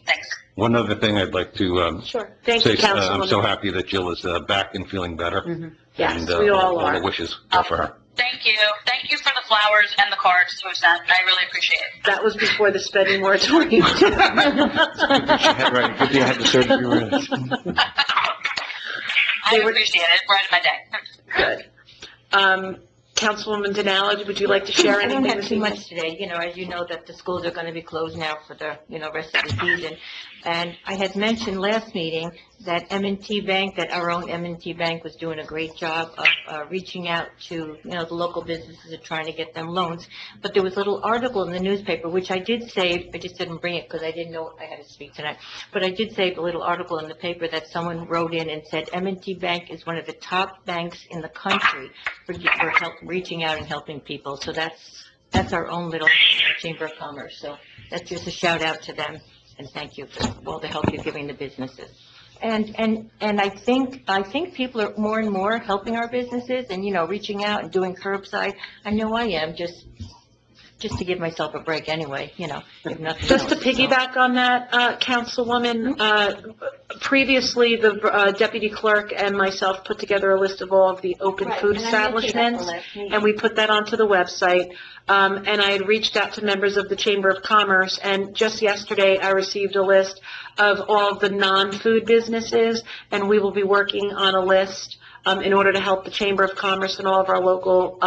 Thanks. One other thing I'd like to Sure. Thank you, say, I'm so Councilwoman. happy that Jill is back and feeling better. Yes, And we all all are. the wishes go for her. Thank you. Thank you for the flowers and the cards to have sent. I really appreciate it. That was before the spending moratorium. Right, good thing I had the surgery ready. I appreciate it. Right in my day. Good. Councilwoman Denali, would you like to share I anything don't have this too evening? much today, as you know that the schools are going to be closed now for the, rest of the season. And I had mentioned last meeting that M&T Bank, that our own M&T Bank was doing a great job of reaching out to, the local businesses and trying to get them loans. But there was a little article in the newspaper, which I did save, I just didn't bring it because I didn't know I had to speak tonight. But I did save a little article in the paper that someone wrote in and said M&T Bank is one of the top banks in the country for reaching out and helping people. So that's our own little Chamber of Commerce. So that's just a shout out to them. And thank you for all the help you're giving the businesses. And I think people are more and more helping our businesses and, reaching out and doing curbside. I know I am, just to give myself a break anyway, if nothing Just to else, piggyback on that, Councilwoman, previously, the deputy clerk and myself put together a list of all of the open Right, food and I mentioned that the establishments, last meeting. and we put that onto the website. and I had reached out to members of the Chamber of Commerce, and just yesterday I received a list of all of the non-food businesses, and we will be working on a list in order to help the Chamber of Commerce and all of our local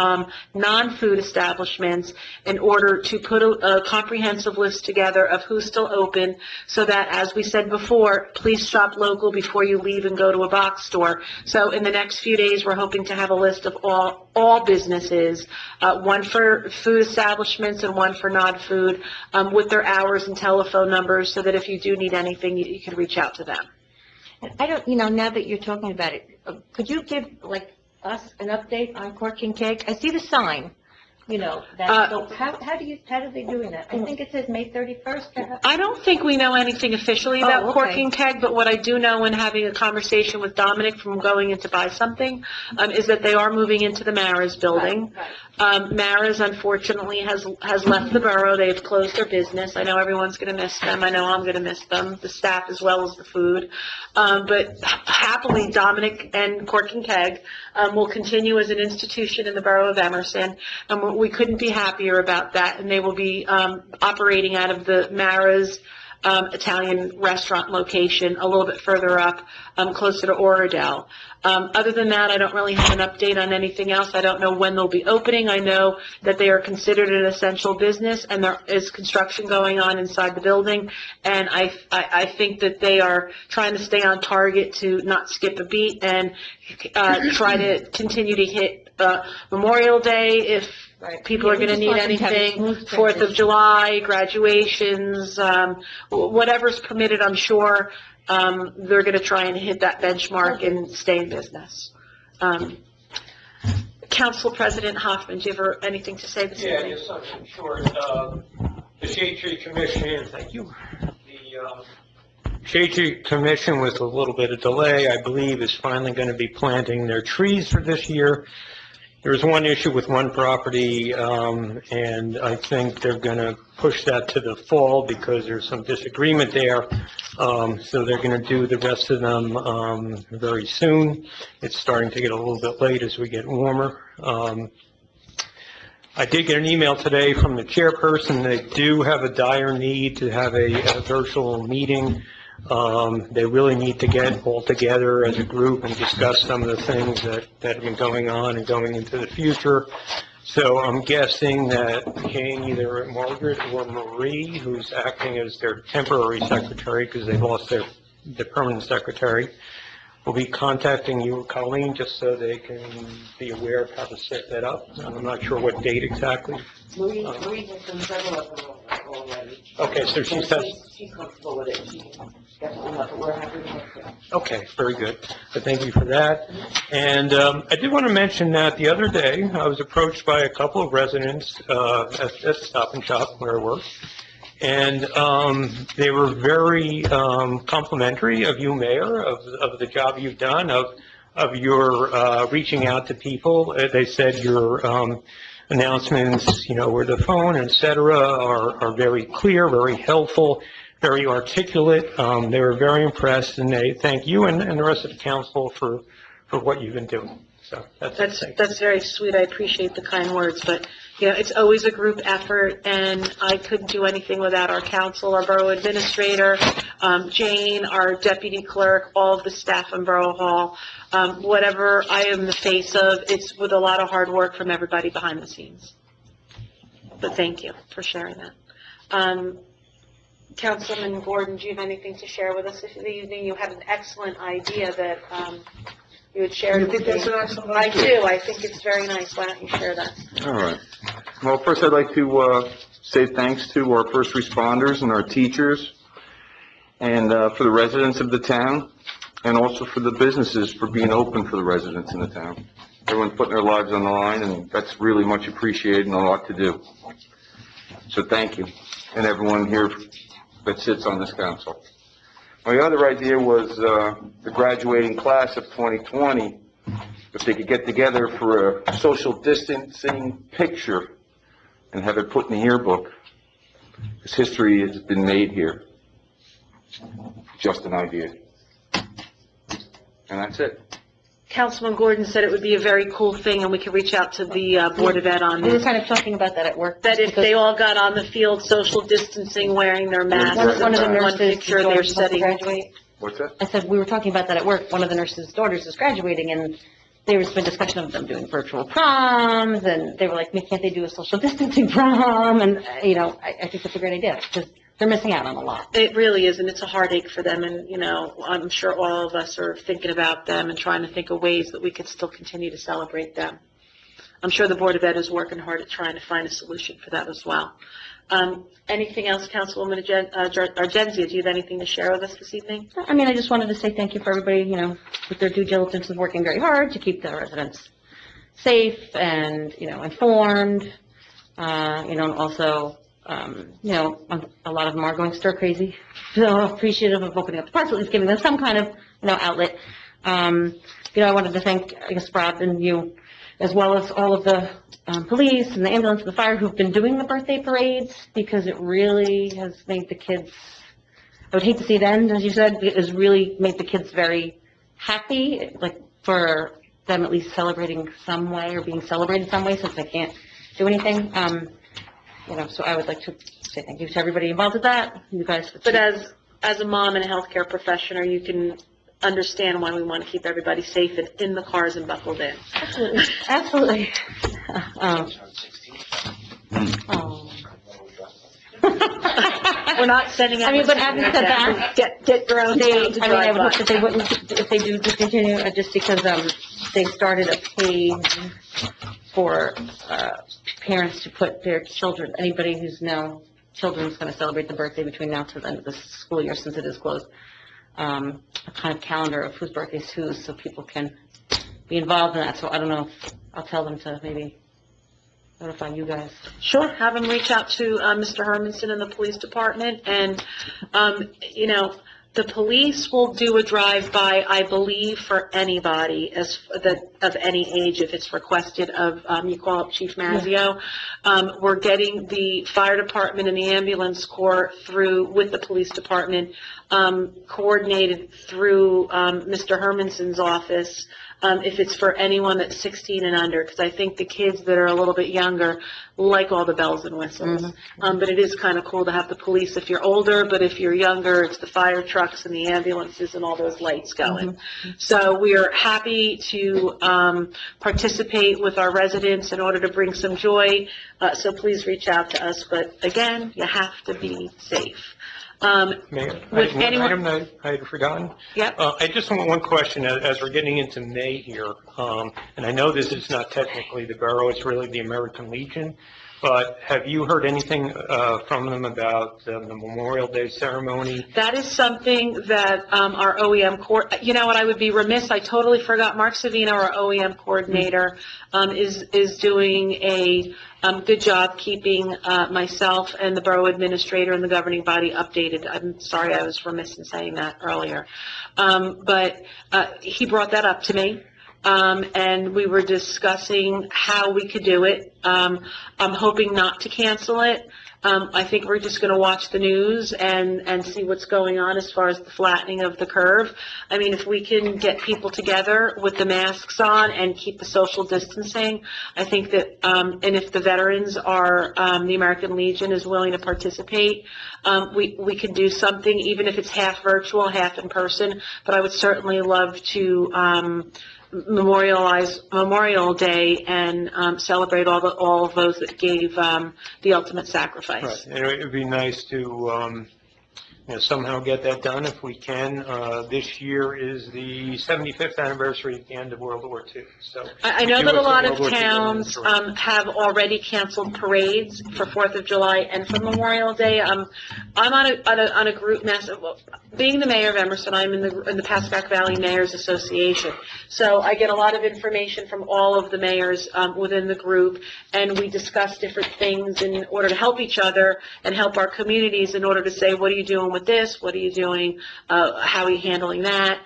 non-food establishments in order to put a comprehensive list together of who's still open, so that, as we said before, please shop local before you leave and go to a box store. So in the next few days, we're hoping to have a list of all businesses, one for food establishments and one for non-food, with their hours and telephone numbers, so that if you do need anything, you can reach out to them. I don't, now that you're talking about it, could you give, us an update on Cork and Keg? I see the sign, that, so how are they doing that? I think it says May 31st. I don't think we know anything officially about Oh, okay. Cork and Keg, but what I do know in having a conversation with Dominic from going in to buy something, is that they are moving into the Maras building. Maras, unfortunately, has left the borough. They've closed their business. I know everyone's going to miss them. I know I'm going to miss them, the staff as well as the food. But happily, Dominic and Cork and Keg will continue as an institution in the borough of Emerson, and we couldn't be happier about that. And they will be operating out of the Maras Italian restaurant location a little bit further up, closer to Oradell. Other than that, I don't really have an update on anything else. I don't know when they'll be opening. I know that they are considered an essential business, and there is construction going on inside the building. And I think that they are trying to stay on target to not skip a beat and try to continue to hit Memorial Day if people are going to need anything, 4th of July, graduations, whatever's permitted, I'm sure. They're going to try and hit that benchmark and stay in business. Council President Hoffman, do you have anything to say this evening? Yeah, just something short. The Shade Tree Commission, thank you. The Shade Tree Commission, with a little bit of delay, I believe, is finally going to be planting their trees for this year. There's one issue with one property, and I think they're going to push that to the fall because there's some disagreement there. So they're going to do the rest of them very soon. It's starting to get a little bit late as we get warmer. I did get an email today from the chairperson. They do have a dire need to have a virtual meeting. They really need to get all together as a group and discuss some of the things that have been going on and going into the future. So I'm guessing that either Margaret or Marie, who's acting as their temporary secretary because they lost their permanent secretary, will be contacting you, Colleen, just so they can be aware of how to set that up. I'm not sure what date exactly. Marie has done several of them already. Okay, so she says... She's comfortable with it. She definitely not, but we're happy to help her. Okay, very good. So thank you for that. And I did want to mention that the other day, I was approached by a couple of residents at Stop and Shop where I work. And they were very complimentary of you, Mayor, of the job you've done, of your reaching out to people. They said your announcements, where the phone, et cetera, are very clear, very helpful, very articulate. They were very impressed, and they thank you and the rest of the council for what you've been doing. So That's very sweet. I appreciate the kind words, but it's always a group effort, and I couldn't do anything without our council, our borough administrator, Jane, our deputy clerk, all of the staff in Borough Hall. Whatever I am the face of, it's with a lot of hard work from everybody behind the scenes. But thank you for sharing that. Councilman Gordon, do you have anything to share with us this evening? You had an excellent idea that you had shared with me. You think that's an excellent I idea? do. I think it's very nice. Why don't you share that? All right. Well, first I'd like to say thanks to our first responders and our teachers, and for the residents of the town, and also for the businesses for being open for the residents in the town. Everyone's putting their lives on the line, and that's really much appreciated and a lot to do. So thank you, and everyone here that sits on this council. My other idea was the graduating class of 2020, if they could get together for a social distancing picture and have it put in the yearbook, because history has been made here. Just an idea. And that's it. Councilman Gordon said it would be a very cool thing, and we could reach out to the Board of Ed on We were this, kind of talking about that at work. that if because they all got on the field, social distancing, wearing their masks, One of the one nurses' picture they're daughters wants to setting. graduate. What's that? I said, we were talking about that at work. One of the nurses' daughters is graduating, and there was been discussion of them doing virtual proms, and they were like, can't they do a social distancing prom? And, I think that's a great idea, because they're missing out on a lot. It really is, and it's a heartache for them, and, I'm sure all of us are thinking about them and trying to think of ways that we could still continue to celebrate them. I'm sure the Board of Ed is working hard at trying to find a solution for that as well. Anything else, Councilwoman Argenzia, do you have anything to share with us this evening? I mean, I just wanted to say thank you for everybody, with their due diligence of working very hard to keep the residents safe and, informed. And also, a lot of them are going stir crazy. So appreciative of opening up the parks, at least giving them some kind of, outlet. I wanted to thank, I guess, Rob and you, as well as all of the police and the ambulance and the fire who've been doing the birthday parades, because it really has made the kids, I would hate to see it end, as you said, it has really made the kids very happy, like, for them at least celebrating some way or being celebrated some way, since they can't do anything. So I would like to say thank you to everybody involved with that, you guys. But as a mom and a healthcare professional, you can understand why we want to keep everybody safe and in the cars and buckled in. Absolutely, absolutely. We're not sending out. But having said that, get your own. I would hope that they wouldn't, if they do discontinue, just because, they started a page for, parents to put their children, anybody who's now, children's gonna celebrate the birthday between now to the end of the school year, since it is closed, a kind of calendar of whose birthday's whose, so people can be involved in that. So I don't know, I'll tell them to maybe notify you guys. Sure, have them reach out to Mr. Hermanson in the police department, and, the police will do a drive-by, I believe, for anybody of any age, if it's requested of, you call up Chief Mazzio. We're getting the fire department and the ambulance corps with the police department, coordinated through Mr. Hermanson's office, if it's for anyone that's 16 and under, because I think the kids that are a little bit younger like all the bells and whistles. But it is kind of cool to have the police if you're older, but if you're younger, it's the fire trucks and the ambulances and all those lights going. So we are happy to participate with our residents in order to bring some joy. So please reach out to us. But again, you have to be safe. Mayor, With anyone- item that I had forgotten. Yep. I just want one question as we're getting into May here, and I know this is not technically the borough, it's really the American Legion, but have you heard anything from them about the Memorial Day ceremony? That is something that our OEM you know what, I would be remiss, I totally forgot, Mark Savino, our OEM coordinator, is doing a good job keeping myself and the borough administrator and the governing body updated. I'm sorry, I was remiss in saying that earlier. But he brought that up to me. And we were discussing how we could do it. I'm hoping not to cancel it. I think we're just going to watch the news and see what's going on as far as the flattening of the curve. I mean, if we can get people together with the masks on and keep the social distancing, I think that, and if the veterans are, the American Legion is willing to participate, we can do something, even if it's half virtual, half in person. But I would certainly love to, memorialize Memorial Day and celebrate all of those that gave the ultimate sacrifice. Right, and it would be nice to somehow get that done if we can. This year is the 75th anniversary at the end of World War II. So I know that a lot of towns have already canceled parades for 4th of July and for Memorial Day. I'm on a group message. Well, being the mayor of Emerson, I'm in the Pascack Valley Mayors Association. So I get a lot of information from all of the mayors within the group, and we discuss different things in order to help each other and help our communities in order to say, what are you doing with this? What are you doing? How are you handling that?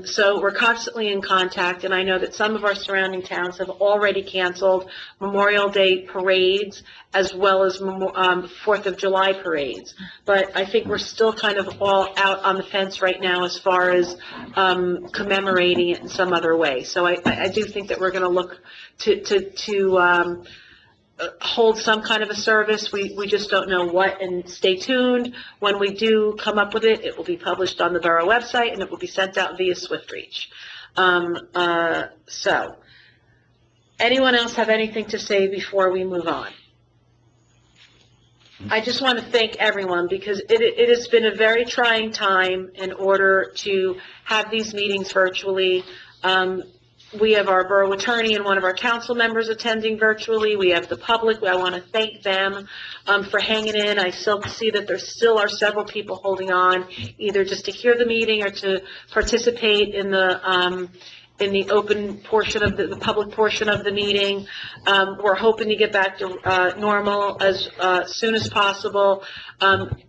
So we're constantly in contact, and I know that some of our surrounding towns have already canceled Memorial Day parades as well as 4th of July parades. But I think we're still kind of all out on the fence right now as far as commemorating it in some other way. So I do think that we're going to look to hold some kind of a service. We just don't know what, and stay tuned. When we do come up with it, it will be published on the borough website, and it will be sent out via SwiftReach. So, anyone else have anything to say before we move on? I just want to thank everyone, because it has been a very trying time in order to have these meetings virtually. We have our borough attorney and one of our council members attending virtually. We have the public. I want to thank them for hanging in. I still see that there still are several people holding on, either just to hear the meeting or to participate in the open portion of the public portion of the meeting. We're hoping to get back to normal as soon as possible.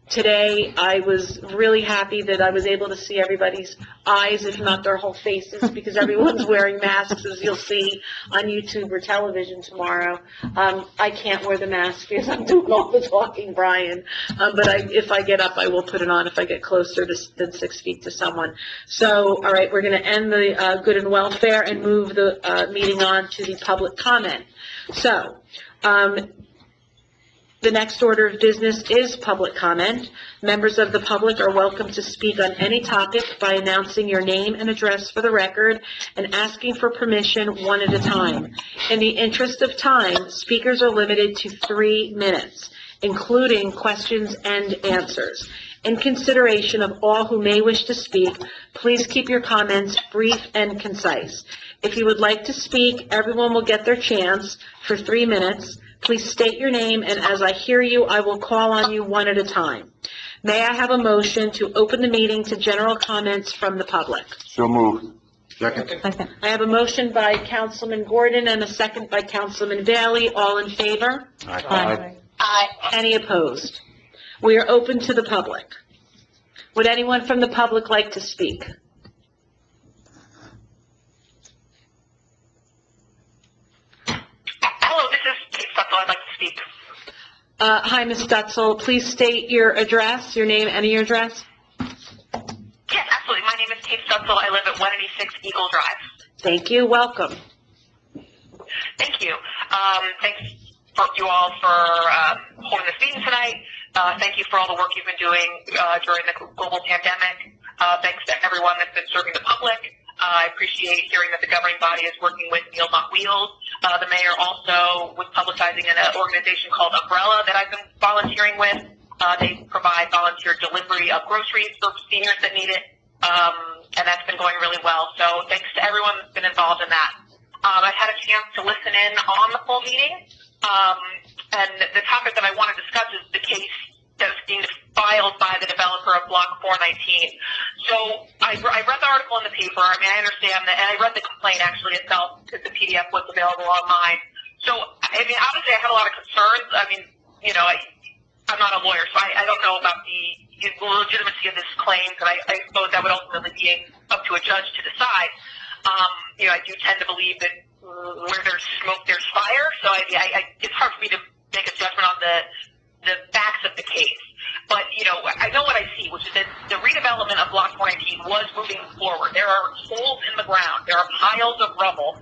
Today, I was really happy that I was able to see everybody's eyes, if not their whole faces, because everyone's wearing masks, as you'll see on YouTube or television tomorrow. I can't wear the mask because I'm doing all the talking, Brian. But if I get up, I will put it on if I get closer than 6 feet to someone. So, all right, we're going to end the good and welfare and move the meeting on to the public comment. So, the next order of business is public comment. Members of the public are welcome to speak on any topic by announcing your name and address for the record and asking for permission one at a time. In the interest of time, speakers are limited to 3 minutes, including questions and answers. In consideration of all who may wish to speak, please keep your comments brief and concise. If you would like to speak, everyone will get their chance for 3 minutes. Please state your name, and as I hear you, I will call on you one at a time. May I have a motion to open the meeting to general comments from the public? So moved. Second. I have a motion by Councilman Gordon and a second by Councilman Bailey. All in favor? Aye. Aye. Any opposed? We are open to the public. Would anyone from the public like to speak? Hello, this is Kate Stutzel. I'd like to speak. Hi, Ms. Stutzel. Please state your address, your name and your address. Yes, absolutely. My name is Kate Stutzel. I live at 186 Eagle Drive. Thank you. Welcome. Thank you. Thanks for you all for holding this meeting tonight. Thank you for all the work you've been doing during the global pandemic. Thanks to everyone that's been serving the public. I appreciate hearing that the governing body is working with Meals on Wheels. The mayor also was publicizing an organization called Umbrella that I've been volunteering with. They provide volunteer delivery of groceries for seniors that need it, and that's been going really well. So thanks to everyone that's been involved in that. I've had a chance to listen in on the full meeting, and the topic that I want to discuss is the case that was being filed by the developer of Block 419. So I read the article in the paper. I mean, I understand that, and I read the complaint actually itself because the PDF was available online. So, I mean, obviously I have a lot of concerns. I mean, you know, I'm not a lawyer, so I don't know about the legitimacy of this claim, but I suppose that would ultimately be up to a judge to decide. You know, I do tend to believe that where there's smoke, there's fire. So it's hard for me to make a judgment on the facts of the case. But, you know, I know what I see, which is that the redevelopment of Block 419 was moving forward. There are holes in the ground. There are piles of rubble.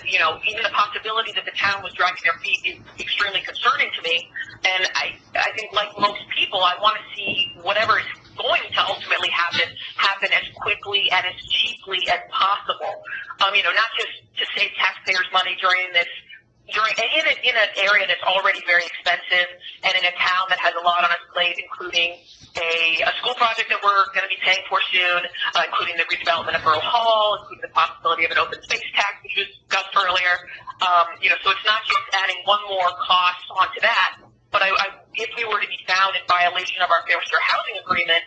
You know, even the possibility that the town was dragging their feet is extremely concerning to me. And I think, like most people, I want to see whatever is going to ultimately happen as quickly and as cheaply as possible. You know, not just to save taxpayers money in an area that's already very expensive and in a town that has a lot on its plate, including a school project that we're going to be paying for soon, including the redevelopment of Borough Hall, including the possibility of an open space tax, which was discussed earlier. You know, so it's not just adding one more cost onto that, but if we were to be found in violation of our Fair Share housing agreement,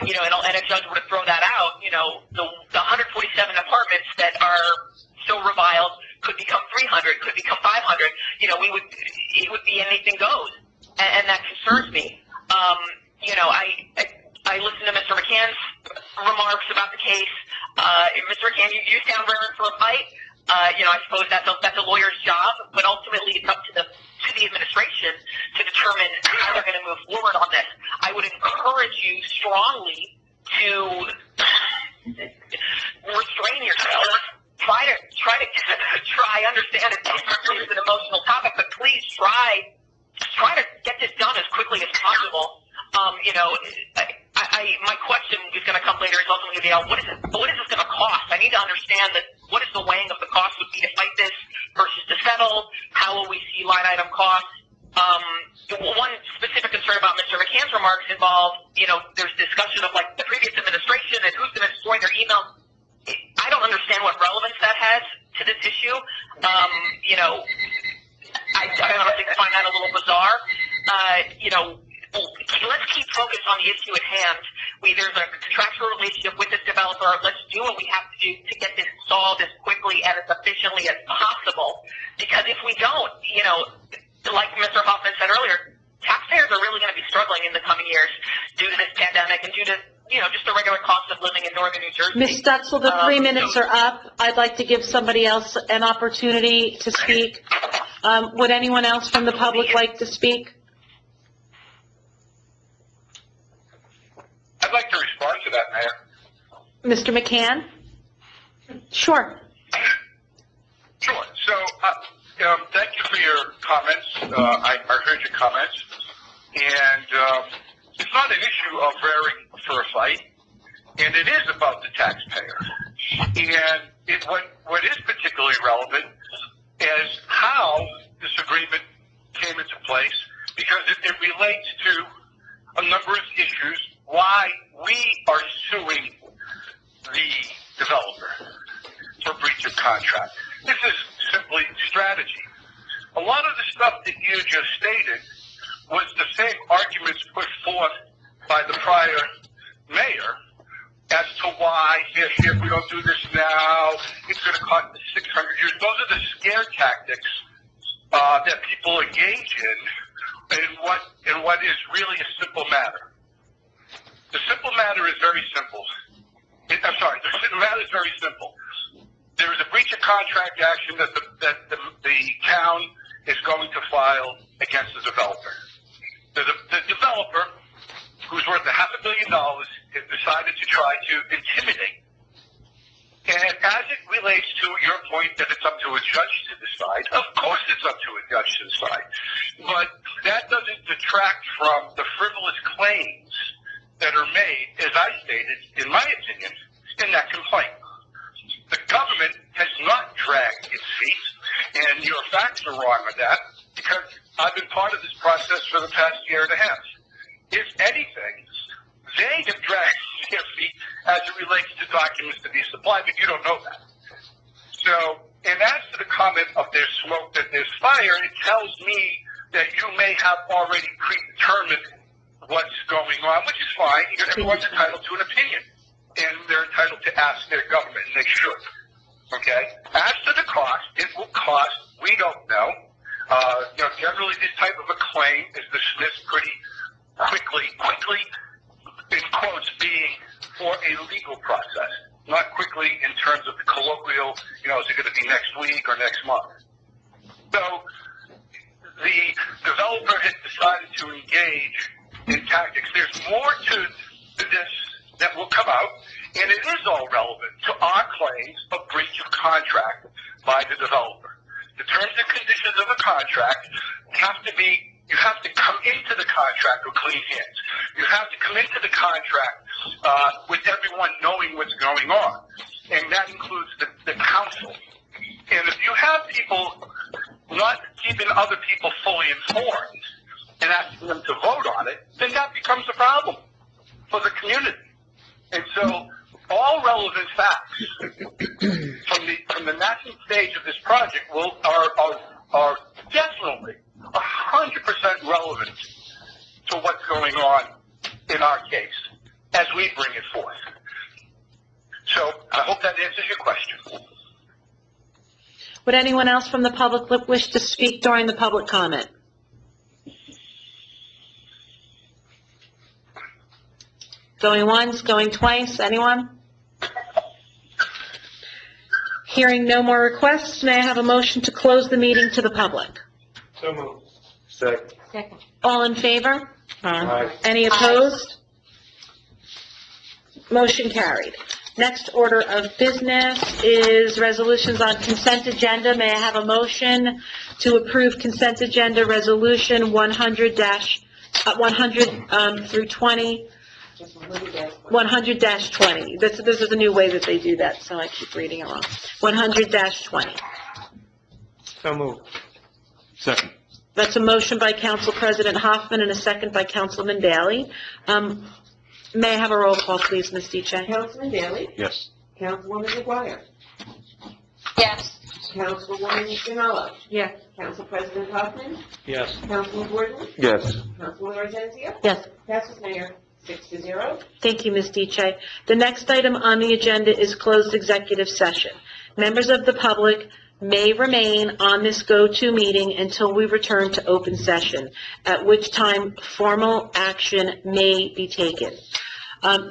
you know, and a judge were to throw that out, you know, the 147 apartments that are so reviled could become 300, could become 500. You know, it would be anything goes, and that concerns me. You know, I remarks about the case. Mr. McCann, you sound raring for a fight. I suppose that's a lawyer's job, but ultimately it's up to the administration to determine how they're going to move forward on this. I would encourage you strongly to restrain yourself. I understand it's an emotional topic, but please try to get this done as quickly as possible. My question is going to come later. Is ultimately going to be, what is this going to cost? I need to understand that. What is the weighing of the cost would be to fight this versus to settle? How will we see line item costs? One specific concern about Mr. McCann's remarks involved, there's discussion of like the previous administration and who's going to destroy their emails. I don't understand what relevance that has to this issue. I honestly find that a little bizarre. Let's keep focused on the issue at hand. There's a contractual relationship with this developer. Let's do what we have to do to get this solved as quickly and as efficiently as possible. Because if we don't, like Mr. Hoffman said earlier, taxpayers are really going to be struggling in the coming years due to this pandemic and due to just the regular cost of living in northern New Jersey. Ms. Stutzel, the 3 minutes are up. I'd like to give somebody else an opportunity to speak. Would anyone else from the public like to speak? I'd like to respond to that, Mayor. Mr. McCann? Sure. Sure. So, thank you for your comments. I heard your comments. And it's not an issue of raring for a fight, and it is about the taxpayer. And what is particularly relevant is how this agreement came into place, because it relates to a number of issues why we are suing the developer for breach of contract. This is simply strategy. A lot of the stuff that you just stated was the same arguments put forth by the prior mayor as to why, if we don't do this now, it's going to cost us 600 years. Those are the scare tactics that people engage in what is really a simple matter. The simple matter is very simple. The matter is very simple. There is a breach of contract action that the town is going to file against the developer. The developer, who's worth $500 million, has decided to try to intimidate. And as it relates to your point that it's up to a judge to decide, of course it's up to a judge to decide. But that doesn't detract from the frivolous claims that are made, as I stated, in my opinion, in that complaint. The government has not dragged its feet, and your facts are wrong on that, because I've been part of this process for the past year and a half. If anything, they have dragged their feet as it relates to documents to be supplied, but you don't know that. So, and as to the comment of there's smoke, that there's fire, it tells me that you may have already predetermined what's going on, which is fine. Everyone's entitled to an opinion, and they're entitled to ask their government, and they should. Okay? As to the cost, it will cost, we don't know. Generally this type of a claim is dismissed pretty quickly, in quotes, being for a legal process, not quickly in terms of the colloquial, is it going to be next week or next month? So, the developer has decided to engage in tactics. There's more to this that will come out, and it is all relevant to our claims of breach of contract by the developer. The terms and conditions of a contract you have to come into the contract with clean hands. You have to come into the contract with everyone knowing what's going on, and that includes the council. And if you have people not keeping other people fully informed and asking them to vote on it, then that becomes a problem for the community. And so all relevant facts from the national stage of this project are definitely 100% relevant to what's going on in our case as we bring it forth. So I hope that answers your question. Would anyone else from the public wish to speak during the public comment? Going once, going twice, anyone? Hearing no more requests, may I have a motion to close the meeting to the public? So moved. Second. Second. All in favor? Aye. Any opposed? Motion carried. Next order of business is resolutions on consent agenda. May I have a motion to approve consent agenda resolution 100 through 20, Just 100-20. 100-20. This is a new way that they do that, so I keep reading it wrong. 100-20. So moved. Second. That's a motion by Council President Hoffman and a second by Councilman Bailey. May I have a roll call, please, Ms. Deche? Councilman Bailey? Yes. Councilwoman McGuire? Yes. Councilwoman Janela? Yes. Council President Hoffman? Yes. Councilman Gordon? Yes. Councilwoman Arzenzia? Yes. Passes Mayor 6-0. Thank you, Ms. Deche. The next item on the agenda is closed executive session. Members of the public may remain on this go-to meeting until we return to open session, at which time formal action may be taken.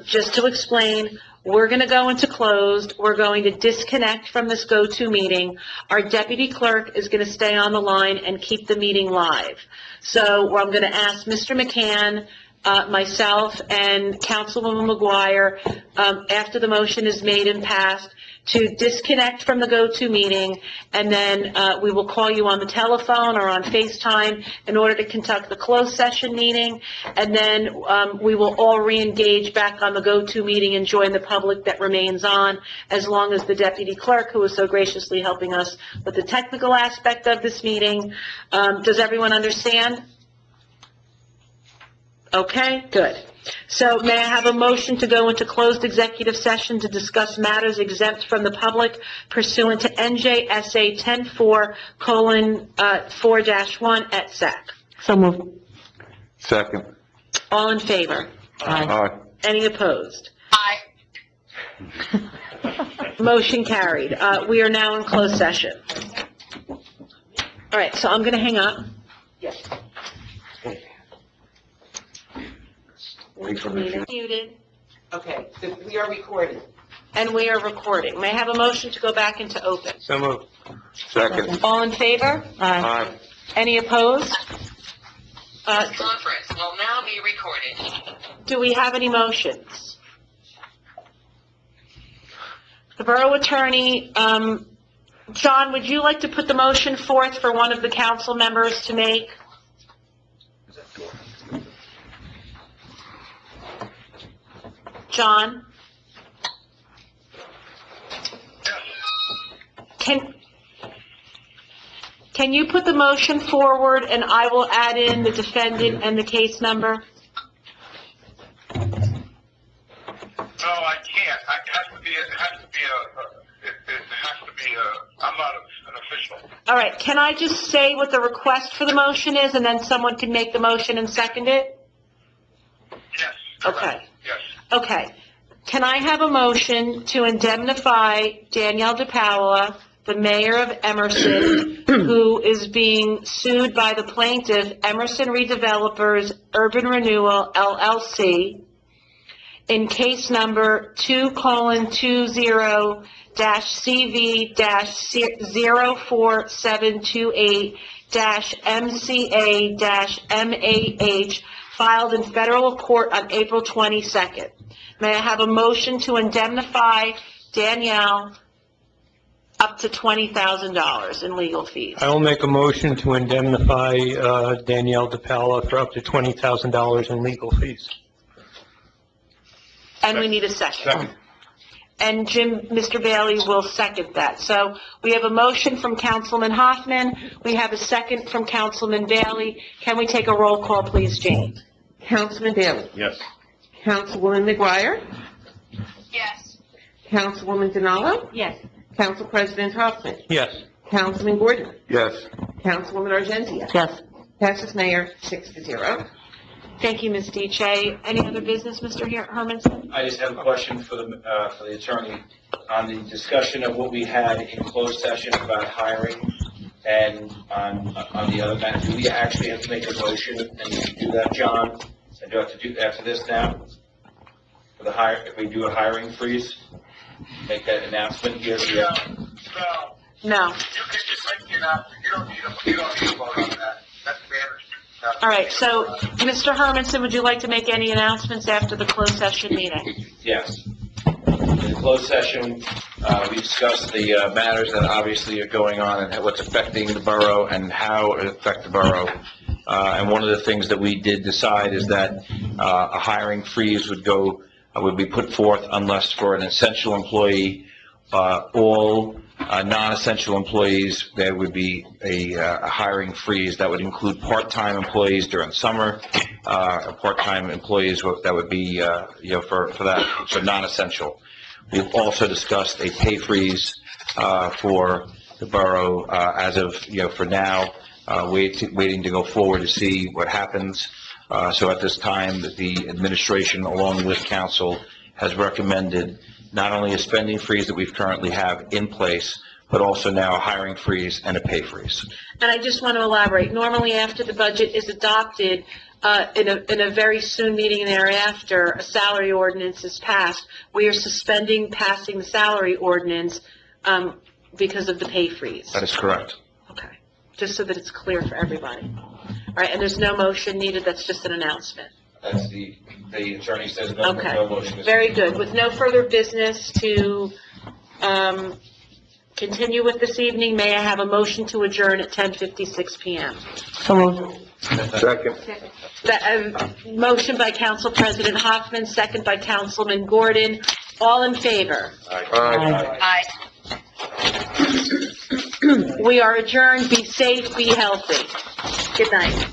Just to explain, we're going to go into closed. We're going to disconnect from this go-to meeting. Our deputy clerk is going to stay on the line and keep the meeting live. So I'm going to ask Mr. McCann, myself, and Councilwoman McGuire, after the motion is made and passed, to disconnect from the go-to meeting, and then we will call you on the telephone or on FaceTime in order to conduct the closed session meeting, and then we will all re-engage back on the go-to meeting and join the public that remains on, as long as the deputy clerk, who is so graciously helping us with the technical aspect of this meeting. Does everyone understand? Okay, good. So may I have a motion to go into closed executive session to discuss matters exempt from the public pursuant to NJSA 10-4:4-1 et sec. So moved. Second. All in favor? Aye. Any opposed? Aye. Motion carried. We are now in closed session. All right, so I'm going to hang up. Yes. Wait for me. Muted, Okay, so we are recording. and we are recording. May I have a motion to go back into open? So moved. Second. All in favor? Aye. Any opposed? Conference will now be recorded. Do we have any motions? The Borough Attorney, John, would you like to put the motion forth for one of the council members to make? John? Can you put the motion forward, and I will add in the defendant and the case number? No, I can't. I'm not an official. All right, can I just say what the request for the motion is, and then someone can make the motion and second it? Yes. Okay. Yes. Okay. Can I have a motion to indemnify Danielle DePaola, the mayor of Emerson, who is being sued by the plaintiff, Emerson Redevelopers Urban Renewal LLC, in case number 2:20-CV-04728-MCA-MAH, filed in federal court on April 22nd. May I have a motion to indemnify Danielle up to $20,000 in legal fees? I will make a motion to indemnify Danielle DePaola for up to $20,000 in legal fees. And we need a second. Second. And Mr. Bailey will second that. So we have a motion from Councilman Hoffman. We have a second from Councilman Bailey. Can we take a roll call, please, Jane? Councilman Bailey? Yes. Councilwoman McGuire? Yes. Councilwoman Janela? Yes. Council President Hoffman? Yes. Councilman Gordon? Yes. Councilwoman Arzenzia? Yes. Passes Mayor 6-0. Thank you, Ms. Deche. Any other business, Mr. Hermanson? I just have a question for the attorney on the discussion of what we had in closed session about hiring and on the other matter. Do we actually have to make a motion and do that, John? And do I have to do after this now? for the hire, if we do a hiring freeze, make that announcement here. No. You can just make it up, you don't need a vote on that, that's management. All right, so, Mr. Hermanson, would you like to make any announcements after the closed session meeting? Yes. In the closed session, we discussed the matters that obviously are going on and what's affecting the borough and how it affects the borough. And one of the things that we did decide is that a hiring freeze would be put forth unless for an essential employee, all non-essential employees, there would be a hiring freeze that would include part-time employees during summer, part-time employees that would be, for that, so non-essential. We've also discussed a pay freeze for the borough as of, for now, waiting to go forward to see what happens. So at this time, the administration, along with council, has recommended not only a spending freeze that we currently have in place, but also now a hiring freeze and a pay freeze. And I just want to elaborate. Normally, after the budget is adopted, in a very soon meeting thereafter, a salary ordinance is passed. We are suspending passing the salary ordinance because of the pay freeze. That is correct. Okay, just so that it's clear for everybody. All right, and there's no motion needed, that's just an announcement. That's the attorney says no Okay, motion. very good. With no further business to continue with this evening, may I have a motion to adjourn at 10:56 p.m.? So moved. Second. Motion by Council President Hoffman, second by Councilman Gordon. All in favor? Aye. We are adjourned. Be safe, be healthy. Good night.